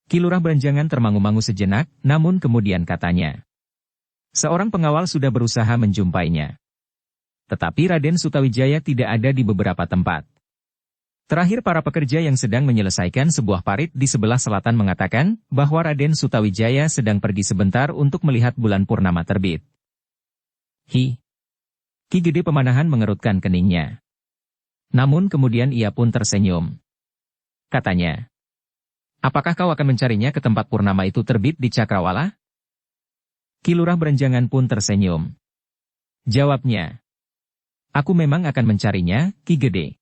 Ki Lurah Beranjangan termangu-mangu sejenak, namun kemudian katanya. Seorang pengawal sudah berusaha menjumpainya. Tetapi Raden Sutawijaya tidak ada di beberapa tempat. Terakhir para pekerja yang sedang menyelesaikan sebuah parit di sebelah selatan mengatakan bahwa Raden Sutawijaya sedang pergi sebentar untuk melihat bulan purnama terbit. Ki Gede Pemanahan mengerutkan keningnya. Namun kemudian ia pun tersenyum. Katanya, apakah kau akan mencarinya ke tempat purnama itu terbit di Cakrawala? Ki Lurah Beranjangan pun tersenyum. Jawabnya, aku memang akan mencarinya, Ki Gede.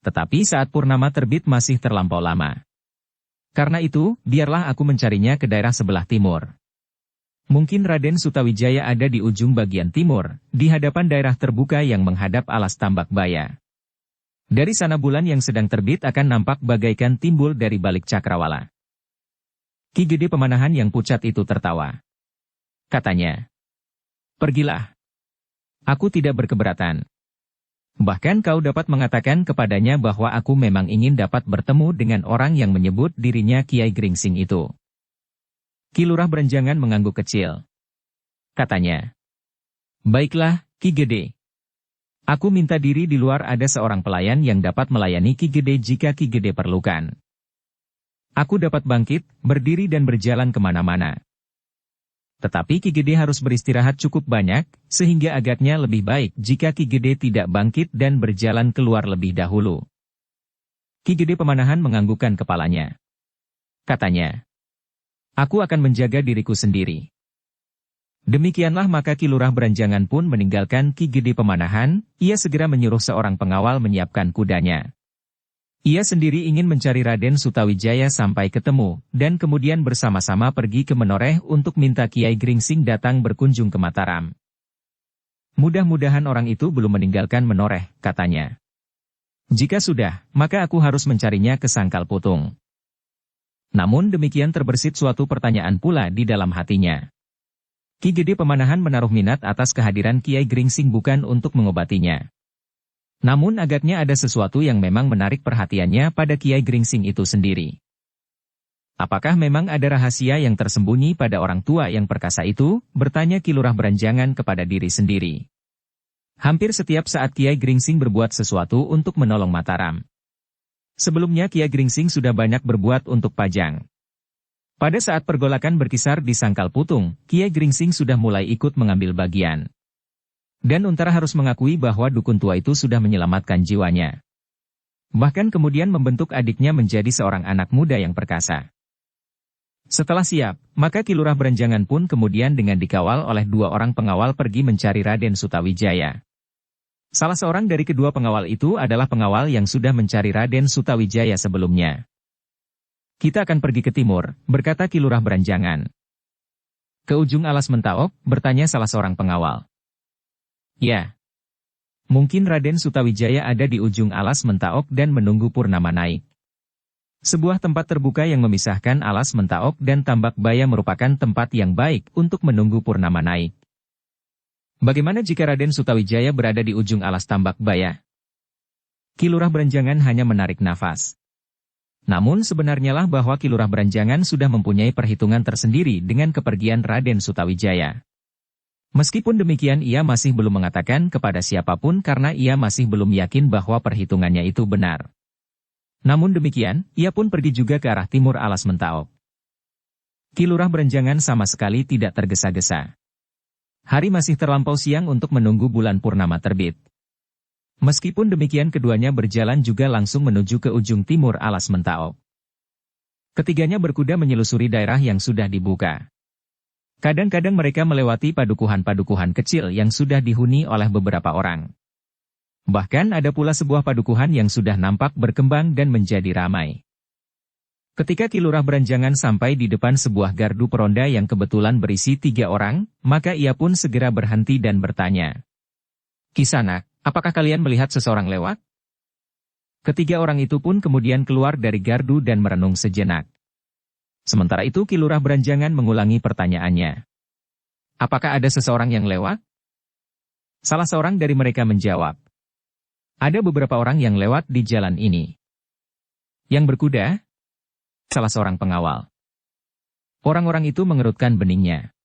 Tetapi saat purnama terbit masih terlampau lama. Karena itu, biarlah aku mencarinya ke daerah sebelah timur. Mungkin Raden Sutawijaya ada di ujung bagian timur, di hadapan daerah terbuka yang menghadap alas tambak baya. Dari sana bulan yang sedang terbit akan nampak bagaikan timbul dari balik Cakrawala. Ki Gede Pemanahan yang pucat itu tertawa. Katanya, pergilah. Aku tidak berkeberatan. Bahkan kau dapat mengatakan kepadanya bahwa aku memang ingin dapat bertemu dengan orang yang menyebut dirinya Kiai Gringsing itu. Ki Lurah Beranjangan mengangguk kecil. Katanya, baiklah, Ki Gede. Aku minta diri di luar ada seorang pelayan yang dapat melayani Ki Gede jika Ki Gede perlukan. Aku dapat bangkit, berdiri dan berjalan kemana-mana. Tetapi Ki Gede harus beristirahat cukup banyak, sehingga agaknya lebih baik jika Ki Gede tidak bangkit dan berjalan keluar lebih dahulu. Ki Gede Pemanahan menganggukkan kepalanya. Katanya, aku akan menjaga diriku sendiri. Demikianlah maka Ki Lurah Beranjangan pun meninggalkan Ki Gede Pemanahan, ia segera menyuruh seorang pengawal menyiapkan kudanya. Ia sendiri ingin mencari Raden Sutawijaya sampai ketemu, dan kemudian bersama-sama pergi ke Menoreh untuk minta Kiai Gringsing datang berkunjung ke Mataram. Mudah-mudahan orang itu belum meninggalkan Menoreh, katanya. Jika sudah, maka aku harus mencarinya ke Sangkal Putung. Namun demikian terbersit suatu pertanyaan pula di dalam hatinya. Ki Gede Pemanahan menaruh minat atas kehadiran Kiai Gringsing bukan untuk mengobatinya. Namun agaknya ada sesuatu yang memang menarik perhatiannya pada Kiai Gringsing itu sendiri. Apakah memang ada rahasia yang tersembunyi pada orang tua yang perkasa itu? Bertanya Ki Lurah Beranjangan kepada diri sendiri. Hampir setiap saat Kiai Gringsing berbuat sesuatu untuk menolong Mataram. Sebelumnya Ki Gringsing sudah banyak berbuat untuk Pajang. Pada saat pergolakan berkisar di Sangkal Putung, Ki Gringsing sudah mulai ikut mengambil bagian. Dan Untara harus mengakui bahwa dukun tua itu sudah menyelamatkan jiwanya. Bahkan kemudian membentuk adiknya menjadi seorang anak muda yang perkasa. Setelah siap, maka Ki Lurah Berenjangan pun kemudian dengan dikawal oleh 2 orang pengawal pergi mencari Raden Sutawijaya. Salah seorang dari kedua pengawal itu adalah pengawal yang sudah mencari Raden Sutawijaya sebelumnya. Kita akan pergi ke timur, berkata Ki Lurah Berenjangan. Ke ujung alas Mentaok, bertanya salah seorang pengawal. Ya. Mungkin Raden Sutawijaya ada di ujung alas Mentaok dan menunggu purnama naik. Sebuah tempat terbuka yang memisahkan alas Mentaok dan Tambak Baya merupakan tempat yang baik untuk menunggu purnama naik. Bagaimana jika Raden Sutawijaya berada di ujung alas Tambak Baya? Ki Lurah Berenjangan hanya menarik nafas. Namun sebenarnya lah bahwa Ki Lurah Berenjangan sudah mempunyai perhitungan tersendiri dengan kepergian Raden Sutawijaya. Meskipun demikian ia masih belum mengatakan kepada siapapun karena ia masih belum yakin bahwa perhitungannya itu benar. Namun demikian, ia pun pergi juga ke arah timur alas Mentaok. Ki Lurah Berenjangan sama sekali tidak tergesa-gesa. Hari masih terlampau siang untuk menunggu bulan purnama terbit. Meskipun demikian keduanya berjalan juga langsung menuju ke ujung timur alas Mentaok. Ketiganya berkuda menyelusuri daerah yang sudah dibuka. Kadang-kadang mereka melewati padukuhan-padukuhan kecil yang sudah dihuni oleh beberapa orang. Bahkan ada pula sebuah padukuhan yang sudah nampak berkembang dan menjadi ramai. Ketika Ki Lurah Berenjangan sampai di depan sebuah gardu peronda yang kebetulan berisi 3 orang, maka ia pun segera berhenti dan bertanya. Kisanak, apakah kalian melihat seseorang lewat? Ketiga orang itu pun kemudian keluar dari gardu dan merenung sejenak. Sementara itu Ki Lurah Berenjangan mengulangi pertanyaannya. Apakah ada seseorang yang lewat? Salah seorang dari mereka menjawab. Ada beberapa orang yang lewat di jalan ini. Yang berkuda? Salah seorang pengawal. Orang-orang itu mengerutkan beningnya.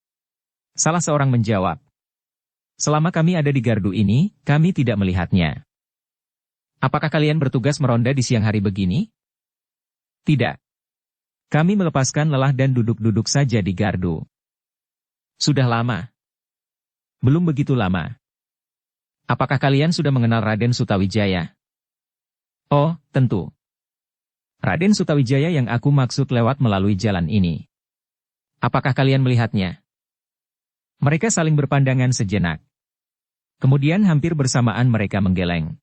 Salah seorang menjawab. Selama kami ada di gardu ini, kami tidak melihatnya. Apakah kalian bertugas meronda di siang hari begini? Tidak. Kami melepaskan lelah dan duduk-duduk saja di gardu. Sudah lama? Belum begitu lama. Apakah kalian sudah mengenal Raden Sutawijaya? Oh, tentu. Raden Sutawijaya yang aku maksud lewat melalui jalan ini. Apakah kalian melihatnya? Mereka saling berpandangan sejenak. Kemudian hampir bersamaan mereka menggeleng.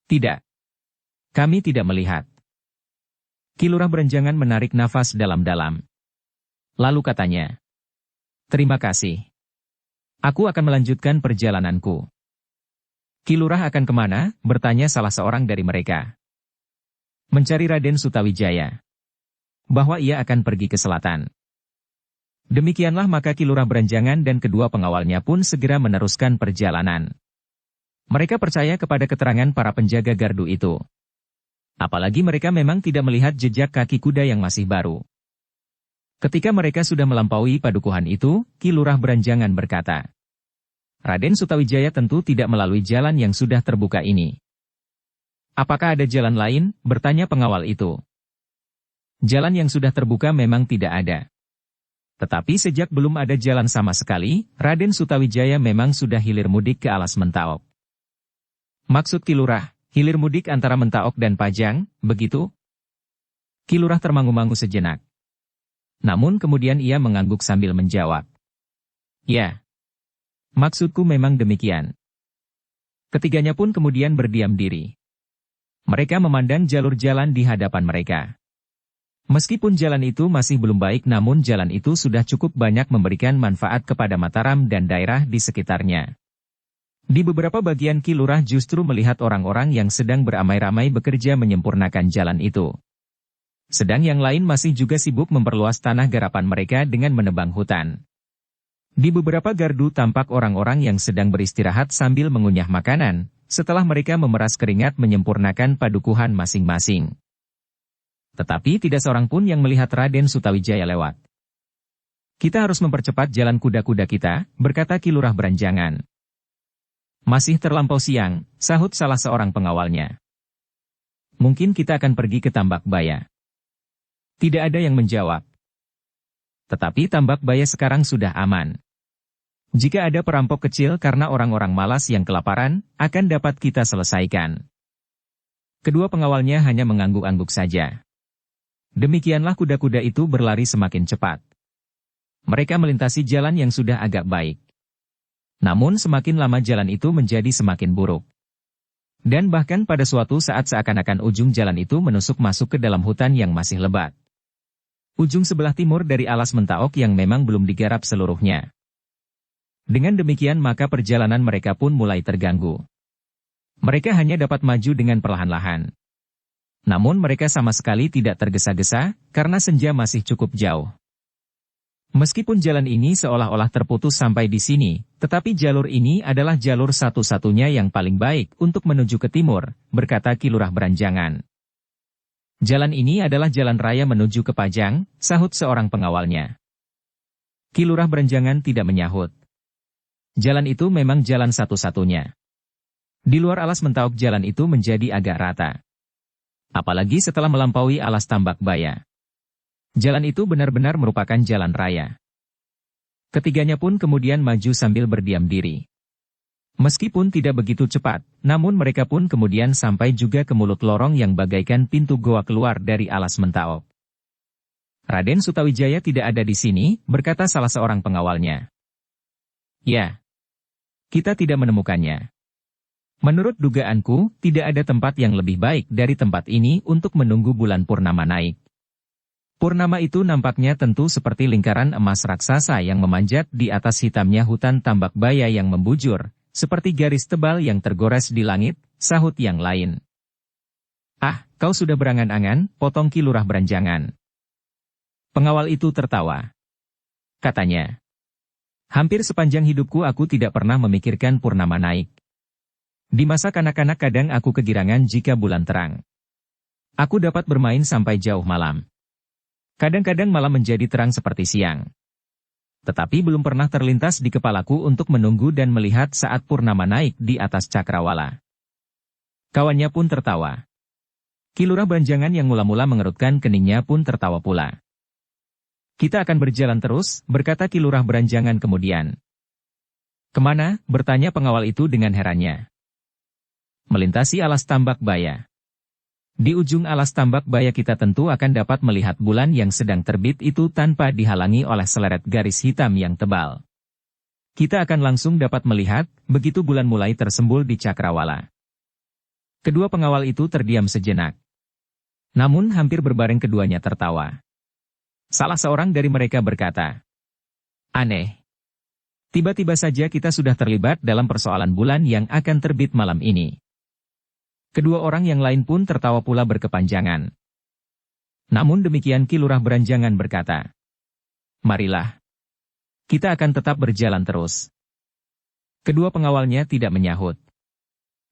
Tidak. Kami tidak melihat. Ki Lurah Berenjangan menarik nafas dalam-dalam. Lalu katanya. Terima kasih. Aku akan melanjutkan perjalananku. Ki Lurah akan kemana? Bertanya salah seorang dari mereka. Mencari Raden Sutawijaya. Bahwa ia akan pergi ke selatan. Demikianlah maka Ki Lurah Berenjangan dan kedua pengawalnya pun segera meneruskan perjalanan. Mereka percaya kepada keterangan para penjaga gardu itu. Apalagi mereka memang tidak melihat jejak kaki kuda yang masih baru. Ketika mereka sudah melampaui padukuhan itu, Ki Lurah Berenjangan berkata, Raden Sutawijaya tentu tidak melalui jalan yang sudah terbuka ini. Apakah ada jalan lain? Bertanya pengawal itu. Jalan yang sudah terbuka memang tidak ada. Tetapi sejak belum ada jalan sama sekali, Raden Sutawijaya memang sudah hilir mudik ke alas Mentaok. Maksud Ki Lurah, hilir mudik antara Mentaok dan Pajang, begitu? Ki Lurah termangu-mangu sejenak. Namun kemudian ia mengangguk sambil menjawab. Ya. Maksudku memang demikian. Ketiganya pun kemudian berdiam diri. Mereka memandang jalur jalan di hadapan mereka. Meskipun jalan itu masih belum baik namun jalan itu sudah cukup banyak memberikan manfaat kepada Mataram dan daerah di sekitarnya. Di beberapa bagian Ki Lurah justru melihat orang-orang yang sedang beramai-ramai bekerja menyempurnakan jalan itu. Sedang yang lain masih juga sibuk memperluas tanah garapan mereka dengan menebang hutan. Di beberapa gardu tampak orang-orang yang sedang beristirahat sambil mengunyah makanan, setelah mereka memeras keringat menyempurnakan padukuhan masing-masing. Tetapi tidak seorang pun yang melihat Raden Sutawijaya lewat. Kita harus mempercepat jalan kuda-kuda kita, berkata Ki Lurah Berenjangan. Masih terlampau siang, sahut salah seorang pengawalnya. mungkin kita akan pergi ke Tambak Baya. Tidak ada yang menjawab. Tetapi Tambak Baya sekarang sudah aman. Jika ada perampok kecil karena orang-orang malas yang kelaparan, akan dapat kita selesaikan. Kedua pengawalnya hanya mengangguk-angguk saja. Demikianlah kuda-kuda itu berlari semakin cepat. Mereka melintasi jalan yang sudah agak baik. Namun semakin lama jalan itu menjadi semakin buruk. Dan bahkan pada suatu saat seakan-akan ujung jalan itu menusuk masuk ke dalam hutan yang masih lebat. Ujung sebelah timur dari alas Mentaok yang memang belum digarap seluruhnya. Dengan demikian maka perjalanan mereka pun mulai terganggu. Mereka hanya dapat maju dengan perlahan-lahan. Namun mereka sama sekali tidak tergesa-gesa, karena senja masih cukup jauh. Meskipun jalan ini seolah-olah terputus sampai di sini, tetapi jalur ini adalah jalur satu-satunya yang paling baik untuk menuju ke timur, berkata Ki Lurah Beranjangan. Jalan ini adalah jalan raya menuju ke Pajang, sahut seorang pengawalnya. Ki Lurah Beranjangan tidak menyahut. Jalan itu memang jalan satu-satunya. Di luar alas Mentaok jalan itu menjadi agak rata. Apalagi setelah melampaui alas Tambak Baya. Jalan itu benar-benar merupakan jalan raya. Ketiganya pun kemudian maju sambil berdiam diri. Meskipun tidak begitu cepat, namun mereka pun kemudian sampai juga ke mulut lorong yang bagaikan pintu goa keluar dari alas Mentaok. Raden Sutawijaya tidak ada di sini, berkata salah seorang pengawalnya. Ya, kita tidak menemukannya. Menurut dugaanku, tidak ada tempat yang lebih baik dari tempat ini untuk menunggu bulan purnama naik. Purnama itu nampaknya tentu seperti lingkaran emas raksasa yang memanjat di atas hitamnya hutan Tambak Baya yang membujur, seperti garis tebal yang tergores di langit, sahut yang lain. Ah, kau sudah berangan-angan, potong Ki Lurah Beranjangan. Pengawal itu tertawa. Katanya, hampir sepanjang hidupku aku tidak pernah memikirkan purnama naik. Di masa kanak-kanak kadang aku kegirangan jika bulan terang. Aku dapat bermain sampai jauh malam. Kadang-kadang malah menjadi terang seperti siang. Tetapi belum pernah terlintas di kepalaku untuk menunggu dan melihat saat purnama naik di atas cakrawala. Kawannya pun tertawa. Ki Lurah Beranjangan yang mula-mula mengerutkan keningnya pun tertawa pula. Kita akan berjalan terus, berkata Ki Lurah Beranjangan kemudian. Kemana? Bertanya pengawal itu dengan herannya. Melintasi alas Tambak Baya. Di ujung alas Tambak Baya kita tentu akan dapat melihat bulan yang sedang terbit itu tanpa dihalangi oleh seleret garis hitam yang tebal. Kita akan langsung dapat melihat, begitu bulan mulai tersembul di cakrawala. Kedua pengawal itu terdiam sejenak. Namun hampir berbareng keduanya tertawa. Salah seorang dari mereka berkata, aneh. Tiba-tiba saja kita sudah terlibat dalam persoalan bulan yang akan terbit malam ini. Kedua orang yang lain pun tertawa pula berkepanjangan. Namun demikian Ki Lurah Beranjangan berkata, marilah. Kita akan tetap berjalan terus. Kedua pengawalnya tidak menyahut.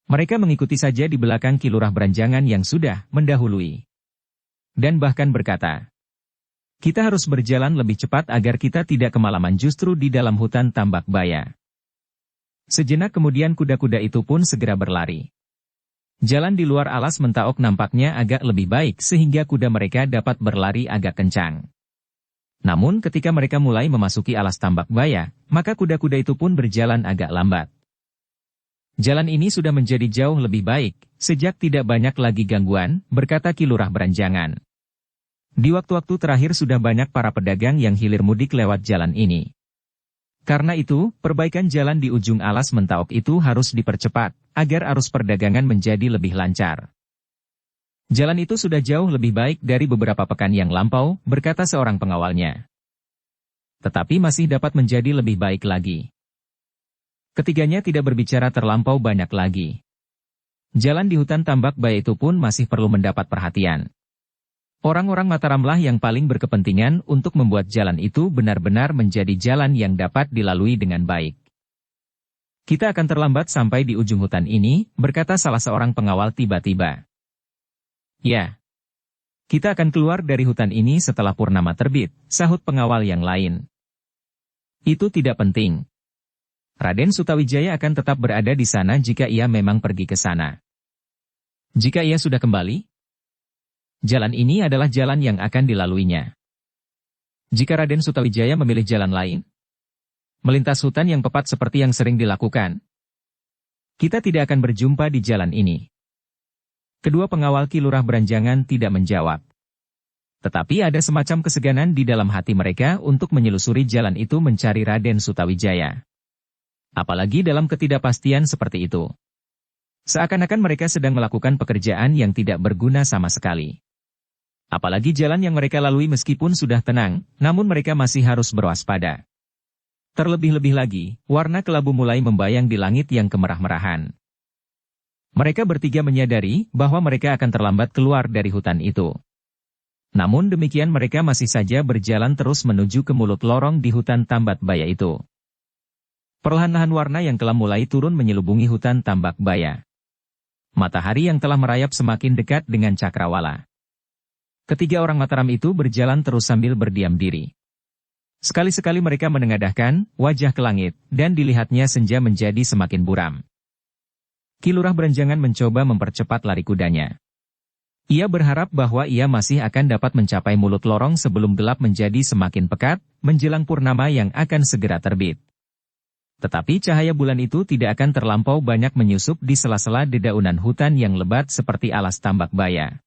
Mereka mengikuti saja di belakang Ki Lurah Beranjangan yang sudah mendahului. Dan bahkan berkata, kita harus berjalan lebih cepat agar kita tidak kemalaman justru di dalam hutan Tambak Baya. Sejenak kemudian kuda-kuda itu pun segera berlari. Jalan di luar alas Mentaok nampaknya agak lebih baik sehingga kuda mereka dapat berlari agak kencang. Namun ketika mereka mulai memasuki alas Tambak Baya, maka kuda-kuda itu pun berjalan agak lambat. Jalan ini sudah menjadi jauh lebih baik, sejak tidak banyak lagi gangguan, berkata Ki Lurah Beranjangan. Di waktu-waktu terakhir sudah banyak para pedagang yang hilir mudik lewat jalan ini. Karena itu, perbaikan jalan di ujung alas Mentaok itu harus dipercepat, agar arus perdagangan menjadi lebih lancar. Jalan itu sudah jauh lebih baik dari beberapa pekan yang lampau, berkata seorang pengawalnya. Tetapi masih dapat menjadi lebih baik lagi. Ketiganya tidak berbicara terlampau banyak lagi. Jalan di hutan Tambak Baya itu pun masih perlu mendapat perhatian. Orang-orang Mataramlah yang paling berkepentingan untuk membuat jalan itu benar-benar menjadi jalan yang dapat dilalui dengan baik. Kita akan terlambat sampai di ujung hutan ini, berkata salah seorang pengawal tiba-tiba. Ya. Kita akan keluar dari hutan ini setelah purnama terbit, sahut pengawal yang lain. Itu tidak penting. Raden Sutawijaya akan tetap berada di sana jika ia memang pergi ke sana. Jika ia sudah kembali, Jalan ini adalah jalan yang akan dilaluinya. Jika Raden Sutawijaya memilih jalan lain, melintas hutan yang pepat seperti yang sering dilakukan, kita tidak akan berjumpa di jalan ini. Kedua pengawal Ki Lurah Beranjangan tidak menjawab. Tetapi ada semacam keseganan di dalam hati mereka untuk menyelusuri jalan itu mencari Raden Sutawijaya. Apalagi dalam ketidakpastian seperti itu. Seakan-akan mereka sedang melakukan pekerjaan yang tidak berguna sama sekali. Apalagi jalan yang mereka lalui meskipun sudah tenang, namun mereka masih harus berwaspada. Terlebih-lebih lagi, warna kelabu mulai membayang di langit yang kemerah-merahan. Mereka bertiga menyadari bahwa mereka akan terlambat keluar dari hutan itu. Namun demikian mereka masih saja berjalan terus menuju ke mulut lorong di hutan Tambak Baya itu. Perlahan-lahan warna yang kelam mulai turun menyelubungi hutan Tambak Baya. Matahari yang telah merayap semakin dekat dengan cakrawala. Ketiga orang Mataram itu berjalan terus sambil berdiam diri. Sekali-sekali mereka menengadahkan wajah ke langit, dan dilihatnya senja menjadi semakin buram. Ki Lurah Beranjangan mencoba mempercepat lari kudanya. Ia berharap bahwa ia masih akan dapat mencapai mulut lorong sebelum gelap menjadi semakin pekat, menjelang purnama yang akan segera terbit. Tetapi cahaya bulan itu tidak akan terlampau banyak menyusup di sela-sela dedaunan hutan yang lebat seperti alas Tambak Baya.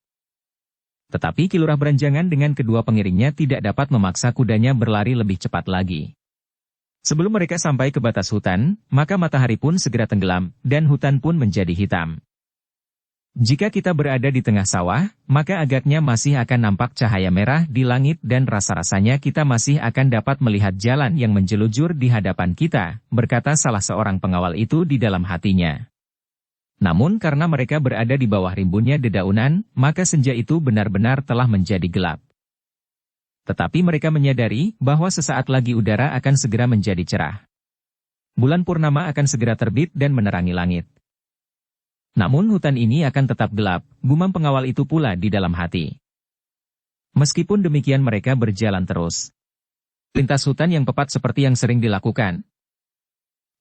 Tetapi Ki Lurah Beranjangan dengan kedua pengiringnya tidak dapat memaksa kudanya berlari lebih cepat lagi. Sebelum mereka sampai ke batas hutan, maka matahari pun segera tenggelam, dan hutan pun menjadi hitam. Jika kita berada di tengah sawah, maka agaknya masih akan nampak cahaya merah di langit dan rasa-rasanya kita masih akan dapat melihat jalan yang menjelujur di hadapan kita, berkata salah seorang pengawal itu di dalam hatinya. Namun karena mereka berada di bawah rimbunnya dedaunan, maka senja itu benar-benar telah menjadi gelap. Tetapi mereka menyadari bahwa sesaat lagi udara akan segera menjadi cerah. Bulan purnama akan segera terbit dan menerangi langit. Namun hutan ini akan tetap gelap, gumam pengawal itu pula di dalam hati. Meskipun demikian mereka berjalan terus. Lintas hutan yang pepat seperti yang sering dilakukan.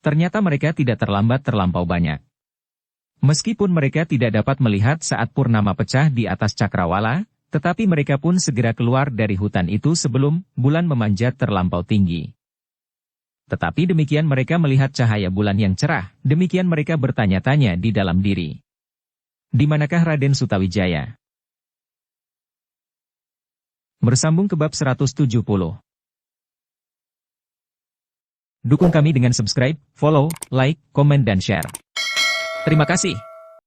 Ternyata mereka tidak terlambat terlampau banyak. Meskipun mereka tidak dapat melihat saat purnama pecah di atas cakrawala, tetapi mereka pun segera keluar dari hutan itu sebelum bulan memanjat terlampau tinggi. Tetapi demikian mereka melihat cahaya bulan yang cerah, demikian mereka bertanya-tanya di dalam diri. Di manakah Raden Sutawijaya? Bersambung ke bab 170. Dukung kami dengan subscribe, follow, like, komen dan share. Terima kasih.